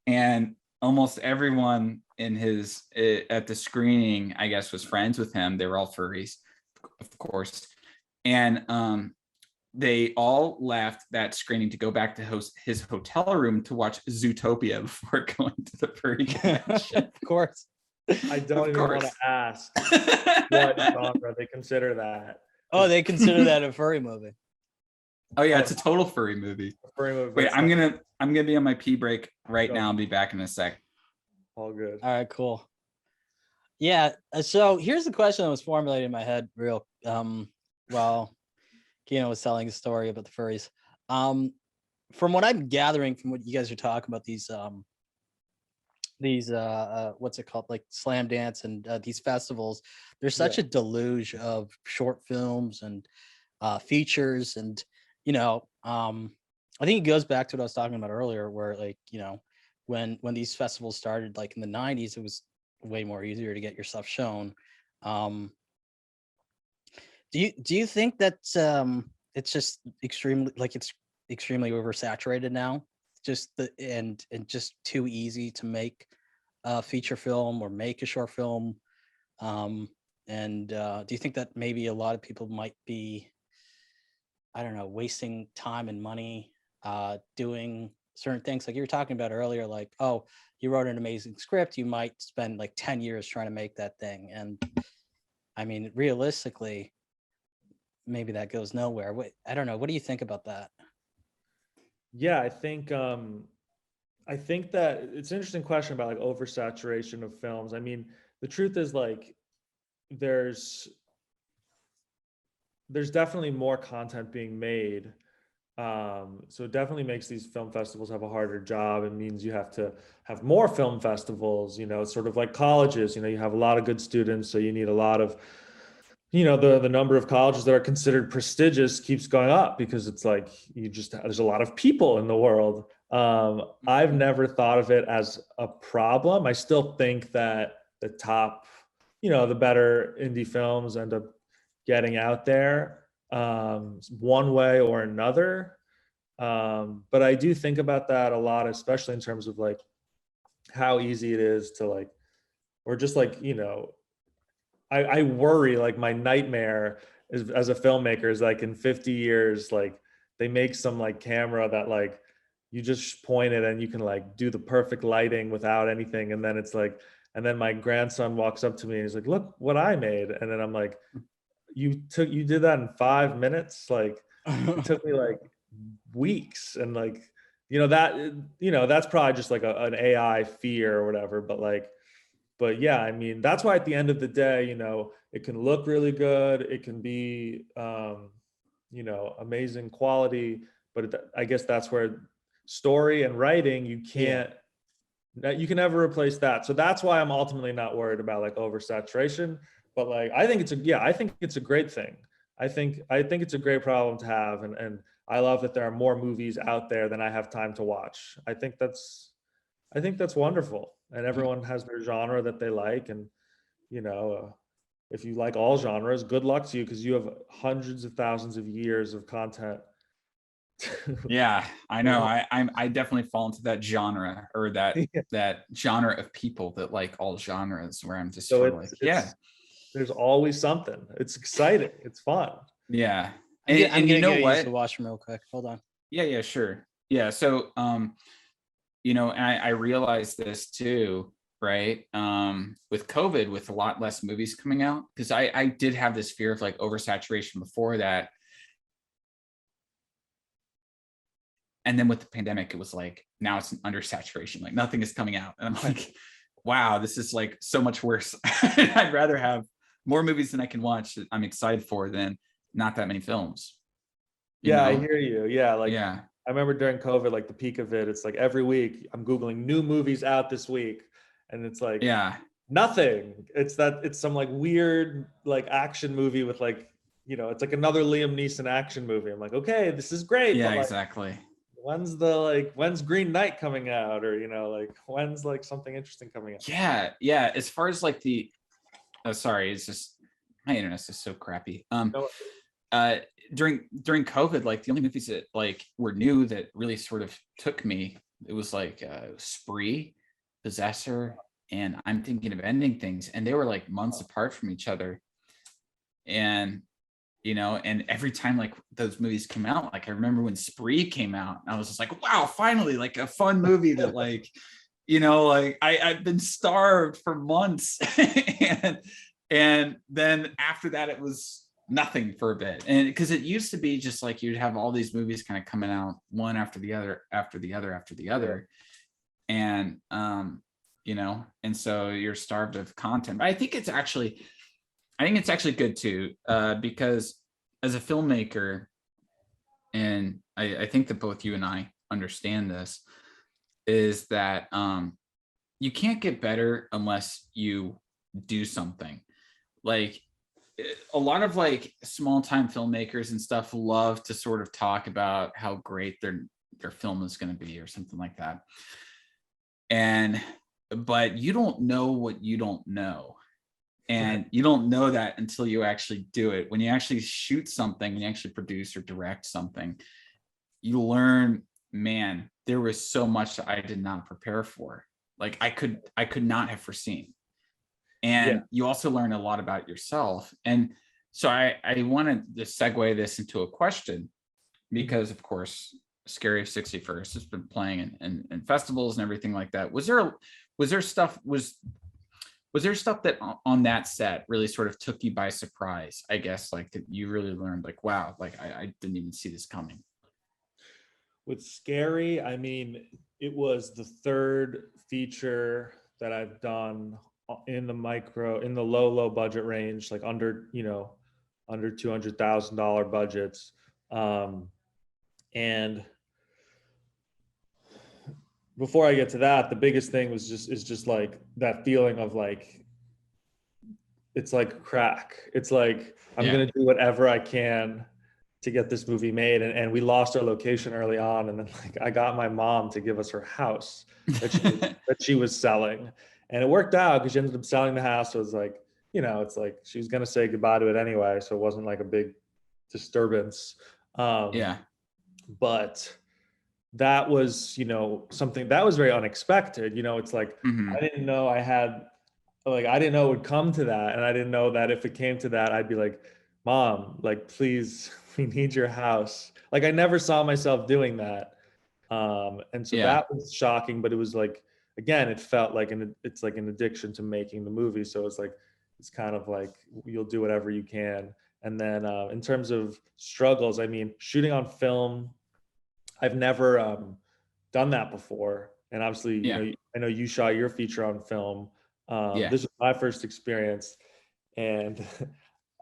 And almost everyone in his at the screening, I guess, was friends with him. They were all furries, of course. And they all left that screening to go back to his hotel room to watch Zootopia before going to the furry convention. Of course. I don't even want to ask what genre they consider that. Oh, they consider that a furry movie. Oh yeah, it's a total furry movie. Furry movie. Wait, I'm gonna be on my pee break right now. I'll be back in a sec. All good. All right, cool. Yeah. So here's the question that was formulated in my head while Kino was telling a story about the furries. From what I'm gathering from what you guys are talking about, these what's it called, like Slam Dance and these festivals, there's such a deluge of short films and features, and I think it goes back to what I was talking about earlier, where like when these festivals started, like in the 90s, it was way more easier to get your stuff shown. Do you think that it's just extremely oversaturated now, just and just too easy to make a feature film or make a short film? And do you think that maybe a lot of people might be, I don't know, wasting time and money doing certain things like you were talking about earlier, like, oh, you wrote an amazing script, you might spend like 10 years trying to make that thing, and I mean, realistically, maybe that goes nowhere. I don't know, what do you think about that? Yeah, I think that it's an interesting question about like oversaturation of films. I mean, the truth is, like, there's definitely more content being made. So it definitely makes these film festivals have a harder job. It means you have to have more film festivals, sort of like colleges, you have a lot of good students, so you need a lot of, the number of colleges that are considered prestigious keeps going up because it's like there's a lot of people in the world. I've never thought of it as a problem. I still think that the top, the better indie films end up getting out there one way or another. But I do think about that a lot, especially in terms of like how easy it is to like, or just like, you know, I worry, like my nightmare is, as a filmmaker, is like in 50 years, like they make some like camera that like you just point it and you can like do the perfect lighting without anything. And then it's like, and then my grandson walks up to me and he's like, look what I made. And then I'm like, you did that in 5 minutes? Like it took me like weeks. And like, you know, that, you know, that's probably just like an AI fear or whatever, but yeah, I mean, that's why at the end of the day, you know, it can look really good. It can be, you know, amazing quality, but I guess that's where story and writing, you can't, you can never replace that. So that's why I'm ultimately not worried about like oversaturation, but like, I think I think it's a great thing. I think it's a great problem to have. And I love that there are more movies out there than I have time to watch. I think that's wonderful, and everyone has their genre that they like. And you know, if you like all genres, good luck to you because you have hundreds of thousands of years of content. Yeah, I know. I definitely fall into that genre, or that genre of people that like all genres, where I'm just So sort of like, yeah, there's always something. It's exciting. It's fun. yeah. I'm And you gonna know go use the what? washroom real quick. Hold on. Yeah, sure. Yeah. So you know, and I realized this too, right? With COVID, with a lot less movies coming out, because I did have this fear of like oversaturation before that. And then with the pandemic, it was like, now it's an undersaturation, like nothing is coming out. And I'm like, wow, this is like so much worse. I'd rather have more movies than I can watch that I'm excited for than not that many films. You Yeah, I know? hear you. Yeah, like Yeah. I remember during COVID, like the peak of it, it's like every week I'm Googling new movies out this week. And it's like Yeah. nothing. It's some like weird like action movie with like, you know, it's like another Liam Neeson action movie. I'm like, okay, this is great, Yeah, but like exactly. when's Green Knight coming out? Or, you know, like when's like something interesting coming out? Yeah. As far as like the sorry, it's just my internet's just so crappy. No, Uh during COVID, like the only movies that like were new that really sort of took me, it was like Spree, Possessor, and I'm Thinking of Ending Things, and they were like months apart from each other. And you know, and every time like those movies came out, like I remember when Spree came out, I was just like, wow, finally like a fun movie that like, you know, like I've been starved for months. And then after that it was nothing for a bit. And because it used to be just like you'd have all these movies kind of coming out one after the other after the other after the other. And you know, and so you're starved of content. But I think it's actually good too, because as a filmmaker, and I think that both you and I understand this, is that you can't get better unless you do something. Like a lot of like small time filmmakers and stuff love to sort of talk about how great their film is going to be or something like that. But you don't know what you don't know. And you don't know that until you actually do it. When you actually shoot something, when you actually produce or direct something, you learn, man, there was so much that I did not prepare for. Like I could not have foreseen. And you also learn a lot about yourself. And so I wanted to segue this into a question, because of course, Scary of 61st has been playing in festivals and everything like that. Was there stuff that on that set really sort of took you by surprise, I guess, like that you really learned like, wow, like I didn't even see this coming? with Scary, I mean, it was the third feature that I've done in the low budget range, like under, you know, under $200,000 budgets. And before I get to that, the biggest thing is just like that feeling of like, it's like crack. It's like, I'm going to do whatever I can to get this movie made. And we lost our location early on. And then like, I got my mom to give us her house that she was selling. And it worked out because she ended up selling the house. So it was like, you know, it's like, she was going to say goodbye to it anyway. So it wasn't like a big disturbance. Yeah. But that was, you know, something that was very unexpected. You know, it's like, Mhm. I didn't know I didn't know it would come to that. And I didn't know that if it came to that, I'd be like, Mom, like, please, we need your house. Like, I never saw myself doing that. And so Yeah. that was shocking, but it was like, again, it felt like it's like an addiction to making the movie. So it's like, it's kind of like you'll do whatever you can. And then in terms of struggles, I mean, shooting on film, I've never done that before. And obviously, you Yeah. know, I know you shot your feature on film. Yeah. This was my first experience, and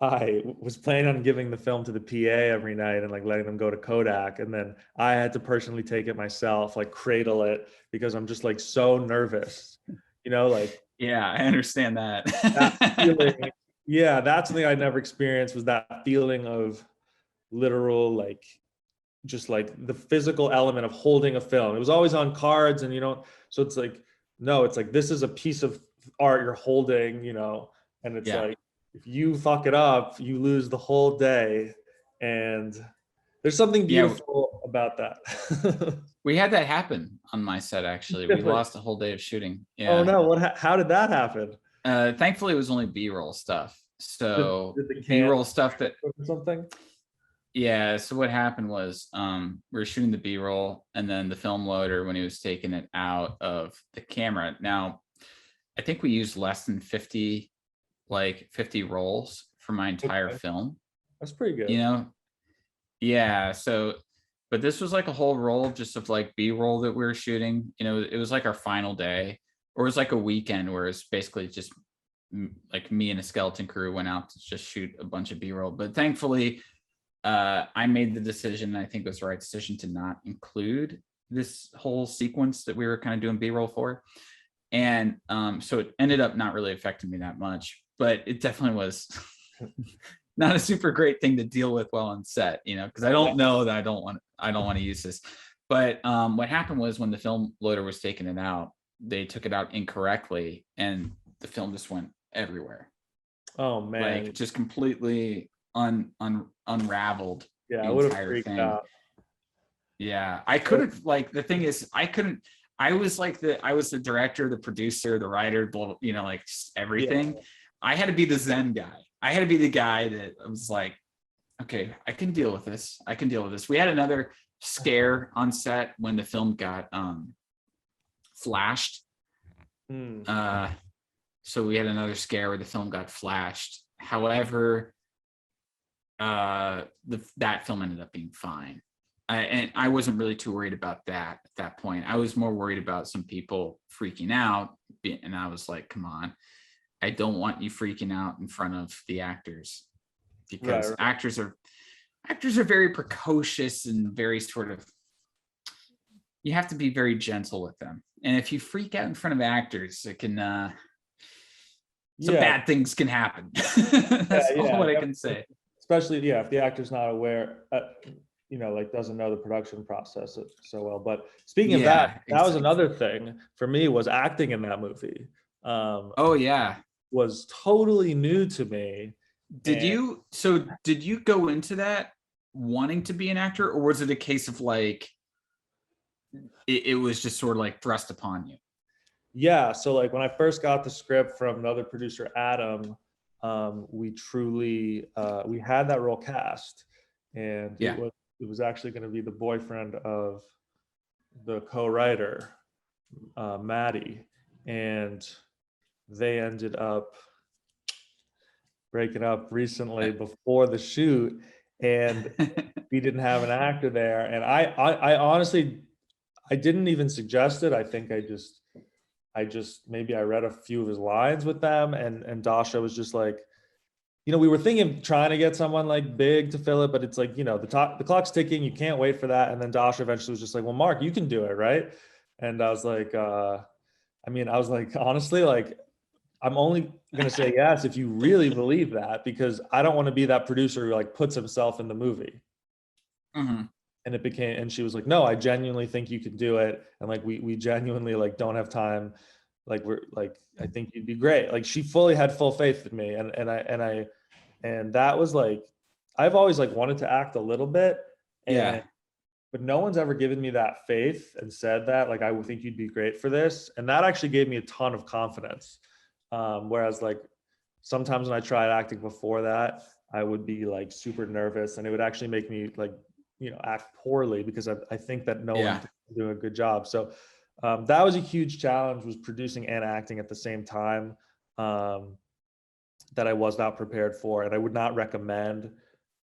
I was planning on giving the film to the PA every night and like letting them go to Kodak, and then I had to personally take it myself, like cradle it, because I'm just like so nervous, you know, like Yeah, I understand that feeling. that. Yeah, that's something I never experienced, was that feeling of literal, like, just like the physical element of holding a film. It was always on cards, and you know, so it's like, no, it's like, this is a piece of art you're holding, you know, and it's Yeah. like, if you fuck it up, you lose the whole day. And there's something Yeah, beautiful about that. we had that happen on my set actually. We Really? lost a whole day of shooting. Oh Yeah. no, how did that happen? Thankfully it was only B-roll stuff. So Did the can B-roll stuff that or something? yeah, so what happened was we were shooting the B-roll, and then the film loader, when he was taking it out of the camera. Now, I think we used less than 50 rolls for my entire Okay, film, that's pretty you good. know? Yeah, so but this was like a whole roll just of like B-roll that we were shooting. You know, it was like our final day, or it was like a weekend where it's basically just like me and a skeleton crew went out to just shoot a bunch of B-roll. But thankfully, I made the decision, I think it was the right decision, to not include this whole sequence that we were kind of doing B-roll for. And so it ended up not really affecting me that much, but it definitely was not a super great thing to deal with while on set, you know, because I don't know that I don't want to use this. But what happened was, when the film loader was taking it out, they took it out incorrectly, and the film just went everywhere. Oh man. Like, just completely unraveled Yeah, the I would have entire freaked thing. out. Yeah, I couldn't, like, the thing is, I couldn't. I was the director, the producer, the writer, you know, like Yeah. everything. I had to be the Zen guy. I had to be the guy that was like, okay, I can deal with this. I can deal with this. We had another scare on set when the film got flashed. Hmm. So we had another scare where the film got flashed. However, that film ended up being fine. And I wasn't really too worried about that at that point. I was more worried about some people freaking out. And I was like, come on, I don't want you freaking out in front of the actors, because Right. actors are very precocious and very sort of, you have to be very gentle with them. And if you freak out in front of actors, it can some Yeah. bad things can happen. That's all what I can say. Especially, yeah, if the actor's not aware, you know, like, doesn't know the production process so well. But speaking of that, Yeah, that was exactly. another thing for me, was acting in that movie. Oh yeah. Was totally new to me. Did you go into that wanting to be an actor, or was it a case of like it was just sort of like thrust upon you? Yeah, so like when I first got the script from another producer, Adam, we truly we had that role cast, and Yeah. it was actually going to be the boyfriend of the co-writer, Maddie, and they ended up breaking up recently before the shoot, and we didn't have an actor there. And I honestly, I didn't even suggest it. I think I just maybe I read a few of his lines with them, and Dasha was just like, you know, we were thinking of trying to get someone like big to fill it, but it's like, you know, the clock's ticking, you can't wait for that. And then Dasha eventually was just like, well, Mark, you can do it, right? And I was like, I was like, honestly, like, I'm only gonna say yes if you really believe that, because I don't want to be that producer who like puts himself in the movie. Mm-hmm. And it became, and she was like, no, I genuinely think you could do it, and like we genuinely like don't have time, like we're like, I think you'd be great. Like, she fully had full faith in me, and that was like, I've always like wanted to act a little bit, and Yeah. but no one's ever given me that faith and said that, like, I would think you'd be great for this. And that actually gave me a ton of confidence. Whereas like sometimes when I tried acting before that, I would be like super nervous, and it would actually make me like, act poorly because I think that no one's doing a good job. So that was a huge challenge, was producing and acting at the same time, that I was not prepared for, and I would not recommend.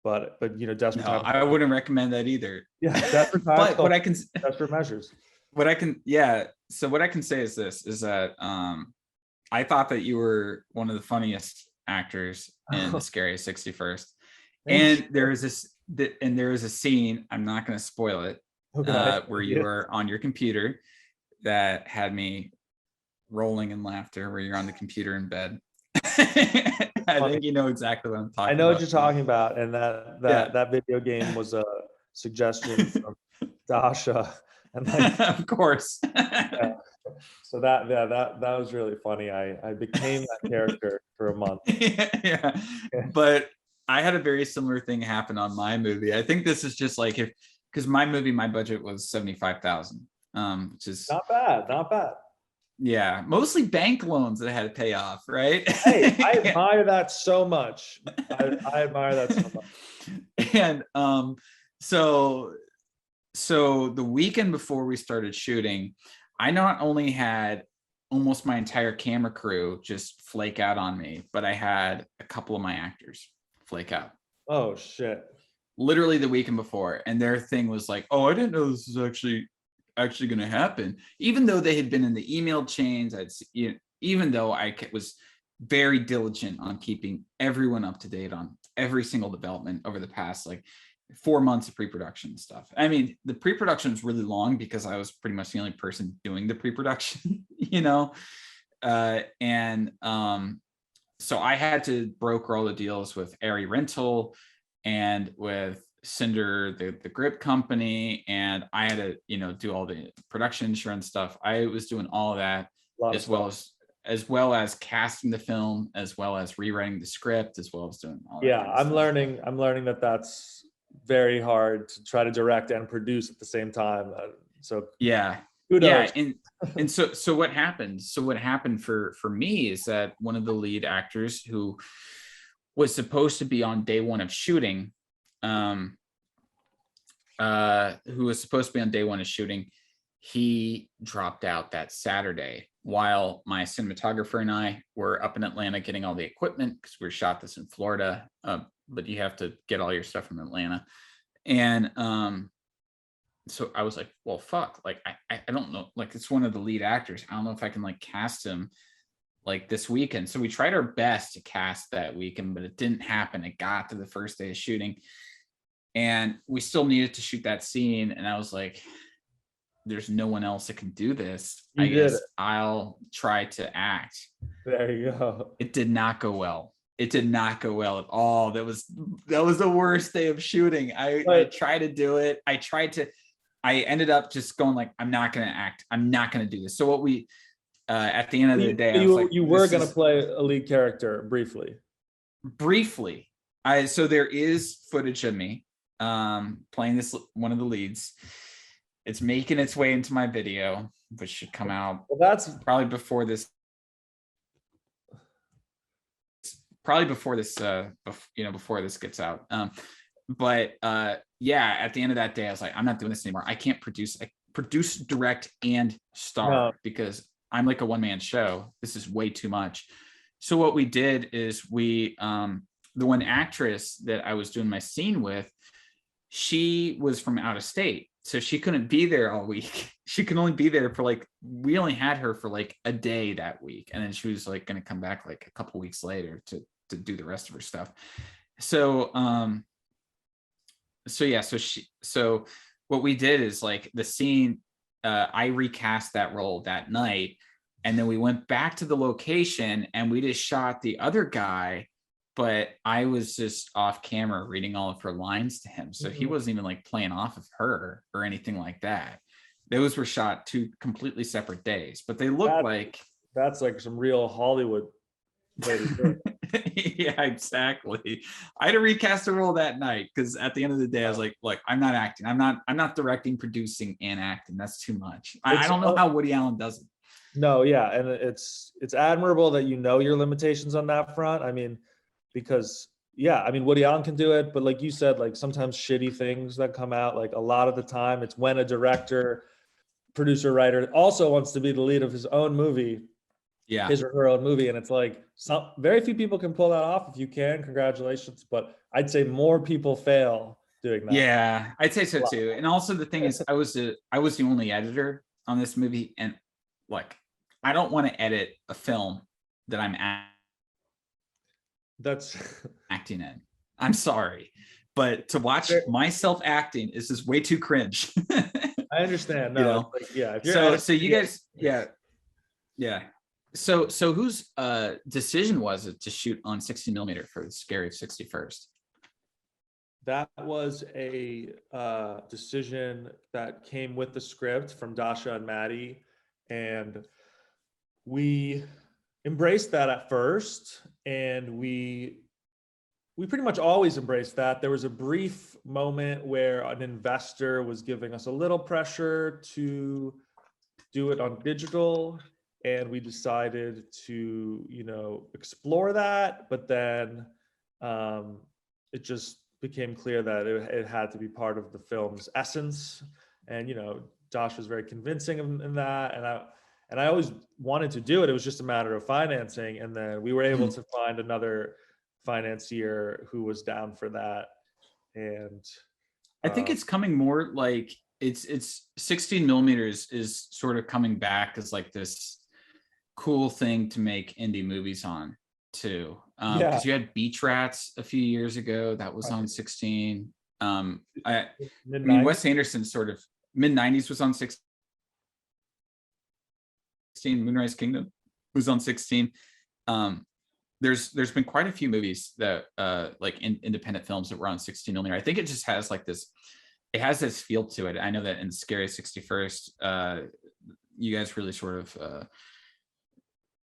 But desperate No, times. I wouldn't recommend that either. Yeah, desperate times. But what I can, desperate measures. What I can, So what I can say is this: is that I thought that you were one of the funniest actors in The Scariest 61st, and there is a scene. I'm not going to spoil it. Where you were on your computer that had me rolling in laughter, where you're on the computer in bed. I think you know exactly what I'm talking about. I know what you're talking about, and that video game was a suggestion from Dasha, and like, of course. So that was really funny. I became that character for a month. Yeah. But I had a very similar thing happen on my movie. I think this is just like because my budget was $75,000, which is not bad. Yeah, mostly bank loans that I had to pay off, right? Hey, I admire that so much. I admire that so much. And so the weekend before we started shooting, I not only had almost my entire camera crew just flake out on me, but I had a couple of my actors flake out. Oh shit. Literally the weekend before, and their thing was like, "Oh, I didn't know this was actually going to happen," even though they had been in the email chains. Even though I was very diligent on keeping everyone up to date on every single development over the past like 4 months of pre-production stuff. I mean, the pre-production was really long because I was pretty much the only person doing the pre-production, so I had to broker all the deals with Airy Rental and with Cinder, the grip company, and I had to do all the production insurance stuff. I was doing all of that, as well as casting the film, as well as rewriting the script, as well as doing all that. I'm learning that that's very hard to try to direct and produce at the same time. Kudos. And so what happened? So what happened for me is that one of the lead actors who was supposed to be on day one of shooting, he dropped out that Saturday while my cinematographer and I were up in Atlanta getting all the equipment, because we shot this in Florida, but you have to get all your stuff from Atlanta. And so I was like, well, fuck, like I don't know, like it's one of the lead actors. I don't know if I can like cast him like this weekend. So we tried our best to cast that weekend, but it didn't happen. It got to the first day of shooting, and we still needed to shoot that scene. And I was like, there's no one else that can do this. I guess I'll try to act. There you go. It did not go well. It did not go well at all. That was the worst day of shooting. I tried to do it. I ended up just going like, I'm not going to act. I'm not going to do this. So what we, at the end of the day, you were going to play a lead character briefly. So there is footage of me playing one of the leads. It's making its way into my video, which should come out. Well, that's probably before this. Before this gets out. But at the end of that day, I was like, I'm not doing this anymore. I can't produce, direct, and star because I'm like a one-man show. This is way too much. So what we did is the one actress that I was doing my scene with, she was from out of state. So she couldn't be there all week. She could only be there for we only had her for like a day that week. And then she was like going to come back like a couple weeks later to do the rest of her stuff. So what we did is like the scene, I recast that role that night. And then we went back to the location and we just shot the other guy, but I was just off camera reading all of her lines to him. So he wasn't even like playing off of her or anything like that. Those were shot 2 completely separate days, but they look like. That's like some real Hollywood Yeah, exactly. I had to recast the role that night because at the end of the day, I was like, look, I'm not acting. I'm not directing, producing, and acting. That's too much. I don't know how Woody Allen does it. No, yeah, and it's admirable that you know your limitations on that front. I mean, because yeah, I mean Woody Allen can do it, but like you said, like sometimes shitty things that come out, like a lot of the time, it's when a director, producer, writer also wants to be the lead of his own movie, his or her own movie, and it's like very few people can pull that off. If you can, congratulations, but I'd say more people fail doing that. Yeah, I'd say so too. And also the thing is, I was the only editor on this movie, and like I don't want to edit a film that I'm acting in. I'm sorry, but to watch myself acting is just way too cringe. I understand. No, you know? like, yeah. If you're so you guys, yeah. So whose decision was it to shoot on 16 millimeter for the Scary 61st? That was a decision that came with the script from Dasha and Maddie, and we embraced that at first, and we pretty much always embraced that. There was a brief moment where an investor was giving us a little pressure to do it on digital, and we decided to, you know, explore that, but then it just became clear that it had to be part of the film's essence. And, you know, Josh was very convincing in that, and I always wanted to do it. It was just a matter of financing, and then we were able to find another financier who was down for that. And I think it's coming more like it's 16 millimeters is sort of coming back as like this cool thing to make indie movies on too. Because you had Beach Rats a few years ago that was on 16. I mean, Wes Anderson sort of mid-90s was on 16. Moonrise Kingdom was on 16. There's been quite a few movies that like independent films that were on 16 millimeter. I think it just has like this, it has this feel to it. I know that in Scary 61st, you guys really sort of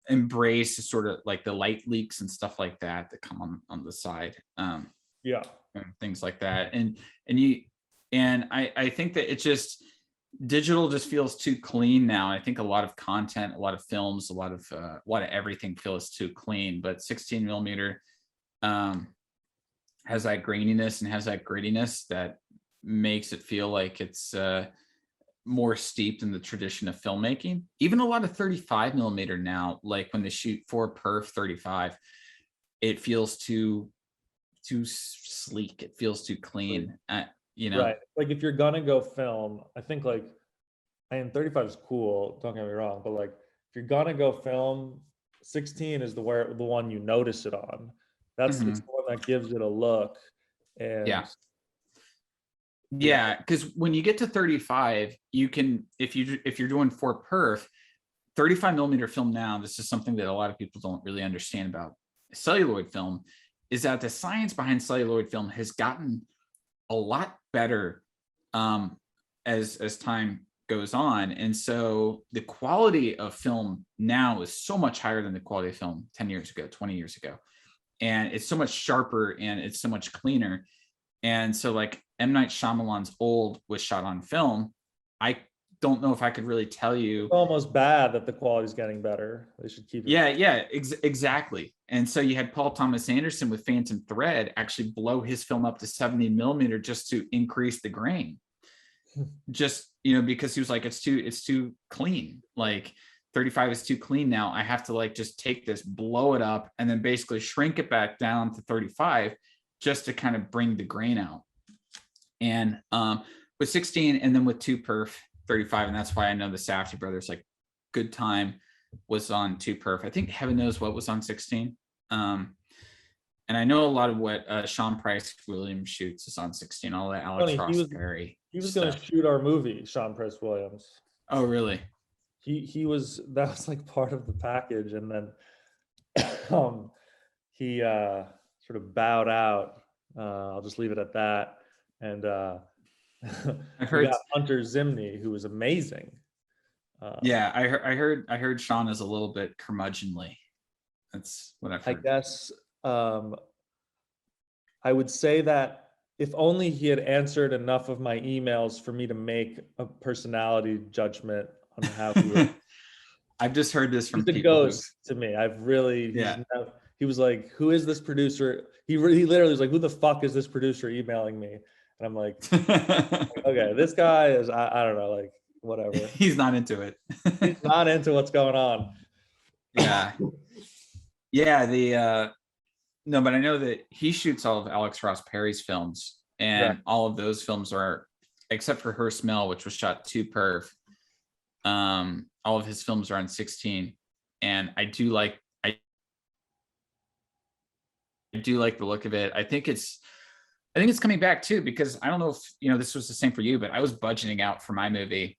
embrace sort of like the light leaks and stuff like that come on the side. And things like that. And I think that it just, digital just feels too clean now. I think a lot of content, a lot of films, a lot of everything feels too clean, but 16 millimeter has that graininess and has that grittiness that makes it feel like it's more steeped in the tradition of filmmaking. Even a lot of 35 millimeter now, like when they shoot for perf 35, it feels too sleek. It feels too clean. You know, right? Like if you're gonna go film, I think like, I mean, 35 is cool. Don't get me wrong, but like if you're gonna go film, 16 is the one you notice it on. That's it's the one that gives it a look. And yeah, because when you get to 35, you can, if you're doing for perf, 35 millimeter film now, this is something that a lot of people don't really understand about celluloid film, is that the science behind celluloid film has gotten a lot better as time goes on. And so the quality of film now is so much higher than the quality of film 10 years ago, 20 years ago. And it's so much sharper and it's so much cleaner. And so like M. Night Shyamalan's Old was shot on film. I don't know if I could really tell you. It's almost bad that the quality's getting better. They should keep it. Exactly. And so you had Paul Thomas Anderson with Phantom Thread actually blow his film up to 70 millimeter just to increase the grain. Just, you know, because he was like, it's too clean. Like 35 is too clean now. I have to like just take this, blow it up, and then basically shrink it back down to 35 just to kind of bring the grain out. And with 16 and then with 2 perf 35, and that's why I know the Safdie brothers, like Good Time was on 2 perf. I think Heaven Knows What was on 16. And I know a lot of what Sean Price Williams shoots is on 16. All that Alex Ross Perry. He was going to shoot our movie, Sean Price Williams. Oh, really? That was like part of the package, and then he sort of bowed out. I'll just leave it at that. And I heard Hunter Zimney, who was amazing. Yeah, I heard Sean is a little bit curmudgeonly. That's what I've I heard. guess I would say that if only he had answered enough of my emails for me to make a personality judgment on how he was. I've just heard this from He's a people who, ghost to me. I've really, yeah. he was like, who is this producer? He literally was like, who the fuck is this producer emailing me? And I'm like, okay, this guy is, I don't know, like, whatever. He's not into it. He's not into what's going on. Yeah. Yeah, no, but I know that he shoots all of Alex Ross Perry's films, and all of those films are, except for Her Smell, which was shot 2 perf. All of his films are on 16, and I do like the look of it. I think it's coming back too, because I don't know if this was the same for you, but I was budgeting out for my movie,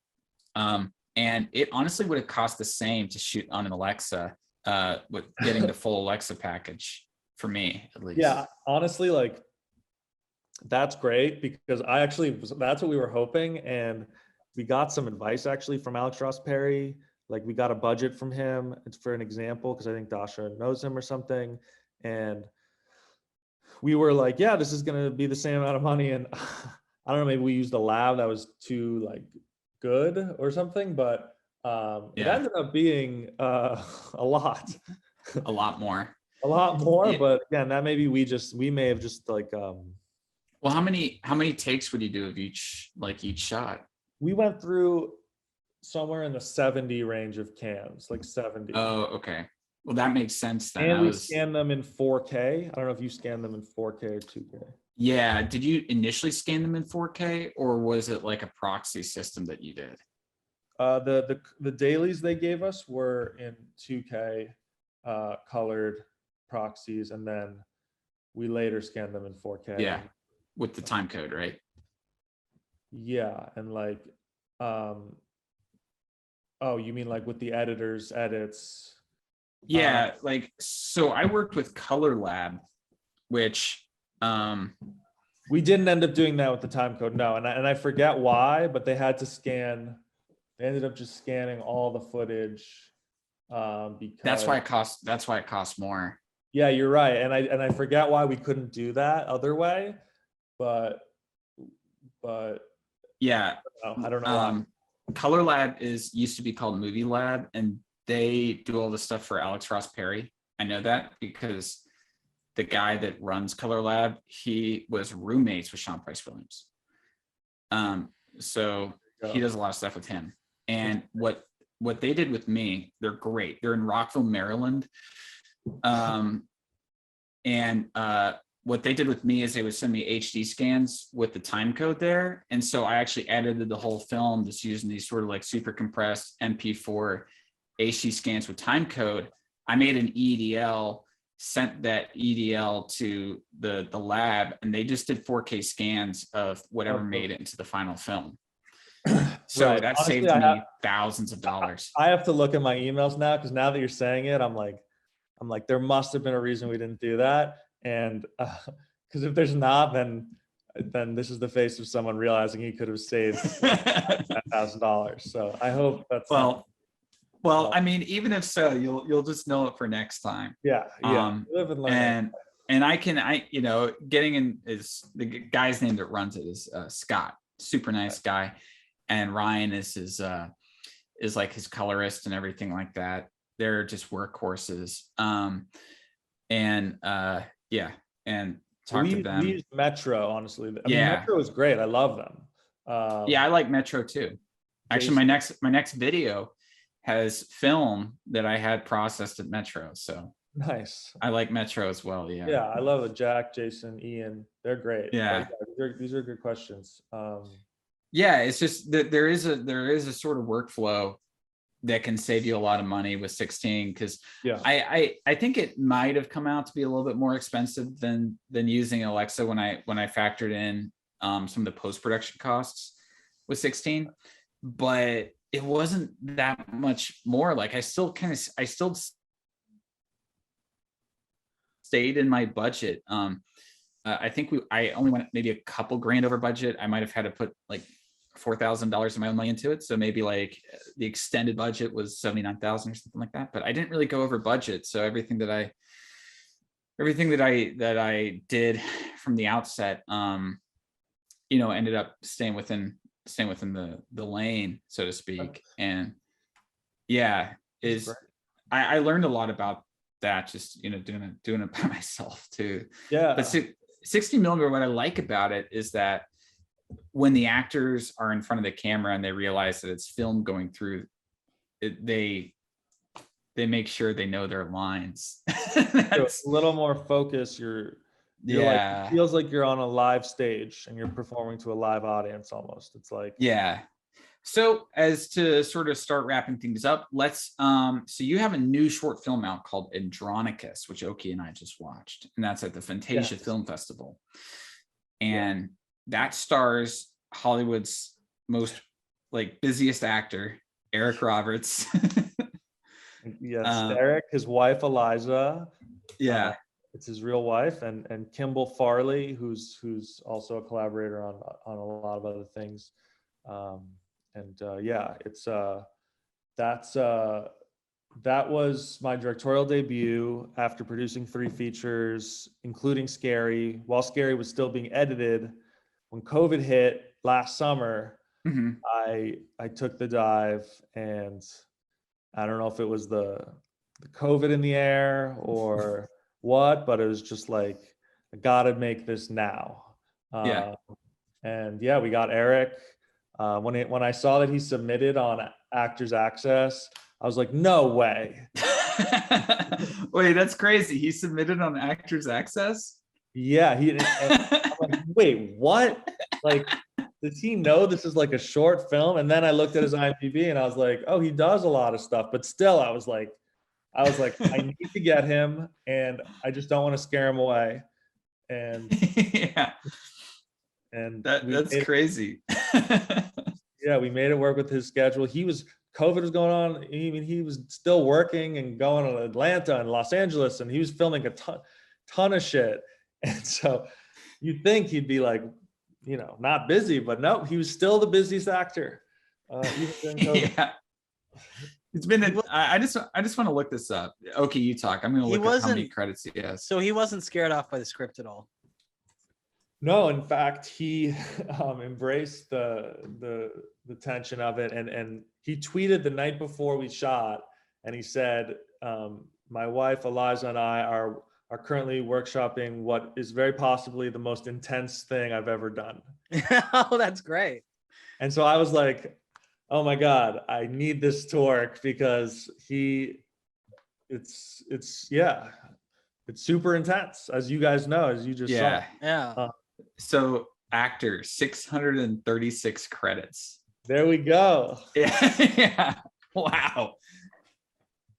and it honestly would have cost the same to shoot on an Alexa, with getting the full Alexa package for me, at least. Yeah, honestly, like, that's great, because that's what we were hoping, and we got some advice actually from Alex Ross Perry. Like, we got a budget from him. It's for an example, because I think Dasha knows him or something, and we were like, yeah, this is going to be the same amount of money. And I don't know, maybe we used a lab that was too like good or something, but it ended up being a lot. A lot more. A lot more, but again, that maybe we may have just like well, how many takes would you do of each shot? We went through somewhere in the 70 range of cans, like 70. Oh, okay. Well, that makes sense then. And we scanned them in 4K. I don't know if you scanned them in 4K or 2K. Yeah. Did you initially scan them in 4K, or was it like a proxy system that you did? The dailies they gave us were in 2K colored proxies, and then we later scanned them in 4K. Yeah, with the time code, right? Yeah, and like, oh, you mean like with the editor's edits? Yeah, like, so I worked with Color Lab, which we didn't end up doing that with the time code, no, and I forget why, but they had to scan. They ended up just scanning all the footage, because that's why it costs more. Yeah, you're right, and I forget why we couldn't do that other way, but yeah, I don't know why. Color Lab used to be called Movie Lab, and they do all the stuff for Alex Ross Perry. I know that because the guy that runs Color Lab, he was roommates with Sean Price Williams. So he does a lot of stuff with him. And what they did with me, they're great. They're in Rockville, Maryland. What they did with me is they would send me HD scans with the time code there. And so I actually edited the whole film just using these sort of like super compressed MP4 HD scans with time code. I made an EDL, sent that EDL to the lab, and they just did 4K scans of whatever made it into the final film. So right. that Honestly, saved me thousands of dollars. I have to look at my emails now, because now that you're saying it, I'm like, there must have been a reason we didn't do that. And because if there's not, then this is the face of someone realizing he could have saved $10,000. So I hope that's well, I mean, even if so, you'll just know it for next time. Yeah. Live and learn. And getting in is the guy's name that runs it is Scott, super nice guy, and Ryan is like his colorist and everything like that. They're just workhorses. And talk to them. We use Metro, honestly. I mean, Metro is great. I love them. Yeah, I like Metro too. Actually, my next video has film that I had processed at Metro. So nice. I like Metro as well. Yeah. Yeah, I love it. Jack, Jason, Ian, they're great. Yeah. These are good questions. Yeah, it's just that there is a sort of workflow that can save you a lot of money with 16, because I think it might have come out to be a little bit more expensive than using Alexa when I factored in some of the post-production costs with 16, but it wasn't that much more. Like I still stayed in my budget. I think I only went maybe a couple grand over budget. I might have had to put like $4,000 of my own money into it. So maybe like the extended budget was 79,000 or something like that. But I didn't really go over budget. So everything that I did from the outset, ended up staying within the lane, so to speak. And yeah, I learned a lot about that, just doing it by myself too. Yeah. But 60 millimeter, what I like about it is that when the actors are in front of the camera and they realize that it's film going through it, they make sure they know their lines. So a little more focus. You're like, it feels like you're on a live stage and you're performing to a live audience almost. It's like, yeah. So as to sort of start wrapping things up, let's so you have a new short film out called Andronicus, which Oki and I just watched, and that's at the Fantasia Film Festival. And that stars Hollywood's most busiest actor, Eric Roberts. Yes, Eric, his wife Eliza. Yeah. It's his real wife, and Kimball Farley, who's also a collaborator on a lot of other things. That was my directorial debut after producing 3 features, including Scary, while Scary was still being edited. When COVID hit last summer, I took the dive, and I don't know if it was the COVID in the air or what, but it was just like, I gotta make this now. And yeah, we got Eric. When I saw that he submitted on Actors Access, I was like, no way. Wait, that's crazy. He submitted on Actors Access? Yeah, I'm like, wait, what? Like, does he know this is like a short film? And then I looked at his IMDb and I was like, oh, he does a lot of stuff. But still, I was like, I need to get him, and I just don't want to scare him away. And yeah, and that's crazy. Yeah, we made it work with his schedule. COVID was going on. He was still working and going to Atlanta and Los Angeles, and he was filming a ton of shit. And so you'd think he'd be like, not busy, but no, he was still the busiest actor. Even during COVID. Yeah. It's been. I just want to look this up. Okay, you talk. I'm going to look at how many credits he has. So he wasn't scared off by the script at all. No, in fact, he embraced the tension of it, and he tweeted the night before we shot, and he said, "My wife Eliza and I are currently workshopping what is very possibly the most intense thing I've ever done." Oh, that's great. And so I was like, oh my God, I need this to work, because it's super intense, as you guys know, as you just saw. Yeah. So actor, 636 credits. There we go. Yeah. Wow.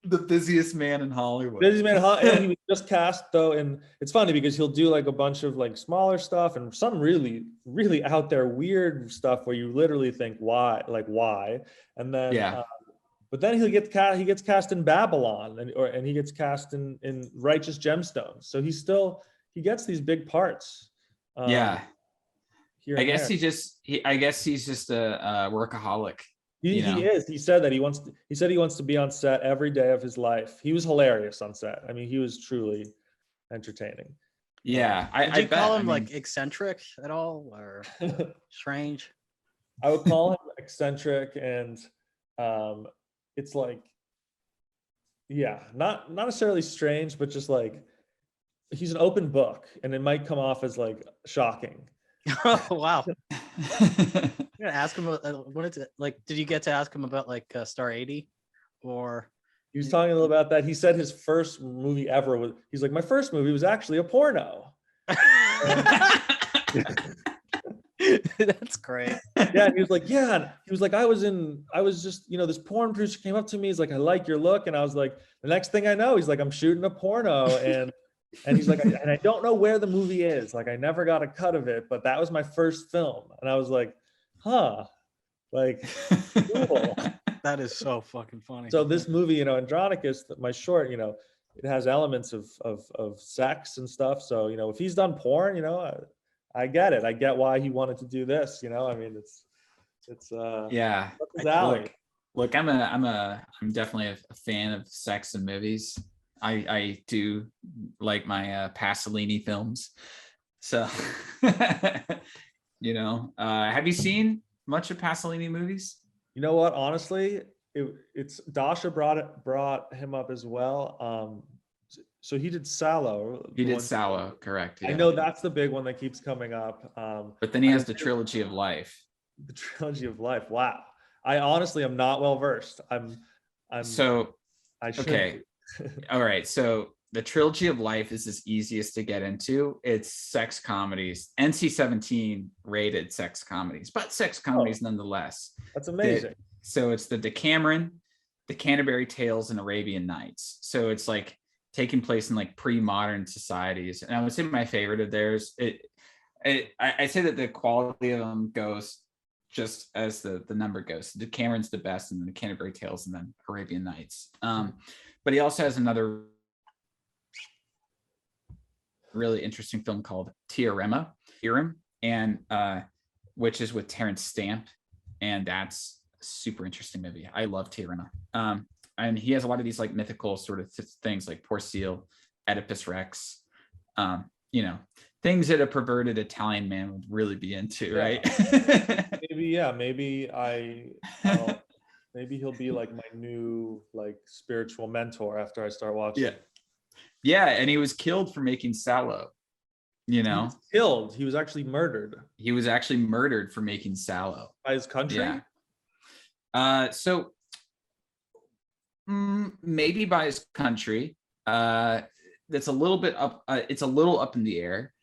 The busiest man in Hollywood. Busiest man in Hollywood. And he was just cast though, and it's funny because he'll do like a bunch of like smaller stuff and some really, really out there weird stuff where you literally think, why? And then but then he gets cast in Babylon, and he gets cast in Righteous Gemstones. So he gets these big parts. I guess he's just a workaholic. He is. He said that he wants to be on set every day of his life. He was hilarious on set. I mean, he was truly entertaining. Yeah. Did you call him like eccentric at all, or strange? I would call him eccentric, and it's like, not necessarily strange, but just like, he's an open book, and it might come off as like shocking. Oh wow. I'm gonna ask him did you get to ask him about like Star 80, or he was talking a little about that. He said his first movie ever he's like, my first movie was actually a porno. That's great. Yeah, he was like, I was just, this porn producer came up to me, he's like, I like your look, and I was like, the next thing I know, he's like, I'm shooting a porno, and he's like, and I don't know where the movie is. Like, I never got a cut of it, but that was my first film. And I was like, huh, like, cool. That is so fucking funny. So this movie, Andronicus, my short, it has elements of sex and stuff. So, if he's done porn, I get it. I get why he wanted to do this. I mean, It's Yeah. his alley. Look, I'm definitely a fan of sex and movies. I do like my Pasolini films. So, have you seen much of Pasolini movies? You know what? Honestly, it's Dasha brought him up as well. So he did Sallow. He did Sallow, correct? I Yeah. know that's the big one that keeps coming up. But then he has the Trilogy of Life. The Trilogy of Life. Wow. I honestly am not well versed. So I should okay. All right. So the Trilogy of Life is as easiest to get into. It's sex comedies, NC-17 rated sex comedies, but sex comedies nonetheless. That's amazing. So it's the Decameron, the Canterbury Tales, and Arabian Nights. So it's like taking place in like pre-modern societies. And I would say my favorite of theirs, I say that the quality of them goes just as the number goes. The Decameron's the best, and then the Canterbury Tales, and then Arabian Nights. But he also has another really interesting film called Teorema, and which is with Terrence Stamp, and that's a super interesting movie. I love Teorema. And he has a lot of these like mythical sort of things like Porcile, Oedipus Rex, things that a perverted Italian man would really be into, right? Maybe maybe he'll be like my new like spiritual mentor after I start watching. Yeah, and he was killed for making Sallow. He was killed. He was actually murdered. He was actually murdered for making Sallow by his country. Yeah. So maybe by his country. That's a little bit up. It's a little up in the air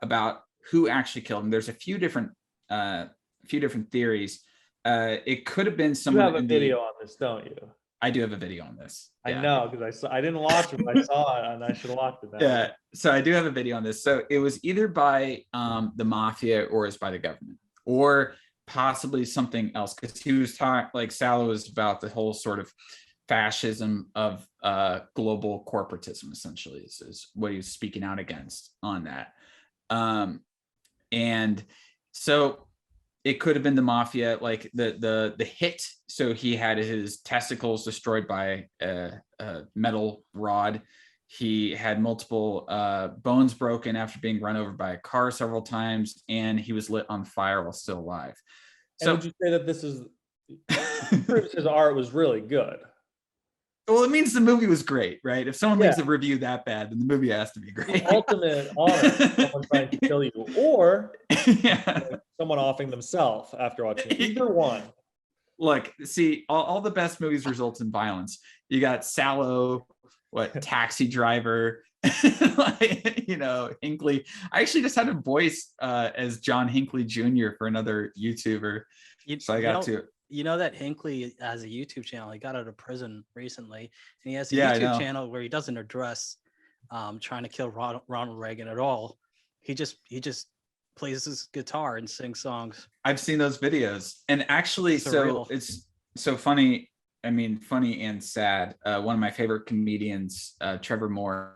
about who actually killed him. There's a few different theories. It could have been someone. You have a video on this, don't you? I do have a video on this. I know, because I didn't watch it, but I saw it, and I should have watched it now. Yeah, so I do have a video on this. So it was either by the mafia or it's by the government, or possibly something else, because he was talking like Sallow was about the whole sort of fascism of global corporatism, essentially, is what he was speaking out against on that. And so it could have been the mafia, like the hit. So he had his testicles destroyed by a metal rod. He had multiple bones broken after being run over by a car several times, and he was lit on fire while still alive. So would you say that this is his art was really good? Well, it means the movie was great, right? If someone makes a review that bad, then the movie has to be great. The ultimate honor, someone trying to kill you, or someone offing themselves after watching it. Either one. Look, see, all the best movies result in violence. You got Sallow, Taxi Driver, Hinckley. I actually just had a voice as John Hinckley Jr. for another YouTuber. So I got to. You know that Hinckley has a YouTube channel. He got out of prison recently, and he has a YouTube channel where he doesn't address trying to kill Ronald Reagan at all. He just plays his guitar and sings songs. I've seen those videos, and actually, so it's so funny. I mean, funny and sad. One of my favorite comedians, Trevor Moore,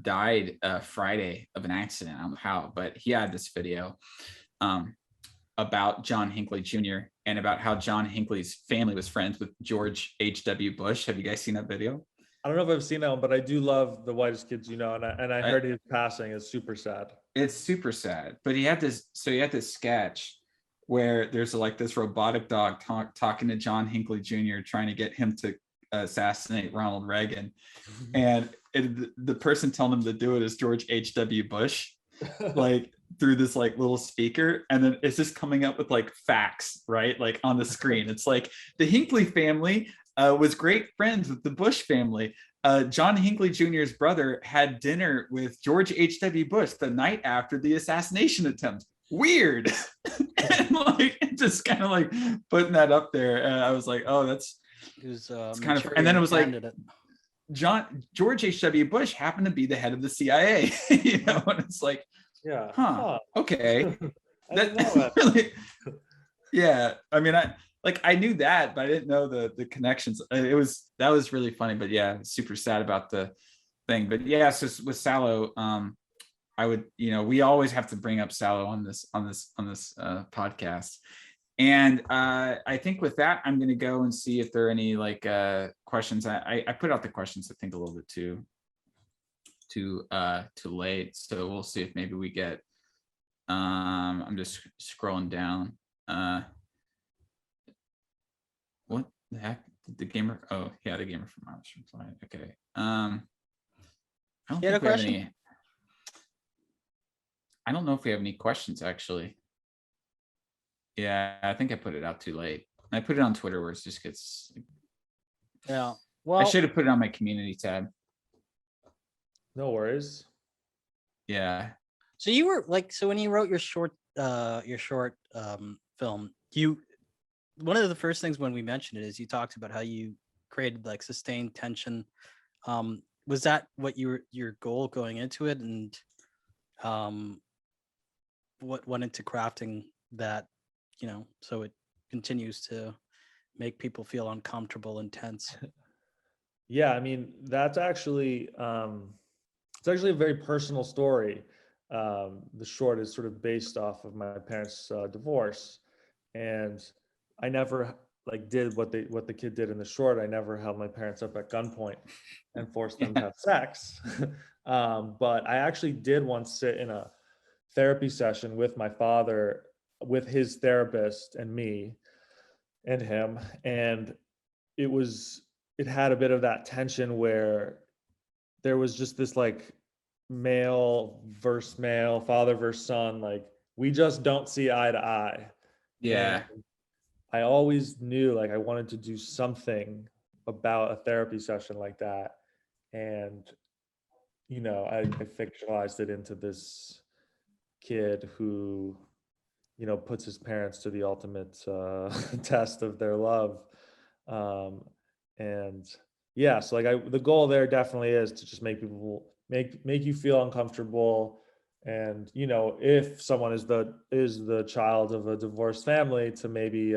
died Friday of an accident. I don't know how, but he had this video about John Hinckley Jr. and about how John Hinckley's family was friends with George H.W. Bush. Have you guys seen that video? I don't know if I've seen that one, but I do love The Whitest Kids You Know, and I heard his passing is super sad. It's super sad, but he had this sketch where there's like this robotic dog talking to John Hinckley Jr. trying to get him to assassinate Ronald Reagan, and the person telling him to do it is George H.W. Bush, like through this like little speaker, and then it's just coming up with like facts, right? Like on the screen, it's like the Hinckley family was great friends with the Bush family. John Hinckley Jr.'s brother had dinner with George H.W. Bush the night after the assassination attempt. Weird. And like just kind of like putting that up there. And I was like, oh, it's kind of, and then it was like George H.W. Bush happened to be the head of the CIA, and it's like, okay. That really, yeah. I mean, I knew that, but I didn't know the connections. That was really funny, but yeah, super sad about the thing. But yeah, so with Sallow, would, we always have to bring up Sallow on this podcast. And I think with that, I'm going to go and see if there are any like questions. I put out the questions, I think, a little bit too late. So we'll see if maybe we get, I'm just scrolling down. What the heck? The gamer? Oh yeah, the gamer from Mars replied. Okay. I don't think we have any. I don't know if we have any questions actually. Yeah, I think I put it out too late. I put it on Twitter where it just gets. Yeah. Well, I should have put it on my community tab. No worries. Yeah. So you were like, so when you wrote your short film, one of the first things when we mentioned it is you talked about how you created like sustained tension. Was that what your goal going into it, and what went into crafting that, so it continues to make people feel uncomfortable and tense? Yeah, I mean, that's actually it's actually a very personal story. The short is sort of based off of my parents' divorce, and I never like did what the kid did in the short. I never held my parents up at gunpoint and forced them to have sex. But I actually did once sit in a therapy session with my father, with his therapist and me and him, and it had a bit of that tension where there was just this like male versus male, father versus son, like we just don't see eye to eye. Yeah. And I always knew like I wanted to do something about a therapy session like that. And, I fictionalized it into this kid who, puts his parents to the ultimate test of their love. And yeah, so like the goal there definitely is to just make people make you feel uncomfortable. And, if someone is the child of a divorced family, to maybe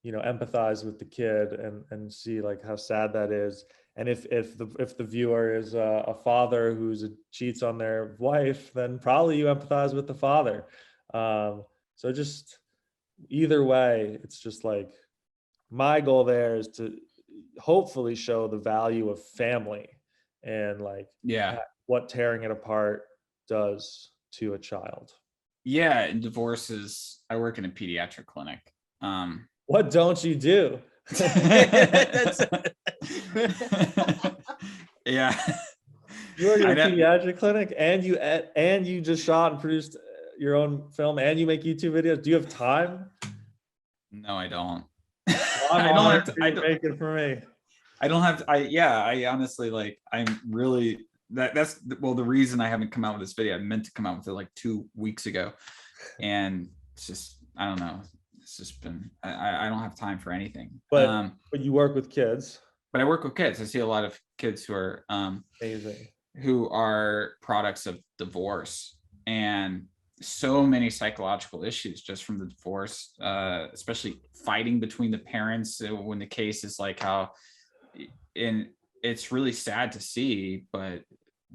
empathize with the kid and see like how sad that is. And if the viewer is a father who's cheats on their wife, then probably you empathize with the father. So just either way, it's just like my goal there is to hopefully show the value of family and like what tearing it apart does to a child. Yeah, and divorces. I work in a pediatric clinic. What don't you do? Yeah. You work in a pediatric clinic, and you just shot and produced your own film, and you make YouTube videos. Do you have time? No, I don't. Well, I don't have to make it for me. I don't have to. I honestly like. I'm really that's the reason I haven't come out with this video. I meant to come out with it like 2 weeks ago, and it's just I don't know. It's just been I don't have time for anything. But you work with kids. But I work with kids. I see a lot of kids who are amazing, who are products of divorce, and so many psychological issues just from the divorce, especially fighting between the parents when the case is like how, and it's really sad to see, but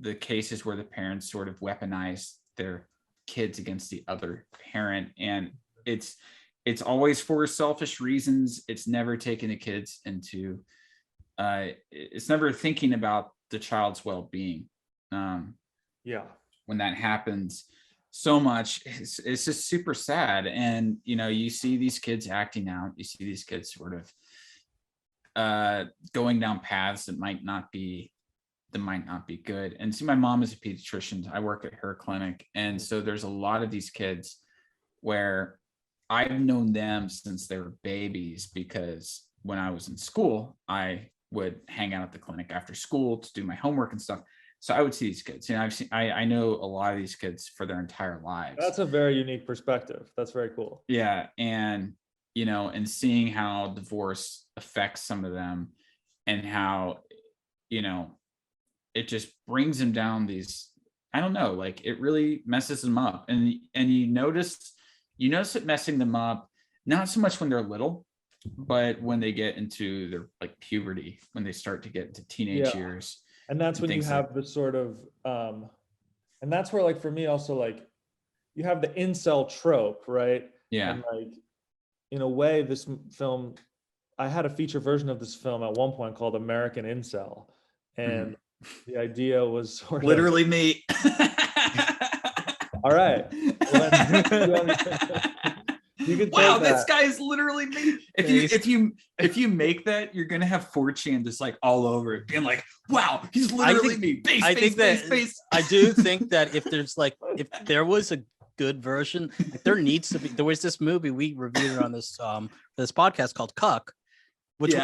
the cases where the parents sort of weaponize their kids against the other parent, and it's always for selfish reasons. It's never taking the kids into it's never thinking about the child's well-being. When that happens so much, it's just super sad. And you see these kids acting out, you see these kids sort of going down paths that might not be good. And see, my mom is a pediatrician. I work at her clinic, and so there's a lot of these kids where I've known them since they were babies, because when I was in school, I would hang out at the clinic after school to do my homework and stuff. So I would see these kids. I know a lot of these kids for their entire lives. That's a very unique perspective. That's very cool. Yeah. And, and seeing how divorce affects some of them, and how, it just brings them down these, I don't know, like it really messes them up. And you notice it messing them up, not so much when they're little, but when they get into their like puberty, when they start to get into teenage years. And that's when you have the sort of, And that's where, like, for me also, like, you have the incel trope, right? Yeah. And like, in a way, this film, I had a feature version of this film at one point called American Incel. And the idea was sort of literally me. All right. Well, then, you could wow, take this that. guy is literally me. If you make that, you're gonna have 4chan just like all over it, being like, wow, he's literally me. Base. I do think that if there was a good version, like there needs to be. There was this movie we reviewed on this podcast called Cuck, which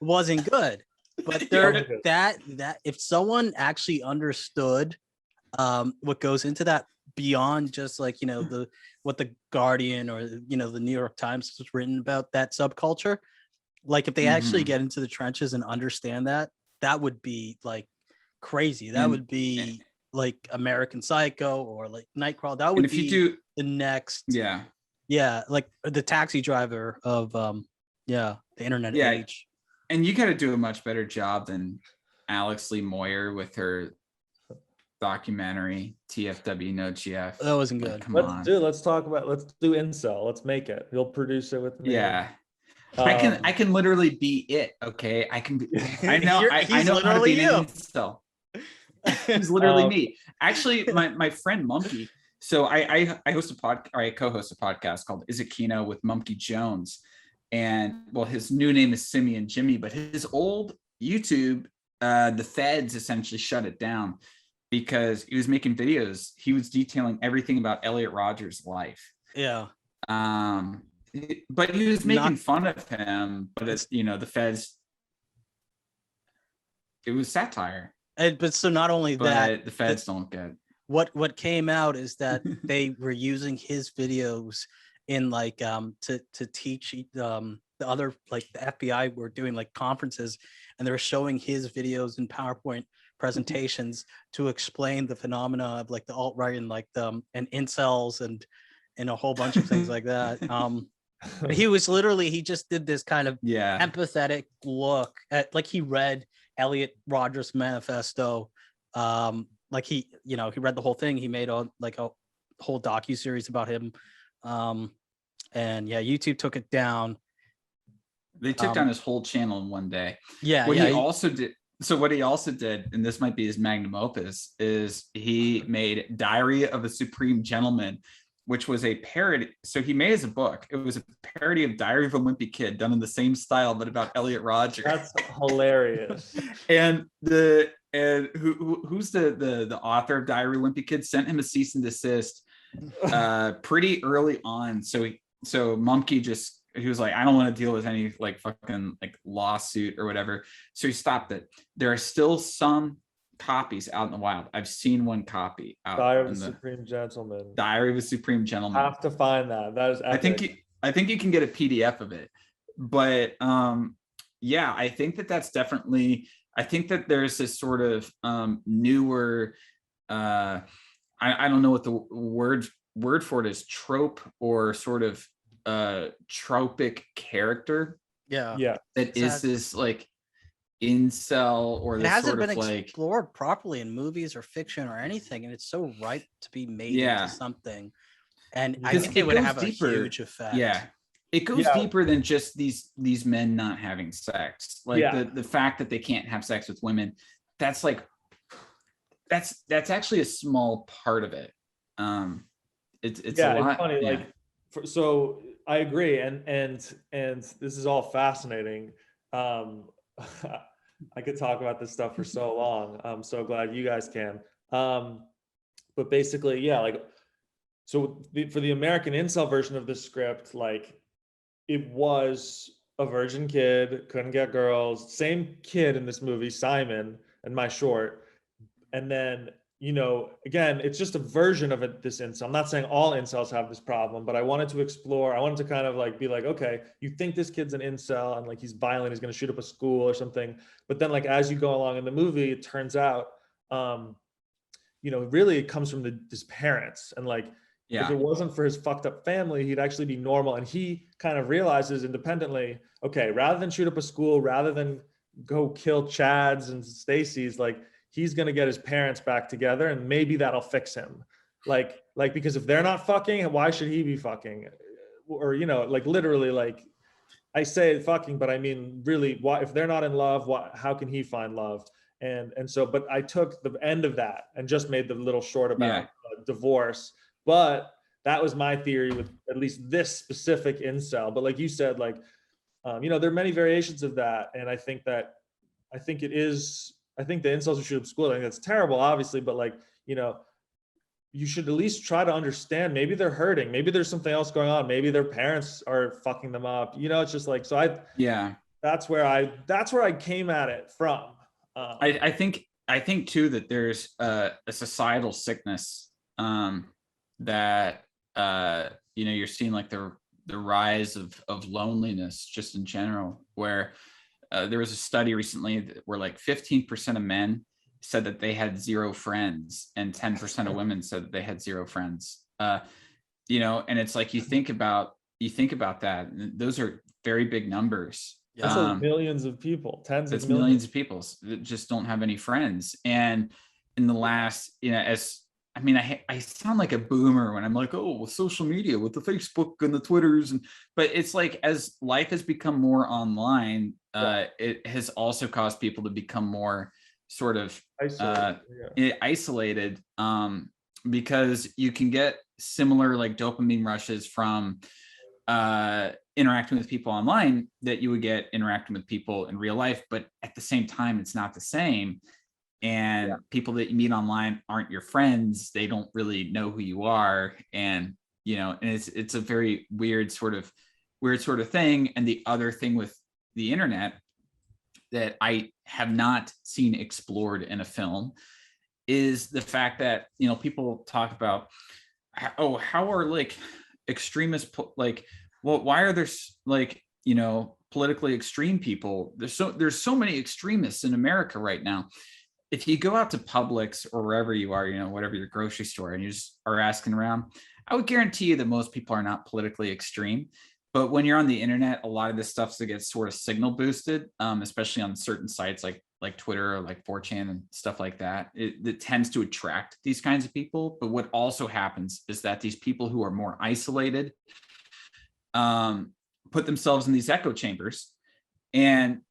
wasn't good. But that if someone actually understood what goes into that beyond just like, you know, what the Guardian or, you know, the New York Times was written about that subculture, like if they actually get into the trenches and understand that would be like crazy. That would be like American Psycho or like Nightcrawler. That would be the next like the Taxi Driver of the internet age. And you got to do a much better job than Alex Lee Moyer with her documentary TFW No GF. That wasn't good. Like, let's do Incel. Let's make it. He'll produce it with me. Yeah. I can literally be it. Okay. I can be, I know how to be an incel. He's literally me. Actually, my friend Monkey. So I host I co-host a podcast called Is It Kino with Monkey Jones. And well, his new name is Simeon Jimmy, but his old YouTube, the feds essentially shut it down because he was making videos. He was detailing everything about Elliot Rodgers' life. Yeah. But he was making fun of him. But it's, you know, the feds. It was satire. But so not only that, the feds don't get. What came out is that they were using his videos in like to teach the other, like the FBI were doing like conferences, and they were showing his videos in PowerPoint presentations to explain the phenomena of like the alt-right and like and incels and a whole bunch of things like that. He was literally, he just did this kind of empathetic look at, like, he read Elliot Rodgers' manifesto. Like he read the whole thing. He made a whole docuseries about him. And YouTube took it down. They took down his whole channel in one day. He also did. So what he also did, and this might be his magnum opus, is he made Diary of a Supreme Gentleman, which was a parody. So he made it as a book. It was a parody of Diary of a Wimpy Kid, done in the same style, but about Elliot Rodgers. That's hilarious. And who's the author of Diary of a Wimpy Kid sent him a cease and desist pretty early on. So Monkey he was like, I don't want to deal with any like fucking like lawsuit or whatever. So he stopped it. There are still some copies out in the wild. I've seen one copy out. Diary of a Supreme Gentleman. Diary of a Supreme Gentleman. Have to find that. That is epic. I think you can get a PDF of it. But I think that's definitely, I think that there's this sort of newer I don't know what the word for it is, trope or sort of tropic character. That is this like incel, or it hasn't been like explored properly in movies or fiction or anything, and it's so ripe to be made into something. And I think it would have a huge effect. It goes deeper than just these men not having sex. Like the fact that they can't have sex with women, that's actually a small part of it. It's a lot. It's funny. So I agree, and this is all fascinating. I could talk about this stuff for so long. I'm so glad you guys can. But basically, so for the American Incel version of this script, like, it was a virgin kid, couldn't get girls, same kid in this movie, Simon, and my short. And then, again, it's just a version of this incel. I'm not saying all incels have this problem, but I wanted to kind of like be like, okay, you think this kid's an incel and like he's violent, he's going to shoot up a school or something. But then like, as you go along in the movie, it turns out, really it comes from his parents. And like, if it wasn't for his fucked up family, he'd actually be normal. And he kind of realizes independently, okay, rather than shoot up a school, rather than go kill Chads and Stacy's, like, he's going to get his parents back together and maybe that'll fix him. Like, because if they're not fucking, why should he be fucking? Or, you know, like literally, like I say fucking, but I mean, really, why, if they're not in love, how can he find love? And so, but I took the end of that and just made the little short about divorce. But that was my theory with at least this specific incel. But like you said, like, you know, there are many variations of that. And I think the incels should have schooled. I think that's terrible, obviously, but like, you know, you should at least try to understand, maybe they're hurting, maybe there's something else going on, maybe their parents are fucking them up, you know. It's just like, so that's where I came at it from. I think too that there's a societal sickness that you know, you're seeing like the rise of loneliness just in general, where there was a study recently where like 15% of men said that they had zero friends and 10% of women said that they had zero friends. You know, and it's like you think about that, those are very big numbers. That's like millions of people, tens of millions of people that just don't have any friends. And in the last, you know, I sound like a boomer when I'm like, oh, with social media, with the Facebook and the Twitters, but it's like, as life has become more online, it has also caused people to become more sort of isolated, because you can get similar like dopamine rushes from interacting with people online that you would get interacting with people in real life, but at the same time, it's not the same. And people that you meet online aren't your friends. They don't really know who you are. And, you know, and it's a very weird sort of thing. And the other thing with the internet that I have not seen explored in a film is the fact that, you know, people talk about, oh, how are like extremists, like, well, why are there like, you know, politically extreme people? There's so many extremists in America right now. If you go out to Publix or wherever you are, you know, whatever your grocery store, and you just are asking around, I would guarantee you that most people are not politically extreme. But when you're on the internet, a lot of this stuff gets sort of signal boosted, especially on certain sites like Twitter or like 4chan and stuff like that. It tends to attract these kinds of people. But what also happens is that these people who are more isolated put themselves in these echo chambers, and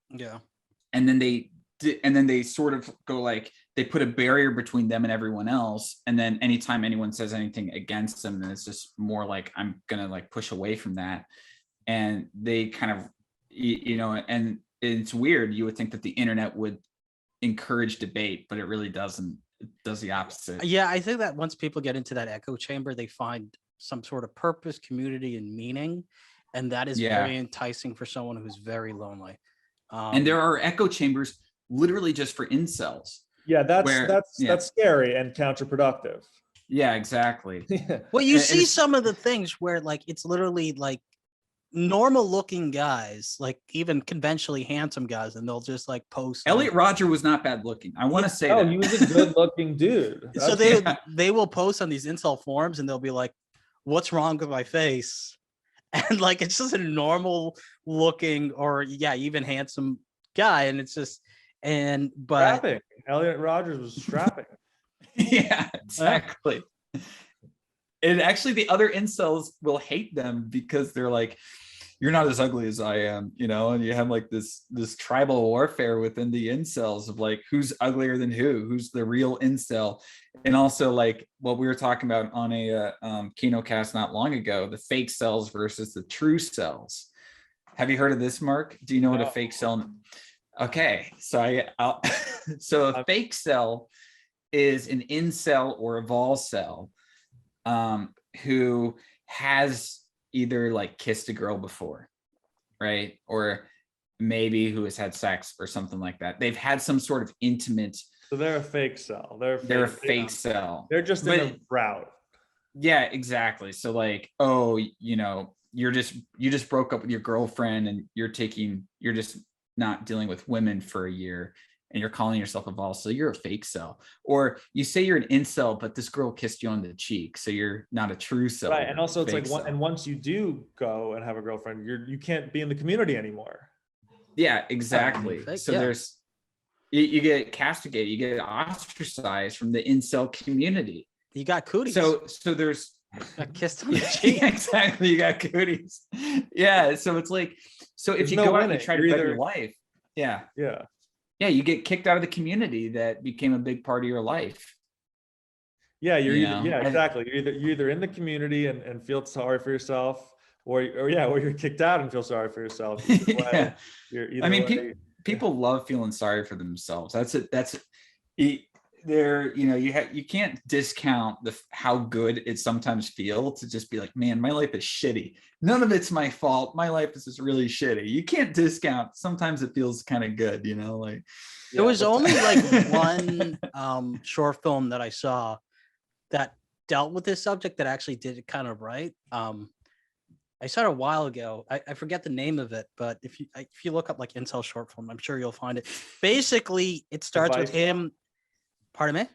then they sort of go like, they put a barrier between them and everyone else. And then anytime anyone says anything against them, then it's just more like, I'm gonna like push away from that. And they kind of, you know, and it's weird. You would think that the internet would encourage debate, but it really doesn't. It does the opposite. Yeah, I think that once people get into that echo chamber, they find some sort of purpose, community, and meaning. And that is very enticing for someone who's very lonely. And there are echo chambers literally just for incels. Yeah, that's scary and counterproductive. Yeah, exactly. Well, you see some of the things where like it's literally like normal looking guys, like even conventionally handsome guys, and they'll just like post. Elliot Rodger was not bad looking. I want to say that. He was a good looking dude. So they will post on these incel forums and they'll be like, what's wrong with my face? And like, it's just a normal looking or even handsome guy. And it's just, but strapping. Elliot Rodgers was strapping. Yeah, exactly. And actually the other incels will hate them because they're like, you're not as ugly as I am, you know, and you have like this tribal warfare within the incels of like, who's uglier than who's the real incel. And also like what we were talking about on a Kinokast not long ago, the fake cells versus the true cells. Have you heard of this, Mark? Do you know what a fake cell? Okay, so so a fake cell is an incel or a vol cell who has either like kissed a girl before, right? Or maybe who has had sex or something like that. They've had some sort of intimate. So they're a fake cell. They're a fake cell. They're just in a route. Yeah, exactly. So like, oh, you know, you just broke up with your girlfriend and you're just not dealing with women for a year and you're calling yourself a vol, so you're a fake cell. Or you say you're an incel, but this girl kissed you on the cheek, so you're not a true cell. Right, and also it's like, and once you do go and have a girlfriend, you can't be in the community anymore. Yeah, exactly. So there's You get castigated, you get ostracized from the incel community. You got cooties. So there's kissed on the cheek. Exactly, you got cooties. Yeah, so it's like, so if you go out and try to better your life, yeah, you get kicked out of the community that became a big part of your life. Yeah, exactly. You're either in the community and feel sorry for yourself, or you're kicked out and feel sorry for yourself. Yeah. I mean, people love feeling sorry for themselves. That's it. There, you can't discount how good it sometimes feels to just be like, man, my life is shitty. None of it's my fault. My life is just really shitty. You can't discount. Sometimes it feels kind of good, like. There was only like one short film that I saw that dealt with this subject that actually did it kind of right. I saw it a while ago. I forget the name of it, but if you look up like incel short film, I'm sure you'll find it. Basically, it starts with him. Pardon me?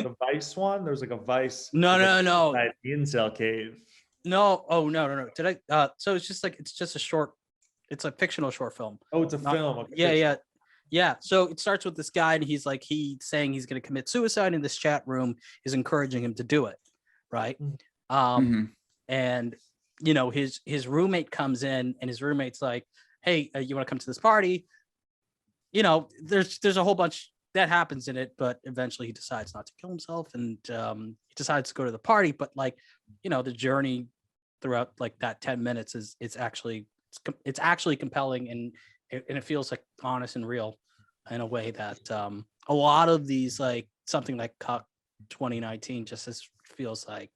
The Vice one? There's like a Vice. No. Incel cave. No. Oh, no. Did I? So it's just a short. It's a fictional short film. Oh, it's a film. Okay, yeah. So it starts with this guy, and he's saying he's going to commit suicide, and this chat room is encouraging him to do it, right? And his roommate comes in, and his roommate's like, "Hey, you want to come to this party?" There's a whole bunch that happens in it, but eventually he decides not to kill himself, and he decides to go to the party. But the journey throughout like that 10 minutes it's actually compelling, and it feels like honest and real in a way that a lot of these, like something like Cuck 2019 just feels like.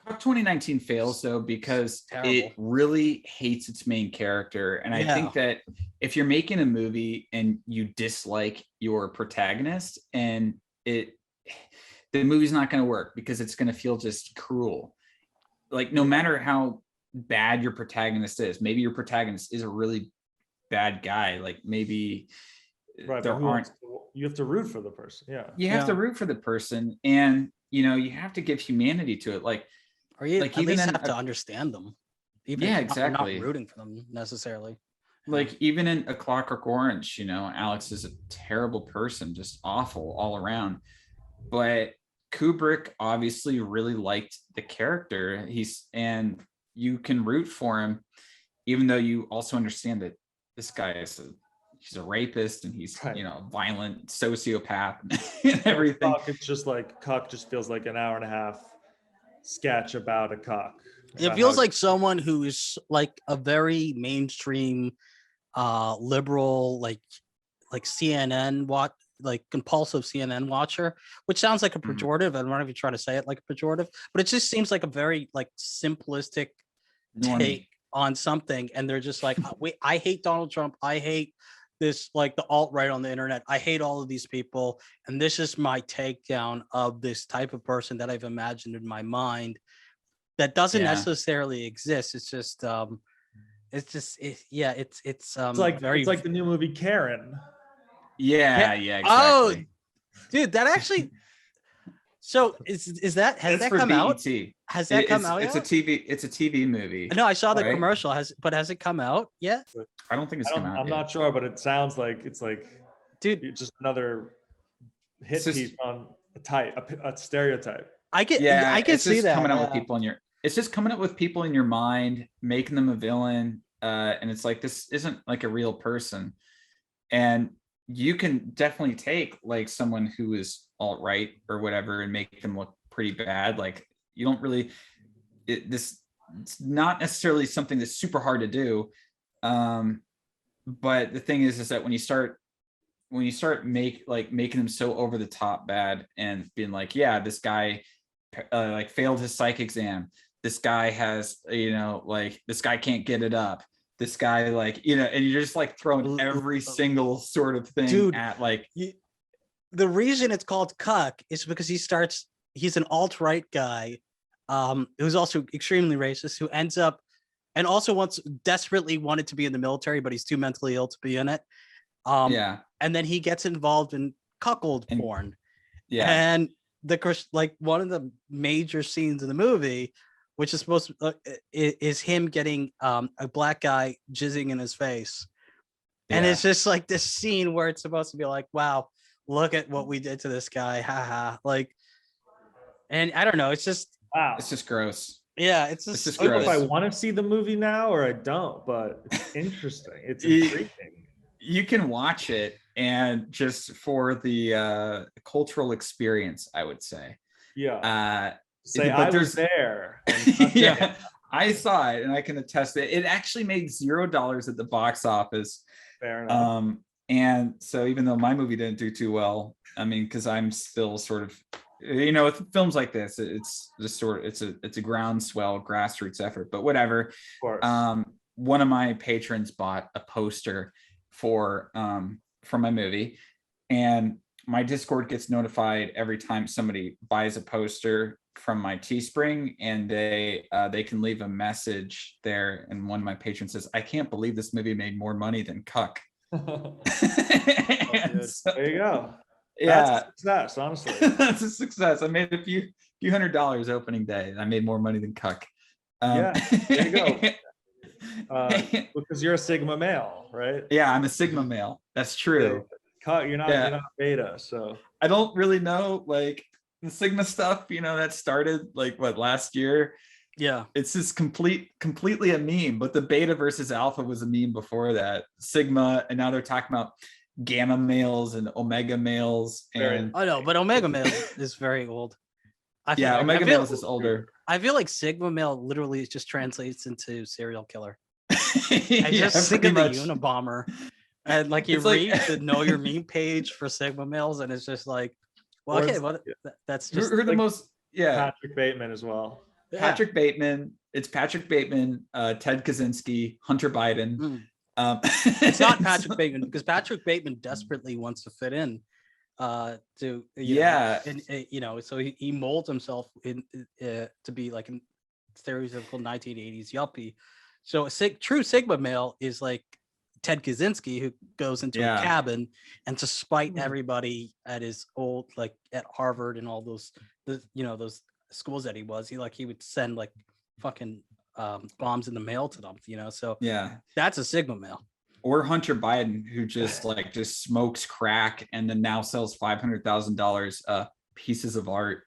Cuck 2019 fails though because it really hates its main character, and I think that if you're making a movie and you dislike your protagonist, and the movie's not going to work because it's going to feel just cruel. Like no matter how bad your protagonist is, maybe your protagonist is a really bad guy, like maybe you have to root for the person. You have to root for the person, and you have to give humanity to it, or you like at least have to understand them, even if exactly. You're not rooting for them necessarily. Like even in A Clockwork Orange, Alex is a terrible person, just awful all around, but Kubrick obviously really liked the character. And you can root for him, even though you also understand that this guy he's a rapist, and he's a violent sociopath and everything. Cuck just feels like an hour and a half sketch about a cock. It feels like someone who is like a very mainstream liberal, like CNN compulsive CNN watcher, which sounds like a pejorative. I don't know if you're trying to say it like a pejorative, but it just seems like a very like simplistic take on something, and they're just like, I hate Donald Trump, I hate this, like the alt-right on the internet, I hate all of these people, and this is my takedown of this type of person that I've imagined in my mind that doesn't necessarily exist. It's just it's like the new movie Karen. Exactly. Oh dude, that actually so has that come out? Has that come out yet? It's a TV movie. No, I saw the commercial. Has it come out yet? I don't think it's come out. I'm not sure, but it sounds like it's like, dude, it's just another hit piece on a stereotype. I can see that coming up with people it's just coming up with people in your mind, making them a villain, and it's like, this isn't like a real person. And you can definitely take like someone who is alt-right or whatever and make them look pretty bad. Like you don't really, it's not necessarily something that's super hard to do. But the thing is that when you start making them so over the top bad and being like, yeah, this guy like failed his psych exam. This guy has, this guy can't get it up. This guy, and you're just like throwing every single sort of thing at like. The reason it's called Cuck is because he's an alt-right guy who's also extremely racist, who ends up and also desperately wanted to be in the military, but he's too mentally ill to be in it. And then he gets involved in cuckold porn. Yeah. And one of the major scenes in the movie, which is supposed to is him getting a black guy jizzing in his face. And it's just like this scene where it's supposed to be like, wow, look at what we did to this guy. Haha. Like, and I don't know. It's just, wow. It's just gross. Yeah, it's just I don't know if I want to see the movie now or I don't, but it's interesting. It's intriguing. You can watch it, and just for the cultural experience, I would say. Yeah. Say I was there. Yeah, I saw it, and I can attest that it actually made $0 at the box office. Fair enough. And so even though my movie didn't do too well, I mean, because I'm still sort of, with films like this, it's just it's a groundswell grassroots effort, but whatever. Of course. One of my patrons bought a poster for my movie, and my Discord gets notified every time somebody buys a poster from my Teespring, and they can leave a message there. And one of my patrons says, "I can't believe this movie made more money than Cuck." So, there you go. Yeah, that's a success, honestly. That's a success. I made a few $100 opening day, and I made more money than Cuck. Yeah, there you go. Because you're a Sigma male, right? Yeah, I'm a Sigma male. That's true. You're not beta, so I don't really know, like, the Sigma stuff, that started like last year. Yeah, it's just completely a meme, but the beta versus alpha was a meme before that. Sigma, and now they're talking about gamma males and omega males. And I know, but omega male is very old. Omega males is older. I feel like Sigma male literally just translates into serial killer. I just think of the Unabomber, and like you read the Know Your Meme page for Sigma males, and it's just like, well, okay, well, that's just who are the most. Patrick Bateman as well. Patrick Bateman. It's Patrick Bateman, Ted Kaczynski, Hunter Biden. It's not Patrick Bateman, because Patrick Bateman desperately wants to fit in. So he molds himself in to be like a stereotypical 1980s yuppie. So a true Sigma male is like Ted Kaczynski, who goes into a cabin, and to spite everybody at his old, like at Harvard and all those schools that he would send like fucking bombs in the mail to them, so that's a Sigma male. Or Hunter Biden, who just smokes crack and then now sells $500,000 pieces of art.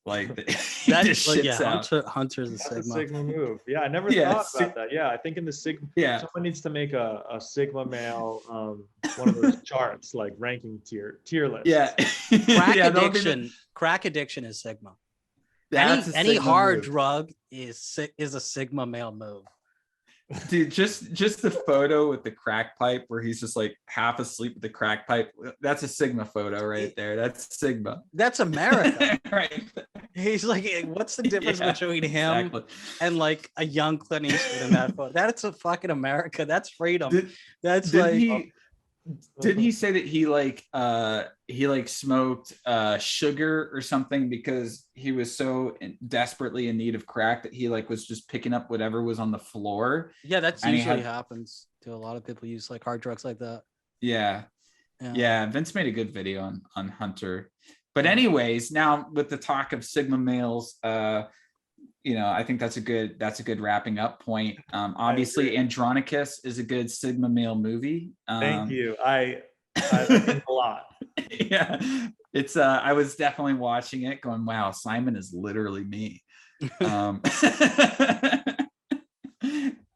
Like that. Hunter's a Sigma move. Yeah, I never thought about that. Yeah, I think in the Sigma, someone needs to make a Sigma male one of those charts, like ranking tier list. Yeah. Crack addiction is Sigma. Any hard drug is a Sigma male move. Dude, just the photo with the crack pipe where he's just like half asleep with the crack pipe. That's a Sigma photo right there. That's Sigma. That's America. Right. He's like, what's the difference between him and like a young Clint Eastwood in that photo? That's a fucking America. That's freedom. Didn't he say that he smoked sugar or something because he was so desperately in need of crack that he was just picking up whatever was on the floor? Yeah, that's usually happens to a lot of people use like hard drugs like that. Yeah. Vince made a good video on Hunter. But anyways, now with the talk of Sigma males, I think that's a good wrapping up point. Obviously, Andronicus is a good Sigma male movie. Thank you. I think a lot. Yeah, it's. I was definitely watching it, going, "Wow, Simon is literally me,"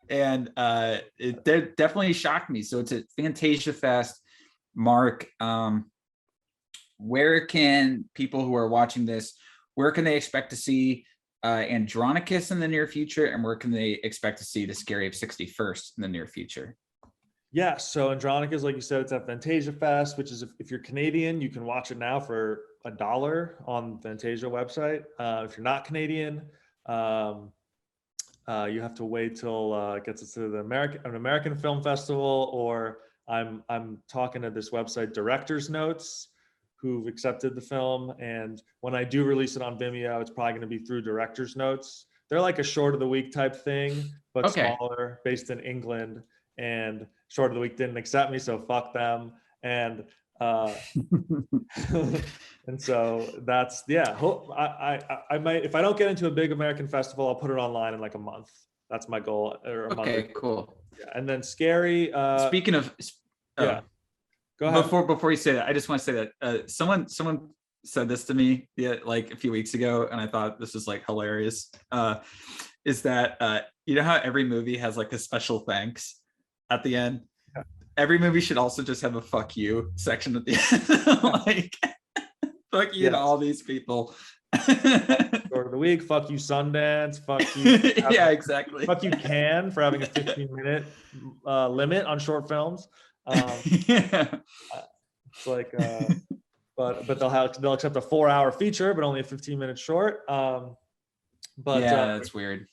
and it definitely shocked me. So it's at Fantasia Fest. Mark, where can people who are watching this, where can they expect to see Andronicus in the near future, and where can they expect to see The Scary of 61st in the near future? Yeah, so Andronicus, like you said, it's at Fantasia Fest, which is if you're Canadian, you can watch it now for $1 on Fantasia website. If you're not Canadian, you have to wait till it gets to an American Film Festival, or I'm talking to this website, Director's Notes, who've accepted the film. And when I do release it on Vimeo, it's probably going to be through Director's Notes. They're like a short of the week type thing, but smaller, based in England. And short of the week didn't accept me, so fuck them. And and so that's I might, if I don't get into a big American festival, I'll put it online in like a month. That's my goal. Or a month. Cool. Yeah. And then Scary. Yeah. Go ahead. Before you say that, I just want to say that someone said this to me like a few weeks ago, and I thought this was like hilarious. Is that you know how every movie has like a special thanks at the end? Yeah. Every movie should also just have a fuck you section at the end. Like fuck you to all these people. Short of the week, fuck you Sundance, fuck you. Yeah, exactly. Fuck you Cannes for having a 15-minute limit on short films. Yeah. It's like, but they'll accept a 4-hour feature, but only a 15-minute short. But yeah, that's weird.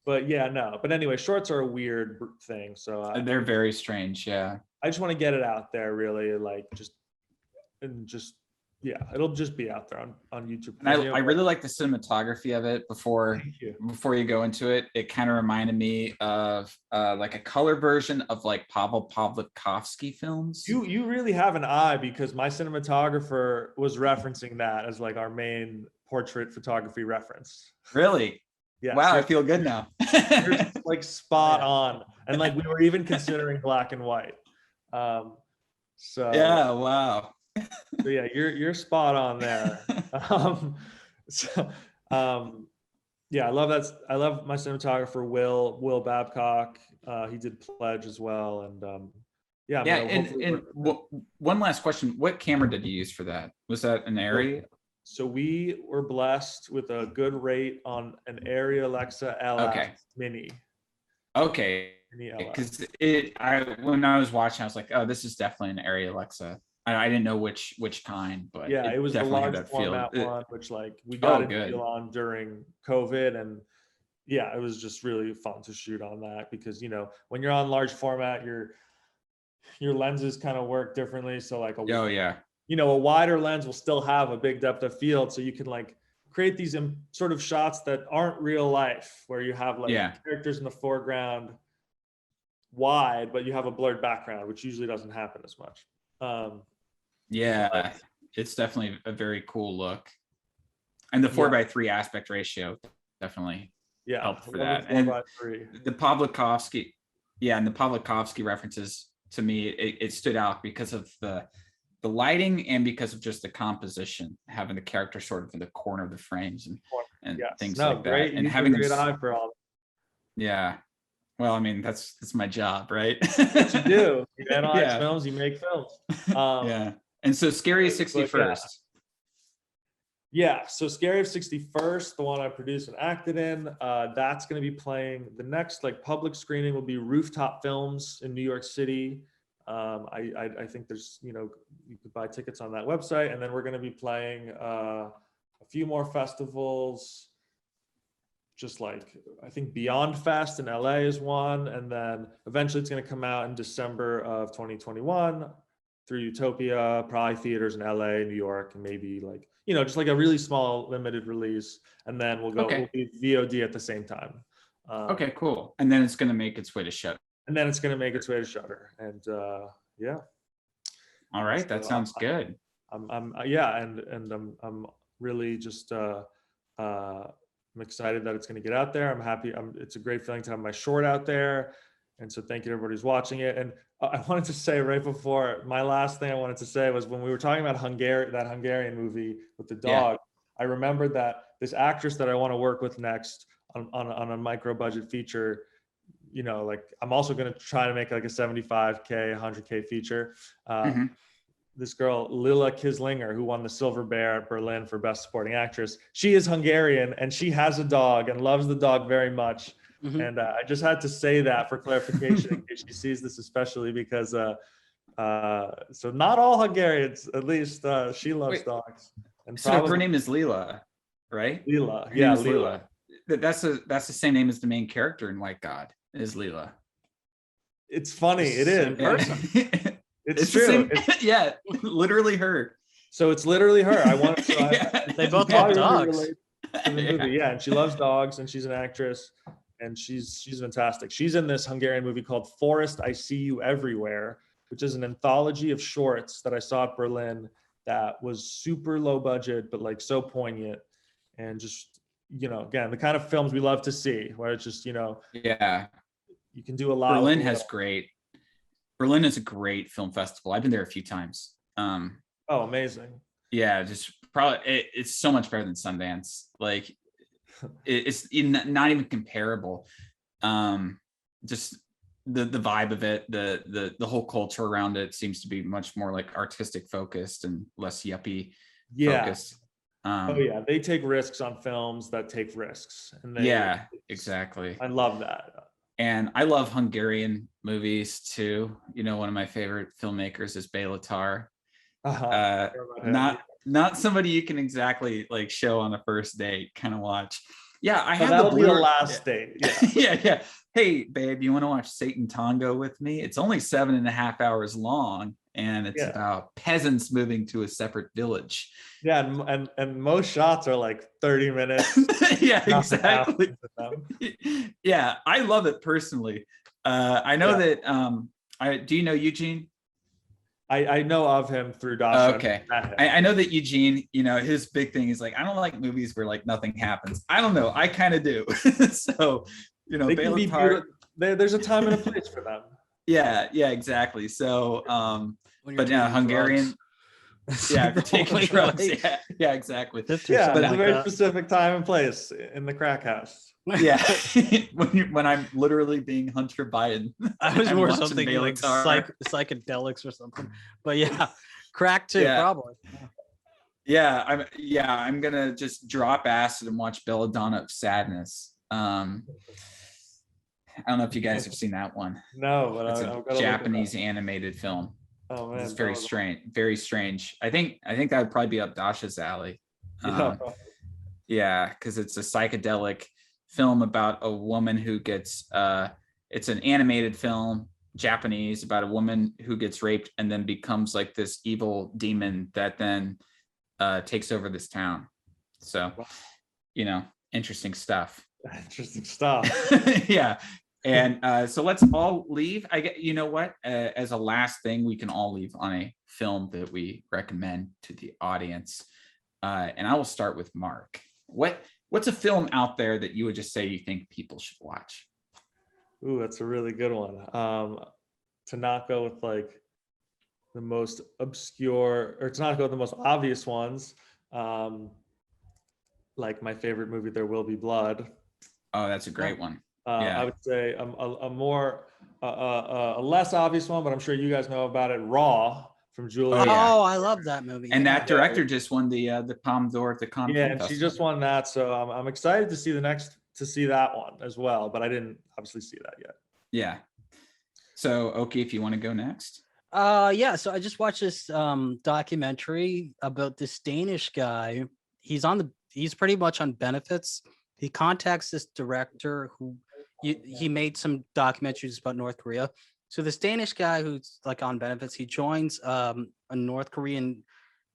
But yeah, no. But anyway, shorts are a weird thing. So they're very strange. Yeah. I just want to get it out there, really, like yeah, it'll just be out there on YouTube. And I really like the cinematography of it. Before you go into it, it kind of reminded me of like a color version of like Pavel Pawlikowski films. You really have an eye, because my cinematographer was referencing that as like our main portrait photography reference. Really? Yeah. Wow, So I feel good now. you're like spot on, and like we were even considering black and white. So yeah, wow. So yeah, you're spot on there. Yeah, I love that. I love my cinematographer Will Babcock. He did Pledge as well, and yeah. And one last question: what camera did you use for that? Was that an Arri? So we were blessed with a good rate on an Arri Alexa LS Mini. Okay. Because when I was watching, I was like, oh, this is definitely an Arri Alexa. I didn't know which kind, but yeah, it was the large format one, which like we got a deal on during COVID, and yeah, it was just really fun to shoot on that, because when you're on large format, your lenses kind of work differently. So like a wider lens will still have a big depth of field, so you can like create these sort of shots that aren't real life, where you have like characters in the foreground wide, but you have a blurred background, which usually doesn't happen as much. Yeah, it's definitely a very cool look, and the 4:3 aspect ratio definitely helped for that. And the Pawlikowski, and the Pawlikowski references, to me, it stood out because of the lighting and because of just the composition, having the character sort of in the corner of the frames and things like that, and having a great eye for all. Yeah. Well, I mean, that's my job, right? What you do. You analyze films, you make films. Yeah. And so Scary of 61st. Yeah, so Scary of 61st, the one I produced and acted in, that's going to be playing. The next like public screening will be Rooftop Films in New York City. I think there's, you could buy tickets on that website, and then we're going to be playing a few more festivals. Just like, I think Beyond Fest in LA is one, and then eventually it's going to come out in December of 2021 through Utopia, probably theaters in LA, New York, and maybe like, just like a really small limited release, and then we'll be VOD at the same time. Okay, cool. And then it's going to make its way to Shudder. And and yeah. All right, that sounds good. I'm really just I'm excited that it's going to get out there. I'm happy. It's a great feeling to have my short out there. And so thank you to everybody who's watching it. And I wanted to say right before, my last thing I wanted to say was, when we were talking about that Hungarian movie with the dog, I remembered that this actress that I want to work with next on a micro budget feature, like I'm also going to try to make like a 75K, 100K feature. This girl, Lila Kislinger, who won the Silver Bear at Berlin for Best Supporting Actress. She is Hungarian, and she has a dog and loves the dog very much. And I just had to say that for clarification in case she sees this, especially because so not all Hungarians, at least she loves dogs. And so her name is Lila, right? Lila, yeah, Lila. That's the same name as the main character in White God, is Lila. It's funny. It is. It's true. Yeah, literally her. So it's literally her. They both love dogs. Yeah, and she loves dogs, and she's an actress, and she's fantastic. She's in this Hungarian movie called Forest, I See You Everywhere, which is an anthology of shorts that I saw at Berlin that was super low budget, but like so poignant, and just, again, the kind of films we love to see, where it's just, you can do a lot. Berlin has great Berlin is a great film festival. I've been there a few times. Oh, amazing. Yeah, just probably it's so much better than Sundance. Like it's not even comparable. Just the vibe of it, the whole culture around it seems to be much more like artistic focused and less yuppie focused. Oh yeah, they take risks on films that take risks, and yeah, exactly. I love that. And I love Hungarian movies too. You know, one of my favorite filmmakers is Bela Tarr. Not somebody you can exactly like show on a first date kind of watch. Yeah, I have that'll be the last date. Yeah. yeah. Hey, babe, you want to watch Satan Tango with me? It's only 7.5 hours long, and it's about peasants moving to a separate village. Yeah, and most shots are like 30 minutes. Yeah, exactly. Yeah, I love it personally. I know that. Do you know Eugene? I know of him through Dasha. Okay. I know that Eugene, you know, his big thing is like, I don't like movies where like nothing happens. I don't know. I kind of do. So, you know, Bela Tarr, there's a time and a place for them. Yeah, exactly. So, but yeah, Hungarian. Yeah, if you're taking drugs. Yeah, exactly. Yeah, but it's a very specific time and place in the crack house. Yeah, when I'm literally being Hunter Biden. I was more something like psychedelics or something. But yeah, crack too, probably. Yeah, I'm gonna just drop acid and watch Belladonna of Sadness. I don't know if you guys have seen that one. No, but it's a Japanese animated film. Oh man, it's very strange. Very strange. I think that would probably be up Dasha's alley. Yeah, because it's a psychedelic film about a woman who gets. It's an animated film, Japanese, about a woman who gets raped and then becomes like this evil demon that then takes over this town. So, you know, interesting stuff. Interesting stuff. Yeah. And so let's all leave. You know what? As a last thing, we can all leave on a film that we recommend to the audience. And I will start with Mark. What's a film out there that you would just say you think people should watch? Ooh, that's a really good one. To not go with like the most obscure, or to not go with the most obvious ones. Like my favorite movie, There Will Be Blood. Oh, that's a great one. I would say a less obvious one, but I'm sure you guys know about it. Raw from Julia. Oh, I love that movie. And that director just won the Palme d'Or at the Cannes Film and Festival. She just won that, so I'm excited to see that one as well. But I didn't obviously see that yet. Yeah. So, Oki, if you want to go next. Yeah. So I just watched this documentary about this Danish guy. He's pretty much on benefits. He contacts this director who he made some documentaries about North Korea. So this Danish guy who's like on benefits, he joins a North Korean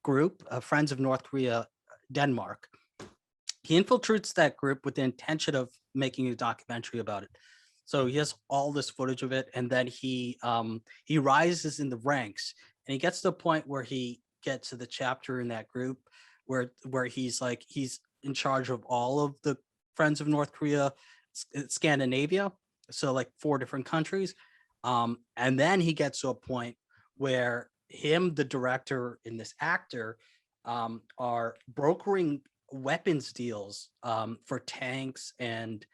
group, Friends of North Korea, Denmark. He infiltrates that group with the intention of making a documentary about it. So he has all this footage of it, and then he rises in the ranks, and he gets to the point where he gets to the chapter in that group where he's in charge of all of the Friends of North Korea, Scandinavia, so like 4 different countries, and then he gets to a point where the director, and this actor are brokering weapons deals for tanks and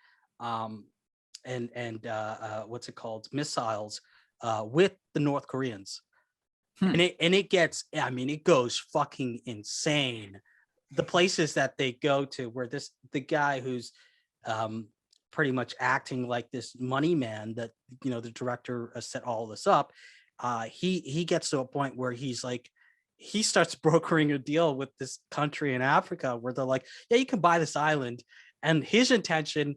what's it called, missiles with the North Koreans. And it goes fucking insane. The places that they go to, where the guy who's pretty much acting like this money man that, you know, the director set all this up, he gets to a point where he starts brokering a deal with this country in Africa where they're like, yeah, you can buy this island. And his intention,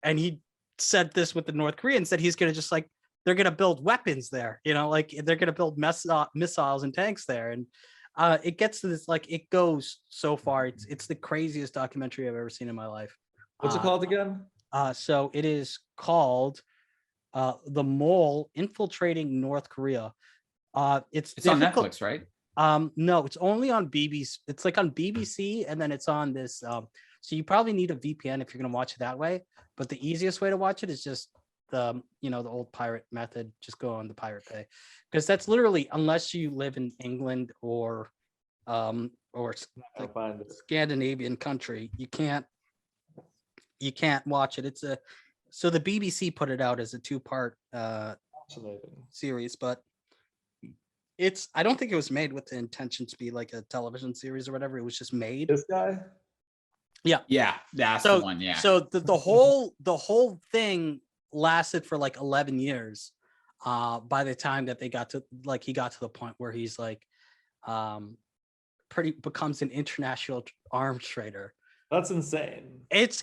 and he said this with the North Koreans, that he's going to just like, they're going to build weapons there, you know, like they're going to build missiles and tanks there. And it gets to this, like, it goes so far. It's the craziest documentary I've ever seen in my life. What's it called again? So it is called The Mole Infiltrating North Korea. It's on Netflix, right? No, it's only on BBC. It's like on BBC, and then it's on this. So you probably need a VPN if you're going to watch it that way. But the easiest way to watch it is just the the old pirate method. Just go on the Pirate Bay, because that's literally, unless you live in England or like Scandinavian country, you can't watch it. So the BBC put it out as a 2-part series, but I don't think it was made with the intention to be like a television series or whatever. It was just made. This guy? Yeah, that's the one. Yeah. So the whole thing lasted for like 11 years. By the time that he got to the point where he's like becomes an international arms trader. That's insane. It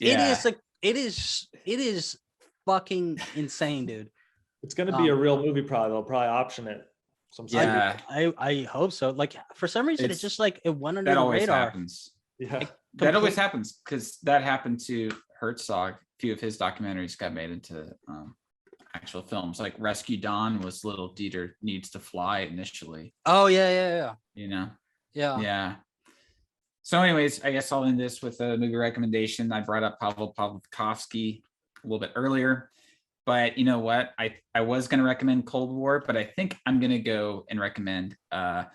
is fucking insane, dude. It's gonna be a real movie. They'll probably option it. I hope so. Like, for some reason, it's just like it went under the radar. Happens. Yeah, that always happens, because that happened to Herzog. A few of his documentaries got made into actual films. Like Rescue Dawn was Little Dieter Needs to Fly initially. Oh yeah. Yeah. So anyways, I guess I'll end this with a movie recommendation. I brought up Pavel Pawlikowski a little bit earlier, but you know what? I was going to recommend Cold War, but I think I'm going to go and recommend a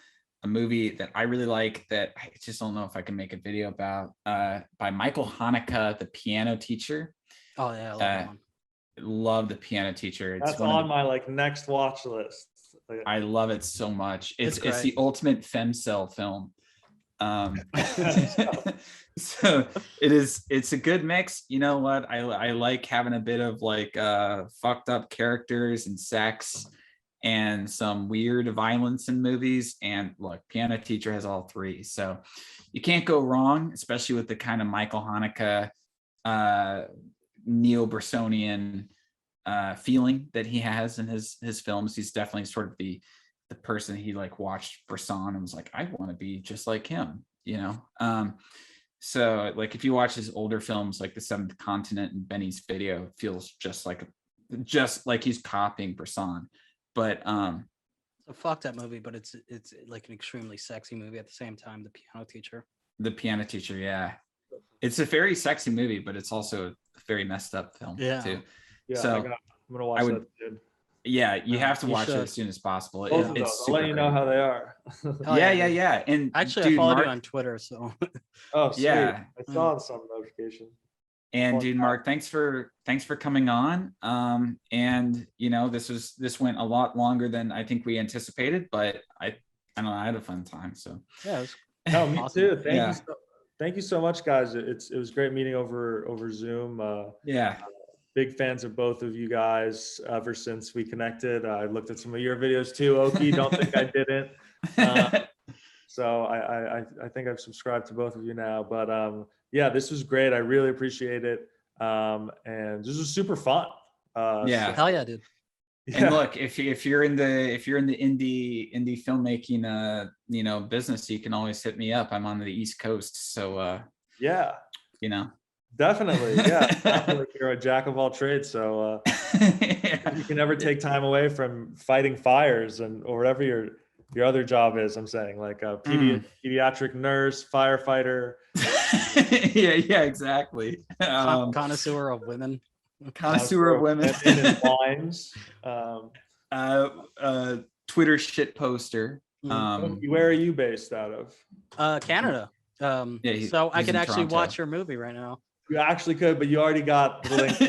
movie that I really like that I just don't know if I can make a video about, by Michael Haneke, The Piano Teacher. Oh yeah, I love that one. Love The Piano Teacher. That's on my next watch list. I love it so much. It's the ultimate femcel film. So it's a good mix. You know what? I like having a bit of like fucked up characters and sex and some weird violence in movies. And look, Piano Teacher has all three. So you can't go wrong, especially with the kind of Michael Haneke neo-Bressonian feeling that he has in his films. He's definitely sort of the person he like watched Bresson and was like, I want to be just like him, so like if you watch his older films like The Seventh Continent and Benny's Video, it feels just like he's copying Bresson. But so fuck that movie, but it's like an extremely sexy movie at the same time. The Piano Teacher, yeah, it's a very sexy movie, but it's also a very messed up film too. Yeah, so I'm gonna watch that, dude. Yeah, you have to watch it as soon as possible. It's I'll let you know how they are. Yeah. And actually, I followed you on Twitter, so. Oh, sweet. Yeah, I saw some notification. And dude, Mark, thanks for coming on. And this went a lot longer than I think we anticipated, but I don't know, I had a fun time. So yeah, it was me awesome. Too. Thank you so much, guys. It was great meeting over Zoom. Big fans of both of you guys ever since we connected. I looked at some of your videos too, Oki. Don't think I didn't. So I think I've subscribed to both of you now. But this was great. I really appreciate it. And this was super fun. Hell yeah, dude. Yeah. And look, if you're in the indie filmmaking business, you can always hit me up. I'm on the East Coast, so Definitely, definitely. You're a jack of all trades, so you can never take time away from fighting fires or whatever your other job is. I'm saying, like a pediatric nurse, firefighter. yeah, exactly. Connoisseur of women. Connoisseur of women. And wines. Twitter shit poster. Where are you based out of? Canada. So I can actually watch your movie right now. You actually could, but you already got the link.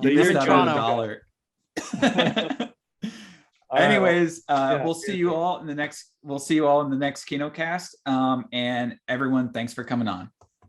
You're in Toronto. Anyways, we'll see you all in the next. We'll see you all in the next Kinokast. And everyone, thanks for coming on.